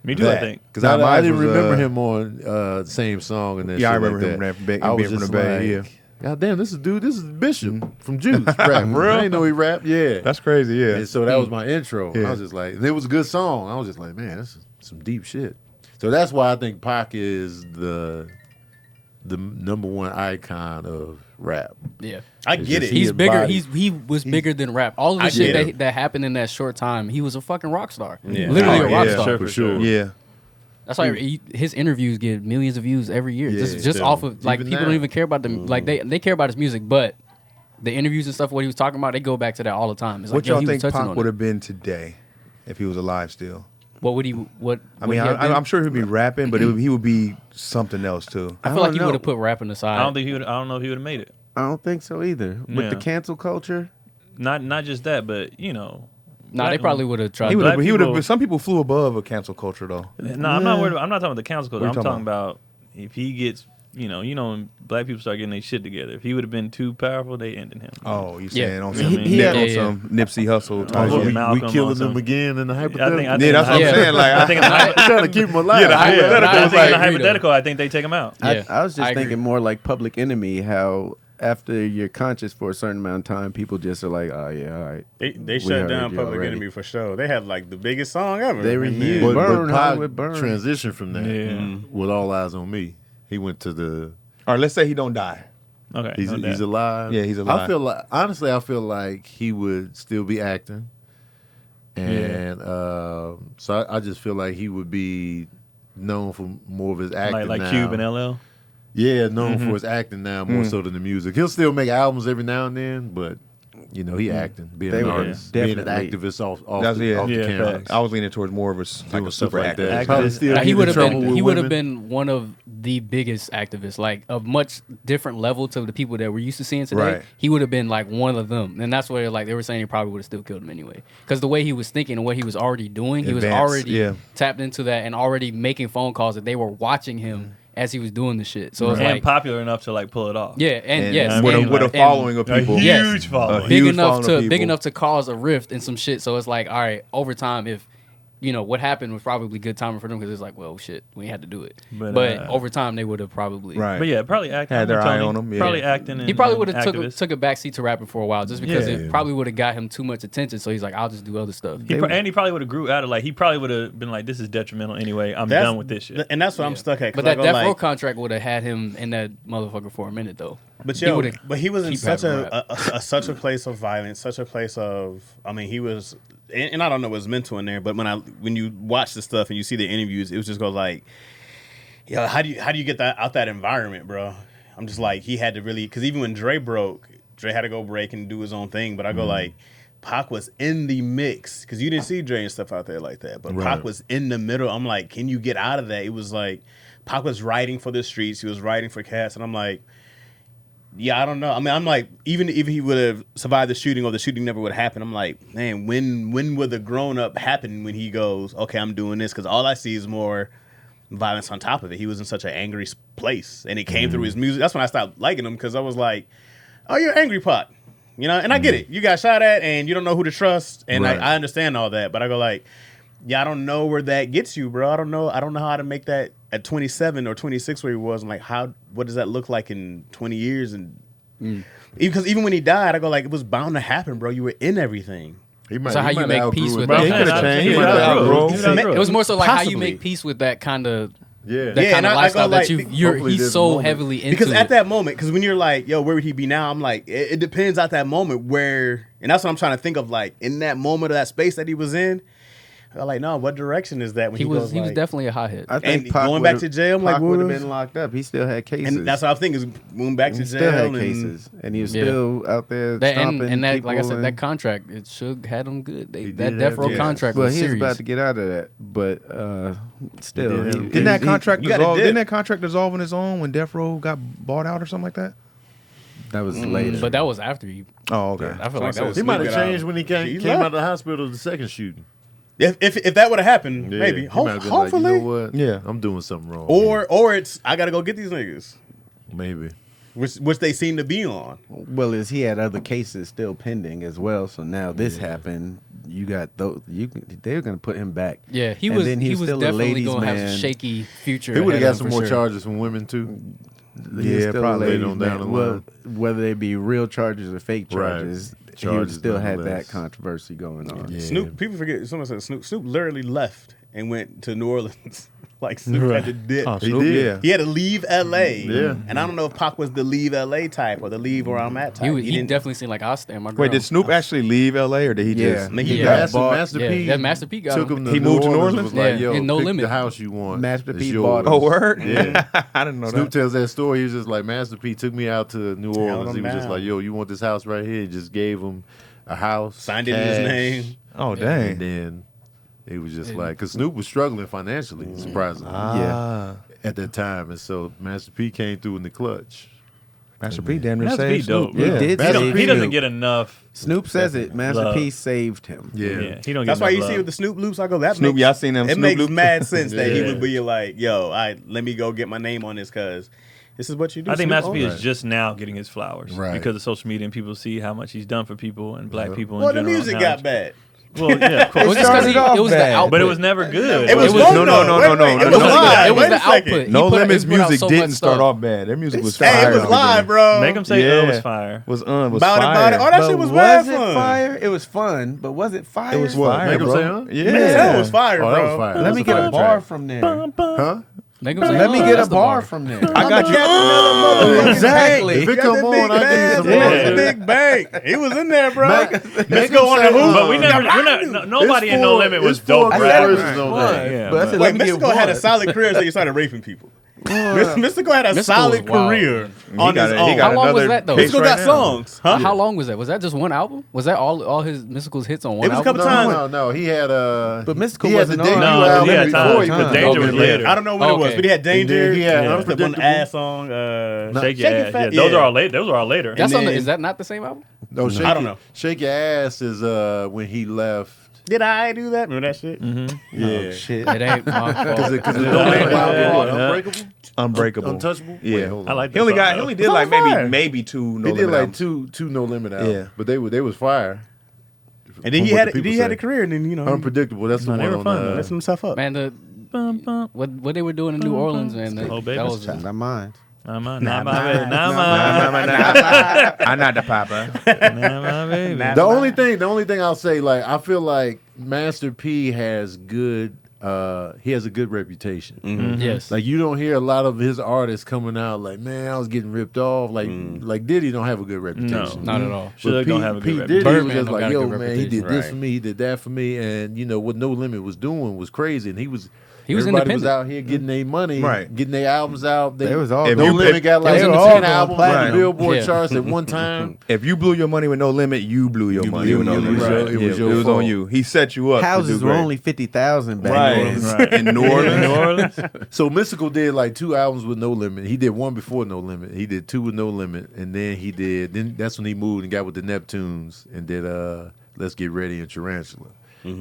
Me too, I think. Because I didn't remember him on the same song and that. Yeah, I shit remember like him that. from Big- I was being from just the Bay, like, God damn, this is Bishop from Juice rap. I didn't know he rapped. Yeah, That's crazy. Yeah, and so that was my intro. Yeah. I was just like, and it was a good song. I was just like, man, that's some deep shit. So that's why I think Pac is the number one icon of rap. Yeah. I get it. He's He bigger. embodied- He was bigger than rap. All of the I shit get that happened in that short time, he was a fucking rock star. Yeah. Literally Oh, a rock yeah. star. Sure, for for sure. yeah. That's why his interviews get millions of views every year. Yeah, just still. off of like Even people now. don't even care about them. Like they care about his music, but the interviews and stuff what he was talking about, they go back to that all the time. It's like, What yo, y'all he was think touching Pac on would it. have been today if he was alive still? What would he? What? I would mean, he have been? I'm sure he'd be rapping, but he would be something else too. I feel like don't he know. would have put rapping aside. I don't think he would. I don't know if he would have made it. I don't think so either. With the Yeah. cancel culture, Not just that, but you know. Nah, they probably would have tried. He to- would have. Black He would people- have. Some people flew above a cancel culture though. No, I'm not worried. I'm not talking about the council culture. What I'm you talking talking about if he gets, you know, when black people start getting their shit together. If he would have been too powerful, they ended him. Oh, you Yeah. saying on He- some, he had- on Yeah, some Nipsey Hussle type Oh, shit. we Malcolm killing on some- them again in the I hypothetical. think. Yeah, that's what I'm Yeah. saying. Like, I think. In the, I'm trying to keep him alive. Yeah, the I hypothetical think was in the like, hypothetical, I think they take him out. Yeah, I was I just agree. thinking more like Public Enemy. How after you're conscious for a certain amount of time, people just are like, "Oh yeah, all right." They We shut heard down you Public already. Enemy for sure. They had like the biggest song ever. They were And huge. then- Burn, Pac Hollywood, burn. transitioned from that Yeah. with All Eyes on Me. He went to the. all right, let's say he don't die. Okay, He's no doubt. alive. Yeah, he's alive. I feel like honestly, I feel like he would still be acting, and so I just feel like he would be known for more of his acting. like now. Cube and LL. Yeah, known for his acting now more so than the music. He'll still make albums every now and then, but you know he acting, being They an were artist, being an definitely- activist off That's- the, yeah. off the Yeah, camera. facts. I was leaning towards more of a like Doing a stuff super like actor. that. Activist. Probably still he get would in have trouble been. with He would have women. been one of the biggest activists, like a much different level to the people that we're used to seeing today. Right. He would have been like one of them, and that's where like they were saying he probably would have still killed him anyway, because the way he was thinking and what he was already doing, he was Advanced, already yeah. tapped into that and already making phone calls that they were watching him as he was doing the shit. So it's And like, popular enough to like pull it off. yeah, and yes, with, and- with a and- following of A people. huge Yes. following. A big huge enough following of to big people. enough to cause a rift and some shit. So it's like, all right, over time, if what happened was probably good timing for them because it's like, well, shit, we had to do it. But, But over time, they would have probably. Right. But yeah, probably acting. Had their Tony, eye on him, yeah. Probably acting. He probably would and have activist. took a backseat to rapping for a while just because Yeah. it probably would have got him too much attention. So he's like, I'll just do other stuff. And he probably would have grew out of he probably would have been like, this is detrimental anyway. I'm That's- done with this shit. And that's what I'm stuck at. 'cause But I that go Death like, Row contract would have had him in that motherfucker for a minute though. But He yo, would've but he was in keep such having such a place of violence, such a place of. I mean, he was, and I don't know what's mental in there, but when you watch the stuff and you see the interviews, it was just goes like, yo, how do you get that out that environment, bro? I'm just like, he had to really, because even when Dre broke, Dre had to go break and do his own thing. But I go like, Pac was in the mix because you didn't see Dre and stuff out there like that, but Right. Pac was in the middle. I'm like, can you get out of that? It was like, Pac was writing for the streets, he was writing for cats, and I'm like. Yeah, I don't know. I mean, I'm like, even if he would have survived the shooting or the shooting never would have happened, I'm like, man, when would the grown up happen when he goes, okay, I'm doing this? Because all I see is more violence on top of it. He was in such an angry place, and it came through his music. That's when I stopped liking him because I was like, oh, you're angry, Pac. And I get it. You got shot at, and you don't know who to trust, and Right. I understand all that. But I go like, yeah, I don't know where that gets you, bro. I don't know how to make that at 27 or 26 where he was. I'm like, what does that look like in 20 years? And because even when he died, I go like, it was bound to happen, bro. You were in everything. He might, So how he you might make outgrew peace it. with Yeah, that? he could have changed. He He might might have outgrow. outgrown. It was more so like how you Possibly. make peace with that kind of Yeah. that Yeah, kind and of I go lifestyle like- that hopefully he's there's so moment. heavily into. Because at it. that moment, because when you're like, yo, where would he be now? I'm like, it depends at that moment where, and that's what I'm trying to think of, like, in that moment of that space that he was in. I'm like, no, what direction is that when he was goes, like, definitely a hothead. I think And Pac going back would've- to jail, I'm like, Pac what would have was- been locked up. He still had cases. and that's what I think is going back he to still jail. had and, cases, and he was Yeah. still out there That, stomping and that, people. like I said, that and- contract it should had him good. did That have Death Row to. contract well, was he was serious. about to get out of that, but still, He did he- have- Didn't that he- contract you gotta dissolve? dip. Didn't that contract dissolve on its own when Death Row got bought out or something like that? that was later. But that was after he. Oh, okay. I feel like that was. He might have Snoop got changed out. when he He came left. out of the hospital the second shooting. if that would have happened, Yeah, maybe, he might have been like, hopefully, you know what? Yeah. I'm doing something wrong. or it's I gotta go get these niggas, maybe. which they seem to be on. well, is he had other cases still pending as well. So now this happened. You got those. They're gonna put him back. Yeah, he And was. then He was still a definitely ladies' gonna have a man. shaky future. He would have ahead got of some him more for sure. charges from women too. He Yeah, was still a probably. ladies' Later on down man. the Well, line. whether they be real charges or fake Right. charges, he Charges would still had nonetheless. that controversy going on. Yeah. Snoop, people forget. Someone said Snoop literally left and went to New Orleans. Like Snoop had to dip. Oh, He Snoop, did. yeah. He had to leave L.A. Yeah. And I don't know if Pac was the leave L.A. type or the leave where I'm at type. He didn't- definitely seemed like I'll stand my ground. Wait, did Snoop actually leave L.A. or did he Yeah. just? I mean, he Yeah. got Master, bought- Master yeah, P that Master P got took him. him to He New moved to New Orleans. Orleans? Was like, Yeah, yo, in No pick Limit. the house you want. Master It's P yours. bought him. Oh, word? Yeah. I didn't know Snoop that. tells that story. He was just like, Master P took me out to New Orleans. him He was just down. like, yo, you want this house right here? He just gave him a house. signed it in his cash, name. Oh, And dang. then it was just like, because Snoop was struggling financially, surprisingly, Ah. at that time. And so Master P came through in the clutch. Master P damn near Master P saved dope. Snoop. He Yeah. did Master save He doesn't Snoop. get enough. Snoop says it. Master Love. P saved him. Yeah. Yeah, he don't. That's get why enough you see love. with the Snoop loops, I go, that Snoop, makes, y'all seen them it Snoop makes loops? mad sense that he Yeah. would be like, yo, let me go get my name on this because this is what you do. I think Snoop Master P owns is it. just now getting his flowers Right. because of social media and people see how much he's done for people and black people. Well, in the general, music how got much- bad. Well, yeah, of It course. was just because started off it was bad. the output. But it was never good. It was was- fun, no, though. no, Wait, no, no, wait, no, It was no, live. It was Wait the a second. output. No He put- Limits he put out music so didn't much start stuff. off bad. Their music was Hey, fire. it was in the live, beginning. bro. Make him say, Yeah. "Oh, it's fire." Was About it. fire. Oh, that But shit was mad it fun. fire? It was fun, but was it fire? It was What, fire, make 'em bro. say, huh? Yeah. That was fire, Oh, bro. that was fire. Let That me was get fire a bar track. from there. Huh? Make him say, Let me "Oh, get a that's the bar from there. I got you. Exactly. If it come on, I give you some Yeah. more. Big Bang. He was in there, bro. Make Let's go on the him say, hoop. But we're not. Nobody in No Limit was dope. I great said it was verses on fun, that. Yeah, but I but- said, Wait, let me get Mystical had a one. solid career until you started raping people. Mystical had a Mystical solid was wild. career He on got his it. own. He got How long was another that, though? case Mystical right got now. songs, huh? How long was that? Was that just one album? Was that all his Mystical's hits on one It was a album? couple times. No. He had But Mystical he had the wasn't debut on. No, album he had before time. he But put Danger Danger was was later. I don't know when it was, Okay. but he had Danger. And then he had He put that one Unpredictable. ass song. Shake your ass. Fat. Yeah, those are all late. Those are all later. That's And on the, then- is that not the same album? No, shake I don't know. Shake Your Ass is when he left. Did I do that? Remember that shit? Yeah. Shit. It ain't my fault. Because No Limit album, Unbreakable, Unbreakable. Untouchable. Yeah. Wait, hold I on. like. He only that song, he only though. did like fire. maybe two. No He did Limit like albums. two No Limit albums. Yeah. But they was fire. And then from he what had the people he had say. a career, and then Unpredictable. That's the No, one they were on. fun, though. messing himself up. Man, what they were doing in New Orleans, man, Oh, baby. that was Not mine. Not my Nah, baby. Not I'm not the papa. my baby. The only thing I'll say, like, I feel like Master P has good. He has a good reputation. yes. Like, you don't hear a lot of his artists coming out like, man, I was getting ripped off. Like Diddy don't have a good reputation. Not at all. But Suge don't have a good Pete reputation. Diddy was Birdman just don't like, got a yo, good man, he did reputation. this for me, he did that for me, and you know what No Limit was doing was crazy, and he was everybody was independent. out here getting their money, Right. getting their albums out. They was all If No you- Limit got like they were 10 all going albums on the platinum. Billboard Yeah. charts at one time. If you blew your money with no limit, you blew your money blew with no your limit. money. It was your it was fault. on you. He set you up. to Houses do were great. only 50,000 back Right. then. Right. in New Orleans. New Orleans. So Mystical did like 2 albums with No Limit. He did one before No Limit. He did 2 with No Limit, and then that's when he moved and got with the Neptunes and did Let's Get Ready and Tarantula.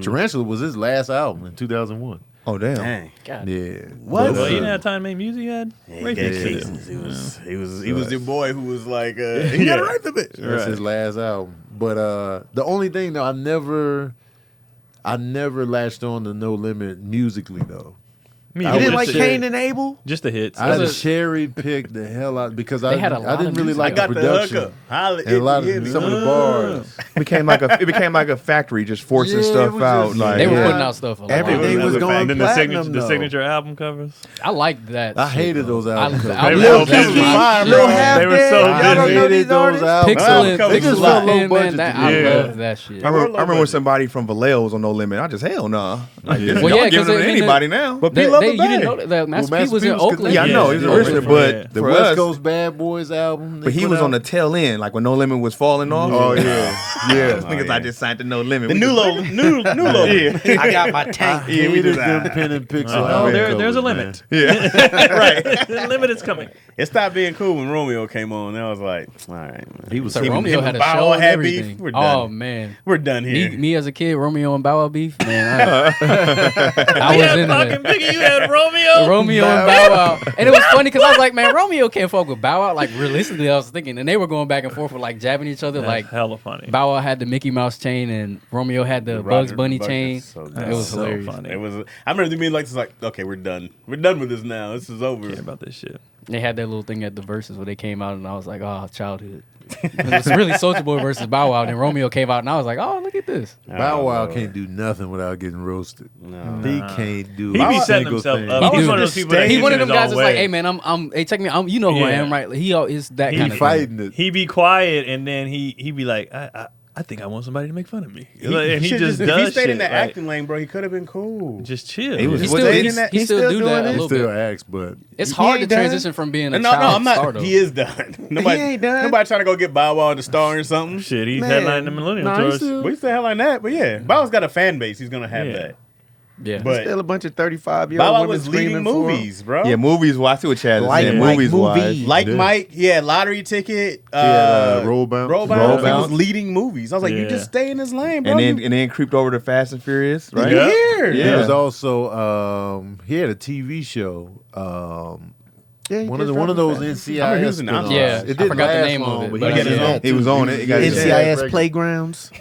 Tarantula was his last album in 2001. Oh damn. Dang. God. Yeah. What? Well, he didn't have time to make music yet. Right Yeah, there. he was the boy who was like, he got to write the bitch. That's his last album. But the only thing though, I never latched on to No Limit musically though. Me, You You either. didn't like shit. Cain and Abel? Just the hits. I Was it- cherry picked the hell out because I They had a lot didn't of really music. like I got the the production hookup. Holla, and a lot hit of me. some of the bars. It became like a factory just forcing Yeah, it stuff was out. just- Like They were Yeah. putting out stuff. A lot. Everything was And going then platinum, the though. signature album covers. I liked that. I shit, hated though. those album covers. I They were love so that busy. shit. Lil Half They were Dead, so y'all don't know hated these those artists? albums. Pixel They just felt low man, budget that, to I do. love that shit. I remember when somebody from Vallejo was on No Limit. I just hell no. Like, Yeah. y'all Well, yeah, giving 'cause them to they- anybody now. But They, P love you the didn't bag. know that Master Master P was P in was Oakland. Yeah, I know Yeah, he's yeah, an original, yeah. but The for West us, Coast Bad Boys album. they but he put was out. on the tail end, like when No Limit was falling off. Oh yeah, yeah. Niggas, I just signed to No Limit. The We new just- low, new low. Yeah. I got my tank. Yeah, we Hated just them pen and pixel. Oh, album there's a covers, limit. right. The limit is coming. It stopped being cool when Romeo came on. I was like, all right, man. He was So him- Romeo him had a and Bow show Wow and had beef. everything. We're done. Oh man, We're done here. me as a kid, Romeo and Bow Wow beef, man. I was into Fucking that. Biggie, you had Romeo. Romeo and Bow Wow, and it was funny because I was like, man, Romeo can't fuck with Bow Wow. Like realistically, I was thinking, and they were going back and forth with like jabbing each other. That's Like hella funny. Bow Wow had the Mickey Mouse chain, and Romeo had the Bugs Roger Bunny Bugs chain. is so It dumb. was so hilarious. funny. It was. I remember them being like, "This, like, okay, we're done. We're done with this now. This is over." Care about this shit. They had that little thing at the verses where they came out, and I was like, oh, childhood. It was really Soulja Boy versus Bow Wow. And then Romeo came out, and I was like, oh, look at this. Bow Wow can't do nothing without getting roasted. No. He can't do. He a be setting single himself thing. up. He He's do. one of those people that He's gets one of in them his guys own that's like, way. hey man, hey, check me, you know who I am, right? He is that He kind He of fighting it. He be quiet and then he be like, I think I want somebody to make fun of me. And he should just if does he stayed shit. in the like, acting lane, bro, he could have been cool. Just chill. He was- He Was still, they he, in that- he he still still do doing that a it? He little still bit. acts, but It's He hard to ain't done. transition from being a No, child I'm not. star, though. He is done. Nobody ain't done. Nobody trying to go get Bow Wow on the star or something. Shit, he's Man. headlining the Millennium Nah, he Tours. still- We still hell like that, but yeah, Bow Wow's got a fan base. He's gonna have Yeah. that. Yeah. But Still a bunch of 35-year-old Bow Wow women was leading screaming for him. movies, bro. Yeah, movies. Well, I see what Chaz is Like saying. Mike Movies movie. wise, Like Yeah. Mike, lottery ticket. Roll Bounce. Roll Roll Bounce. He Bounce. was leading movies. I was like, you Yeah. just stay in this lane, bro. and then creeped over to Fast and Furious, right? you Yeah. here. He Yeah. was also he had a TV show. Yeah, he One just of those dropped the NCIS. I remember he was an spin-offs. announcer. Yeah, It I didn't forgot the last name of long, it, but but he got his yeah. own He was on it. He got his NCIS regular. playgrounds.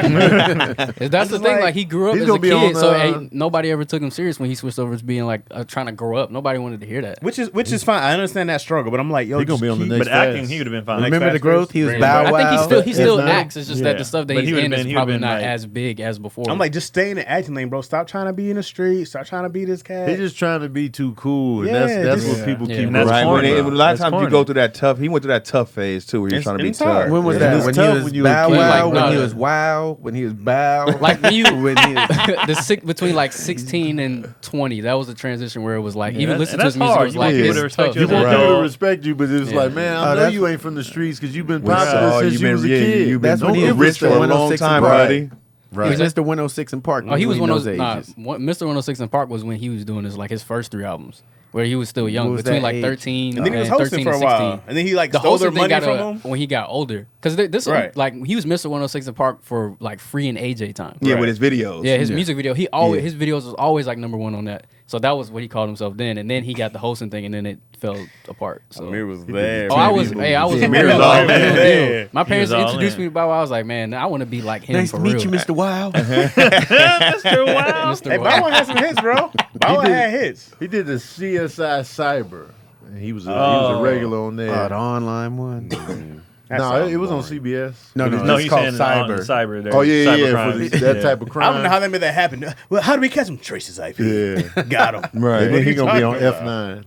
That's the thing. Like he grew up He's as a gonna be on, kid, so ain't nobody ever took him serious when he switched over to being like trying to grow up. Nobody wanted to hear that. Which is fine. I understand that struggle, but I'm like, yo, He gonna just be on the keep- next But acting, Fast. he would have been fine. Remember the Fast growth? He was Bring it Bow back. Wow. I think he still Yes, acts. It's just that the stuff that But he's he would've in been- is he probably would've been not like- as big as before. I'm like, just stay in the acting lane, bro. Stop trying to be in the street. Stop trying to be this cat. He's just trying to be too cool, and Yeah, that's just- what people Yeah. keep. And that's Right. corny. A lot of That's times you corny. go through that tough. He went through that tough phase too, where you're It's- trying to be it's hard. tough. When was Yeah. that? It's When tough he was when you were a Bow kid. Wow? Like, When he no. was Wow? When he was Bow? like when you when he was, between like 16 and 20, that was the transition where it was like Yeah, even that- listening and to his that's music hard. was You like want people it's to respect tough. you You as want an people to adult. respect you, but it's Yeah. like, man, I know that's- you ain't from the streets because you've been Well, popular since you been was a kid. You've That's been when he was rich for a Mr. long 106 time, and buddy. He Right. was Mr. 106 in Park. Oh, he was between one of those those. Nah, ages. Mr. 106 in Park was when he was doing his like his first 3 albums, where he was still young, What was between that like age? 13 and then he was hosting 13 for a and while, 16. and then he like The stole their hosting thing money got from him. when he got older, because this Right. like he was Mr. 106 in Park for like free and AJ time. Yeah, Right. with his videos. Yeah, his music video, he always Yeah. his videos was always like #1 on that. So that was what he called himself then, and then he got the hosting thing, and then it fell apart. So. Amir was there. Oh, I was Amir was all there. My parents all introduced in. me to Bow Wow. I was like, man, I want to be like him Nice for to meet real. you, Mr. Wow. Mr. Wow. Mr. Hey, Wow. Bow Wow had some hits, bro. Bow Wow did. had hits. He did the CSI Cyber. And he was a regular on there. The online one. No, it was on CBS. No, No, it's he's called saying on Cyber. cyber there. Oh yeah, cyber yeah, crimes. for that type of I crime. don't know how they made that happen. Well, how do we catch him? Trace his IP. Yeah, Got him. Right. and then he gonna be on talking F9.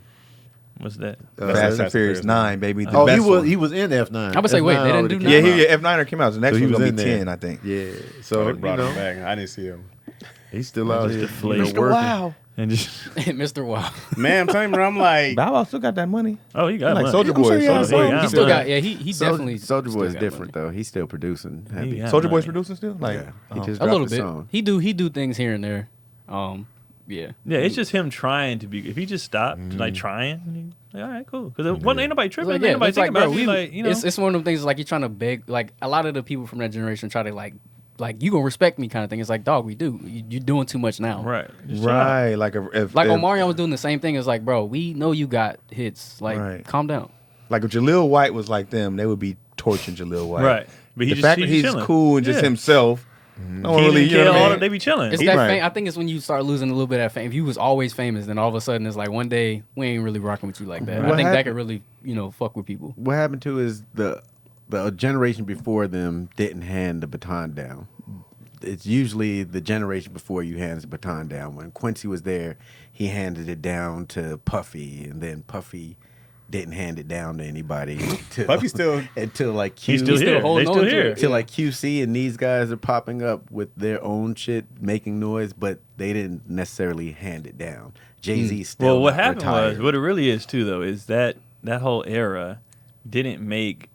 What's that? Fast and Furious 9, baby. The Oh, best one. he was in F9. I would say, wait, F9 they didn't already do came Yeah, out. F9 came out. The next So he one's was gonna in be there. 10, I think. Yeah, So so they brought you him know back. I didn't see him. he's still out here. deflated. Working. And just Mr. Wow. Man, I'm telling you, bro, I'm like, Bow Wow still got that money. oh, he got Like money. Soldier I'm sure Boy. he has Soulja Boy. some. He still got, he definitely. Soldier Boy still is got different money. though. He's still producing heavy. got Soldier money. Boy's producing still? Like, Yeah, he just A dropped little a bit. song. He do things here and there. Yeah. Yeah, it's just him trying to be. If he just stopped, like trying, like, all right, cool. Because ain't nobody It's tripping. like, Ain't nobody it's like, thinking about bro, it. Like, you know, it's one of them things like you're trying to beg. Like a lot of the people from that generation try to like you gonna respect me kind of thing. It's like, dog, we do. You're doing too much now. right, Just chill out. right. Like, if Omarion was doing the same thing. It's like, bro, we know you got hits. Like, Right. calm down. Like if Jaleel White was like them, they would be torching Jaleel White. Right. But The he fact just that he's chilling. cool and just Yeah. himself. No one Keelan, really, you know Keon, what I all mean? that, they be chilling. It's that Right. I think it's when you start losing a little bit of that fame. If you was always famous, then all of a sudden it's like one day we ain't really rocking with you like that. What I think that happened- could really, fuck with people. What happened to is the generation before them didn't hand the baton down. It's usually the generation before you hands the baton down. When Quincy was there, he handed it down to Puffy, and then Puffy didn't hand it down to anybody until, Puffy still- until like Q, He's still here. They holding still on to here. it. till like QC, and these guys are popping up with their own shit, making noise, but they didn't necessarily hand it down. Jay-Z still Well, what not happened retired. was, what it really is too, though, is that whole era didn't make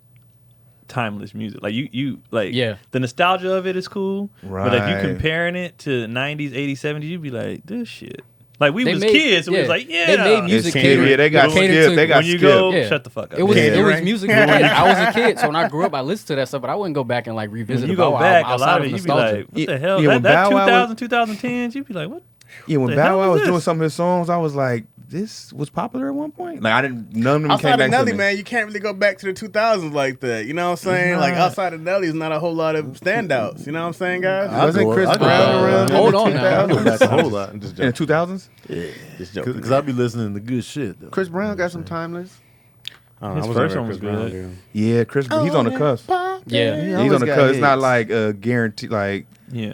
timeless music. Like you like Yeah. the nostalgia of it is cool, but if you Right. comparing it to 90s, 80s, 70s, you'd be like, this shit. Like we They was made- kids, and we yeah. was like, yeah. They made music It's catered- yeah, they got catered skipped. to- They got when you skipped. go, Yeah. shut the fuck up. It was Candy Rain. music. For kids. I was a kid, so when I grew up, I listened to that stuff, but I wouldn't go back and like revisit. When you the Bow go Wow back, album a outside lot of of you be nostalgia. like, what the hell? Yeah, when that Bow Wow 2000, 2010s, you'd be like, what? Yeah, when The Bow hell Wow is was this? doing some of his songs, I was like, this was popular at one point. Like I didn't. None of them outside came of back to Nelly, me. man, you can't really go back to the 2000s like that. You know what I'm saying? Like outside of Nelly, there's not a whole lot of standouts. You know what I'm saying, guys? Wasn't Chris I'll go- Brown I'll around? go- Hold in on the now. I'll go 2000s? back a whole lot. I'm just In the joking. 2000s. Just joking. Because I'll be listening to good shit. Though. Chris Brown got some timeless. I don't know, His I was first never a one was Chris Brown good. dude. Yeah, Chris. He's on the cusp. Yeah, He's always on the got cusp. It's not hits. like a guarantee. Like Yeah.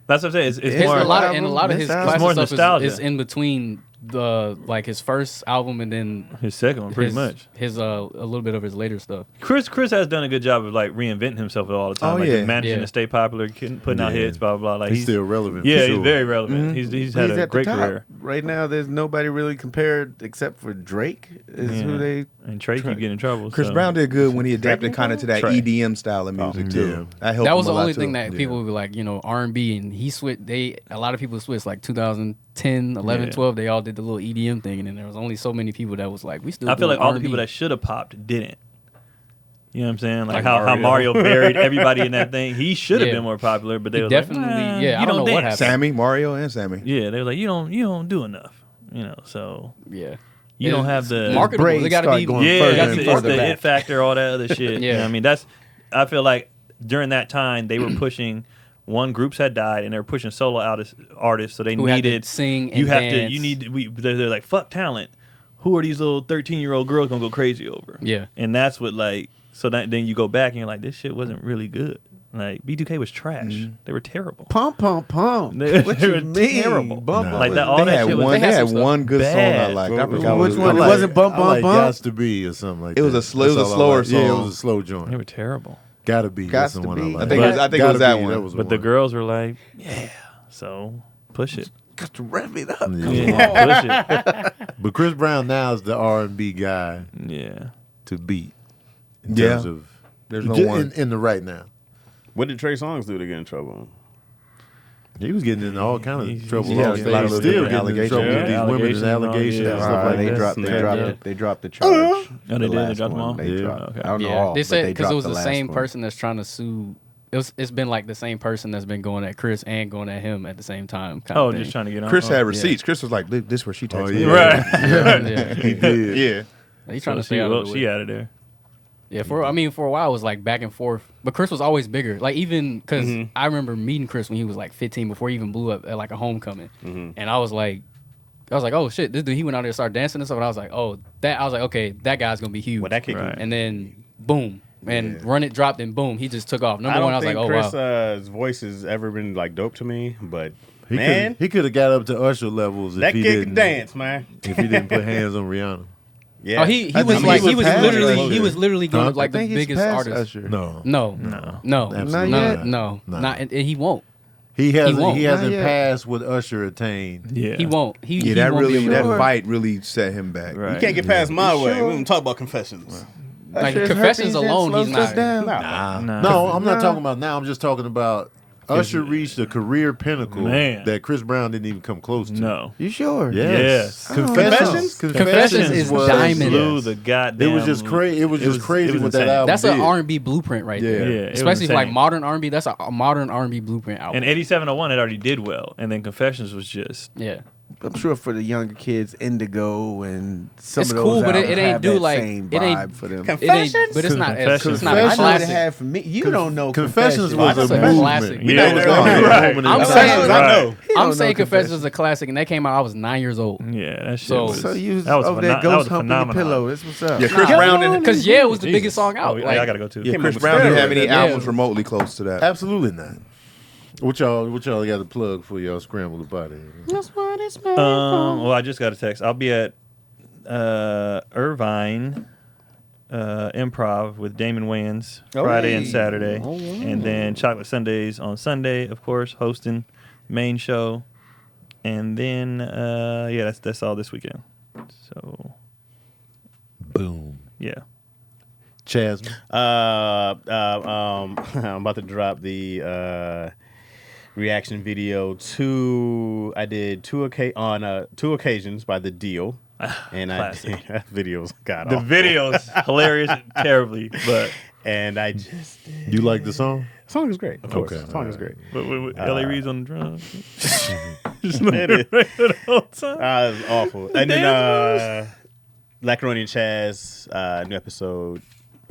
That's what I'm saying. It's His, more. a lot of, album, and a lot of this his album. classic More stuff nostalgia. is in between the like his first album and then His second one, pretty his, much. his a little bit of his later stuff. Chris has done a good job of like reinventing himself all the time. Oh, like yeah. managing Yeah. to stay popular, putting out hits, blah blah blah. Like He's still relevant. yeah, for he's sure. very relevant. He's had a at great the top. career. Right now, there's nobody really compared except for Drake. Is Yeah. who they. And Trey keep getting in trouble. Chris so. Brown did good when he adapted kind of to that Trey. EDM style of music too. That helped That was him the a lot, only too. thing that people would be like, R&B, and he switched. A lot of people switched like 2010, 11, Yeah. 12. They all did the little EDM thing, and then there was only so many people that was like, we still. I feel like doing all the R&B. people that should have popped didn't. You know what I'm saying? Like, Like how Mario buried everybody in that thing. He should have Yeah. been more popular, but they He was definitely- like, nah, yeah, I you don't know what dance. happened. Sammy, Mario, and Sammy. Yeah, they were like, you don't do enough. So Yeah, you don't have the marketable. They braids got to start be. going yeah, further that's and it's further the back. it factor, all that other shit. Yeah. I mean, I feel like during that time they were pushing. One groups had died, and they were pushing solo artists, so they Who had to needed sing and You have dance. to. You need. They're like fuck talent. Who are these little 13-year-old girls gonna go crazy over? Yeah. and that's what like. So that, then you go back and you're like, this shit wasn't really good. Like B2K was trash. They were terrible. Pump, pump, pump. They What were you mean? terrible. Bump, Like that. All They that had shit was. one. They They had had some one good song I bad. liked. I Well, forgot which what one? it It was. wasn't Bump, I Bump, like Bump? Gots to Be or something like It was that. a slow- it was That's a all I slower like. Yeah, it song. was a slow joint. They were terrible. Gotta Be. Gots That's the to one I Be. like. I think it was- I think it was Gotta that Be, one. was But the one. girls were like, yeah. So push it. Got to rev it up. Yeah, push But Chris Brown now is the R&B guy it. Yeah. to beat. In Yeah. terms of There's no ju- one. in the right now. What did Trey Songz do to get in trouble? He was getting into all kind of trouble. Yeah, on a lot of stage. those Still different getting in trouble with allegations. these women and Yeah, allegations and yeah. stuff like they that. dropped. Yeah. They dropped the charge. Oh, they The did? They last dropped them one. all? They Yeah. dropped. Okay. I don't know Yeah, all, they but said they because it dropped was the last same one. person that's trying to sue. it's been like the same person that's been going at Chris and going at him at the same time. Oh, just trying to get on. Chris Oh. had receipts. Chris was like, "This is where she texted me." Right. yeah. He did. Yeah. He's trying to she, stay out well, of the way. she out of there. Yeah, for a while it was like back and forth, but Chris was always bigger. Like even because I remember meeting Chris when he was like 15 before he even blew up at like a homecoming, and I was like, oh shit, this dude he went out there and started dancing and stuff, and I was like, okay, that guy's gonna be huge. Well, that kid can- Right. And then boom, and Run It dropped and boom, he just took off. I Number don't one, I was think like, oh Chris' wow. voice has ever been like dope to me, but He man, could have got up to Usher levels if that he kid didn't can dance, man. If he didn't put hands on Rihanna. Yeah. Oh, he I was think like he he was was past literally Usher. he was literally going Huh? to like the I think he's biggest past artist. Usher. No. No, Absolutely not. no, Nah. not and he won't. He hasn't. won't. He hasn't Not yet. passed what Usher attained. Yeah. He won't. Yeah, that won't be really, able to- that fight really set him back. Right. You can't get past my way. sure? We don't talk about Confessions. like Usher's Confessions herpes alone. didn't He's slow us not. down. Nah. Nah. No, I'm not Nah. talking about now. I'm just talking about Usher reached a career pinnacle Man. that Chris Brown didn't even come close to. No. You sure? Yes. Yes. Confessions. Confessions is was diamond. Blew the goddamn. It was just crazy. It was just crazy was what that insane. album That's did. an R&B blueprint right Yeah. there. Yeah, it was Especially for like insane. modern R&B. That's a modern R&B blueprint album. And 8701 it already did well, and then Confessions was just. yeah. I'm sure for the younger kids, Indigo and some It's of those cool, but it albums ain't have do that like- same it ain't- vibe for them. It ain't, but it's not. It's Confessions. not a I might have classic. had for me. You don't know Confessions Confessions. was That's a a movement. classic. You Yeah, know what's right. going on? Right. Movement I'm in saying- time. I Right. know. He I'm don't saying know Confessions is a classic, and that came out. I was 9 years old. Yeah, that shit So- was. So you was that was over a there that was ghost a humping your phenomenon. pillow. That's what's up. Yeah, Chris Brown didn't. Because yeah, it was the biggest song out. Oh, yeah, Like, I gotta go too. Yeah, Came Chris up with Brown didn't steroids. have any Yeah. albums remotely close to that. Absolutely not. What y'all got to plug for y'all scramble the body? Well, I just got a text. I'll be at Irvine Improv with Damon Wayans Friday and Saturday, and then Chocolate Sundays on Sunday, of course, hosting main show, and then yeah, that's all this weekend. So Boom. yeah, Chaz. I'm about to drop the reaction video to. I did two occasions by The Deal, and I Classic. did that video's god the awful. video's hilarious and terribly, but and I just did. You like the song? The song is great. Of course, Okay, the song is great. L.A. Reid's on the drums. Just It is. the whole time. It's awful. And then Lacaroni and Chaz, new episode.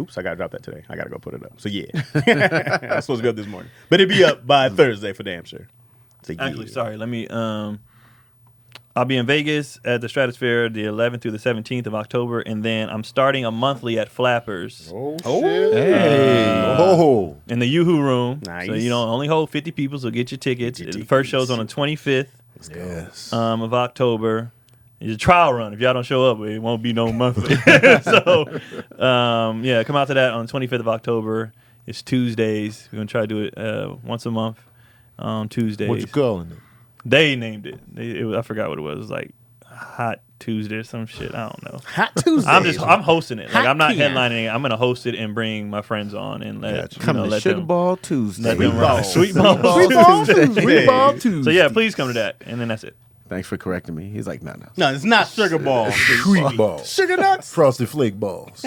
Oops, I gotta drop that today. I gotta go put it up. So yeah, I was supposed to be up this morning, but it'll be up by Thursday for damn sure. So, yeah. Actually, sorry. Let me. I'll be in Vegas at the Stratosphere the 11th through the 17th of October, and then I'm starting a monthly at Flappers Hey. Oh. in the Yoo-Hoo Room. Nice. So only hold 50 people, so get your tickets. Get your The first tickets. show's on the 25th Yes. of October. It's a trial run. If y'all don't show up, it won't be no monthly. So, yeah, come out to that on the 25th of October. It's Tuesdays. We're gonna try to do it once a month on Tuesdays. What you calling it? They named it. I forgot what it was. It was like Hot Tuesday or some shit. I don't know. Hot Tuesday. I'm hosting it. Like I'm not Keon. headlining it. I'm gonna host it and bring my friends on and let Coming to let Sugar them Ball Tuesday. let them Sweet rock. Ball. Sweet Ball. Sweet Ball Tuesday. So yeah, please come to that, and then that's it. Thanks for correcting me. He's like, no. No, it's not sugar ball. Sweet balls. Sugar nuts. Frosted Flake balls.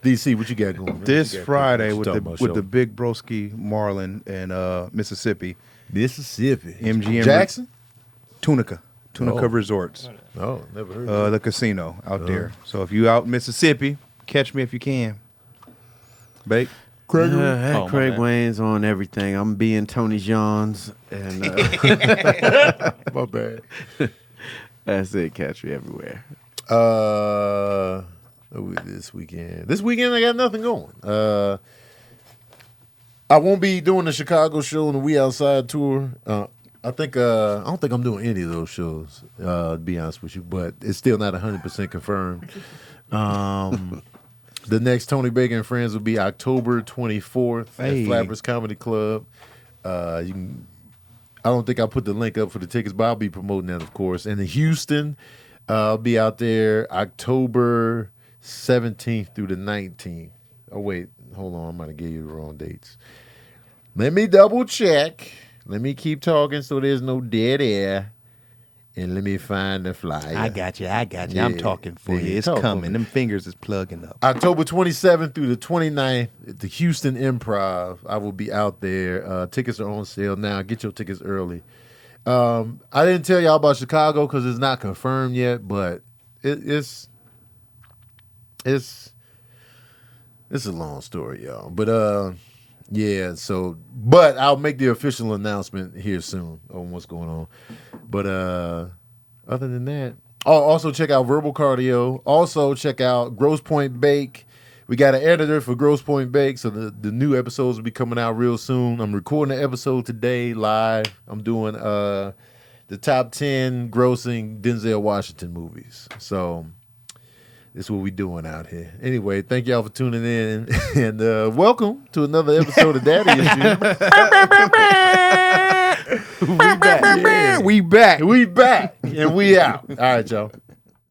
DC, what you got going? Man? This What you got Friday going? with What you the talking about, Big Broski Marlin in Mississippi, Mississippi. MGM Jackson? Tunica Oh. Resorts, Oh, never heard of the casino out there. So if you out in Mississippi, catch me if you can. Bake. Craig Oh, my Craig bad. Wayne's on everything. I'm being Tony Johns, and My bad. that's it. Catch me everywhere. This weekend. This weekend I got nothing going. I won't be doing the Chicago show and the We Outside tour. I don't think I'm doing any of those shows, to be honest with you, but it's still not 100% confirmed. The next Tony Baker and Friends will be October 24th Hey. at Flappers Comedy Club. I don't think I put the link up for the tickets, but I'll be promoting that, of course. And in Houston, I'll be out there October 17th through the 19th. Oh, wait. Hold on. I might have gave you the wrong dates. Let me double check. Let me keep talking so there's no dead air. And let me find the flyer. I got you. I'm Yeah, talking for yeah, you. It's talk for coming. me. Them fingers is plugging up. October 27th through the 29th at the Houston Improv. I will be out there. Tickets are on sale now. Get your tickets early. I didn't tell y'all about Chicago because it's not confirmed yet, but it's a long story, y'all. But yeah. So, but I'll make the official announcement here soon on what's going on. But other than that, also check out Verbal Cardio. Also check out Grosse Point Bake. We got an editor for Grosse Point Bake, so the new episodes will be coming out real soon. I'm recording the episode today live. I'm doing the top 10 grossing Denzel Washington movies. So this is what we doing out here. Anyway, thank y'all for tuning in, and welcome to another episode of Daddy Issues. We back, and we out. All right, y'all.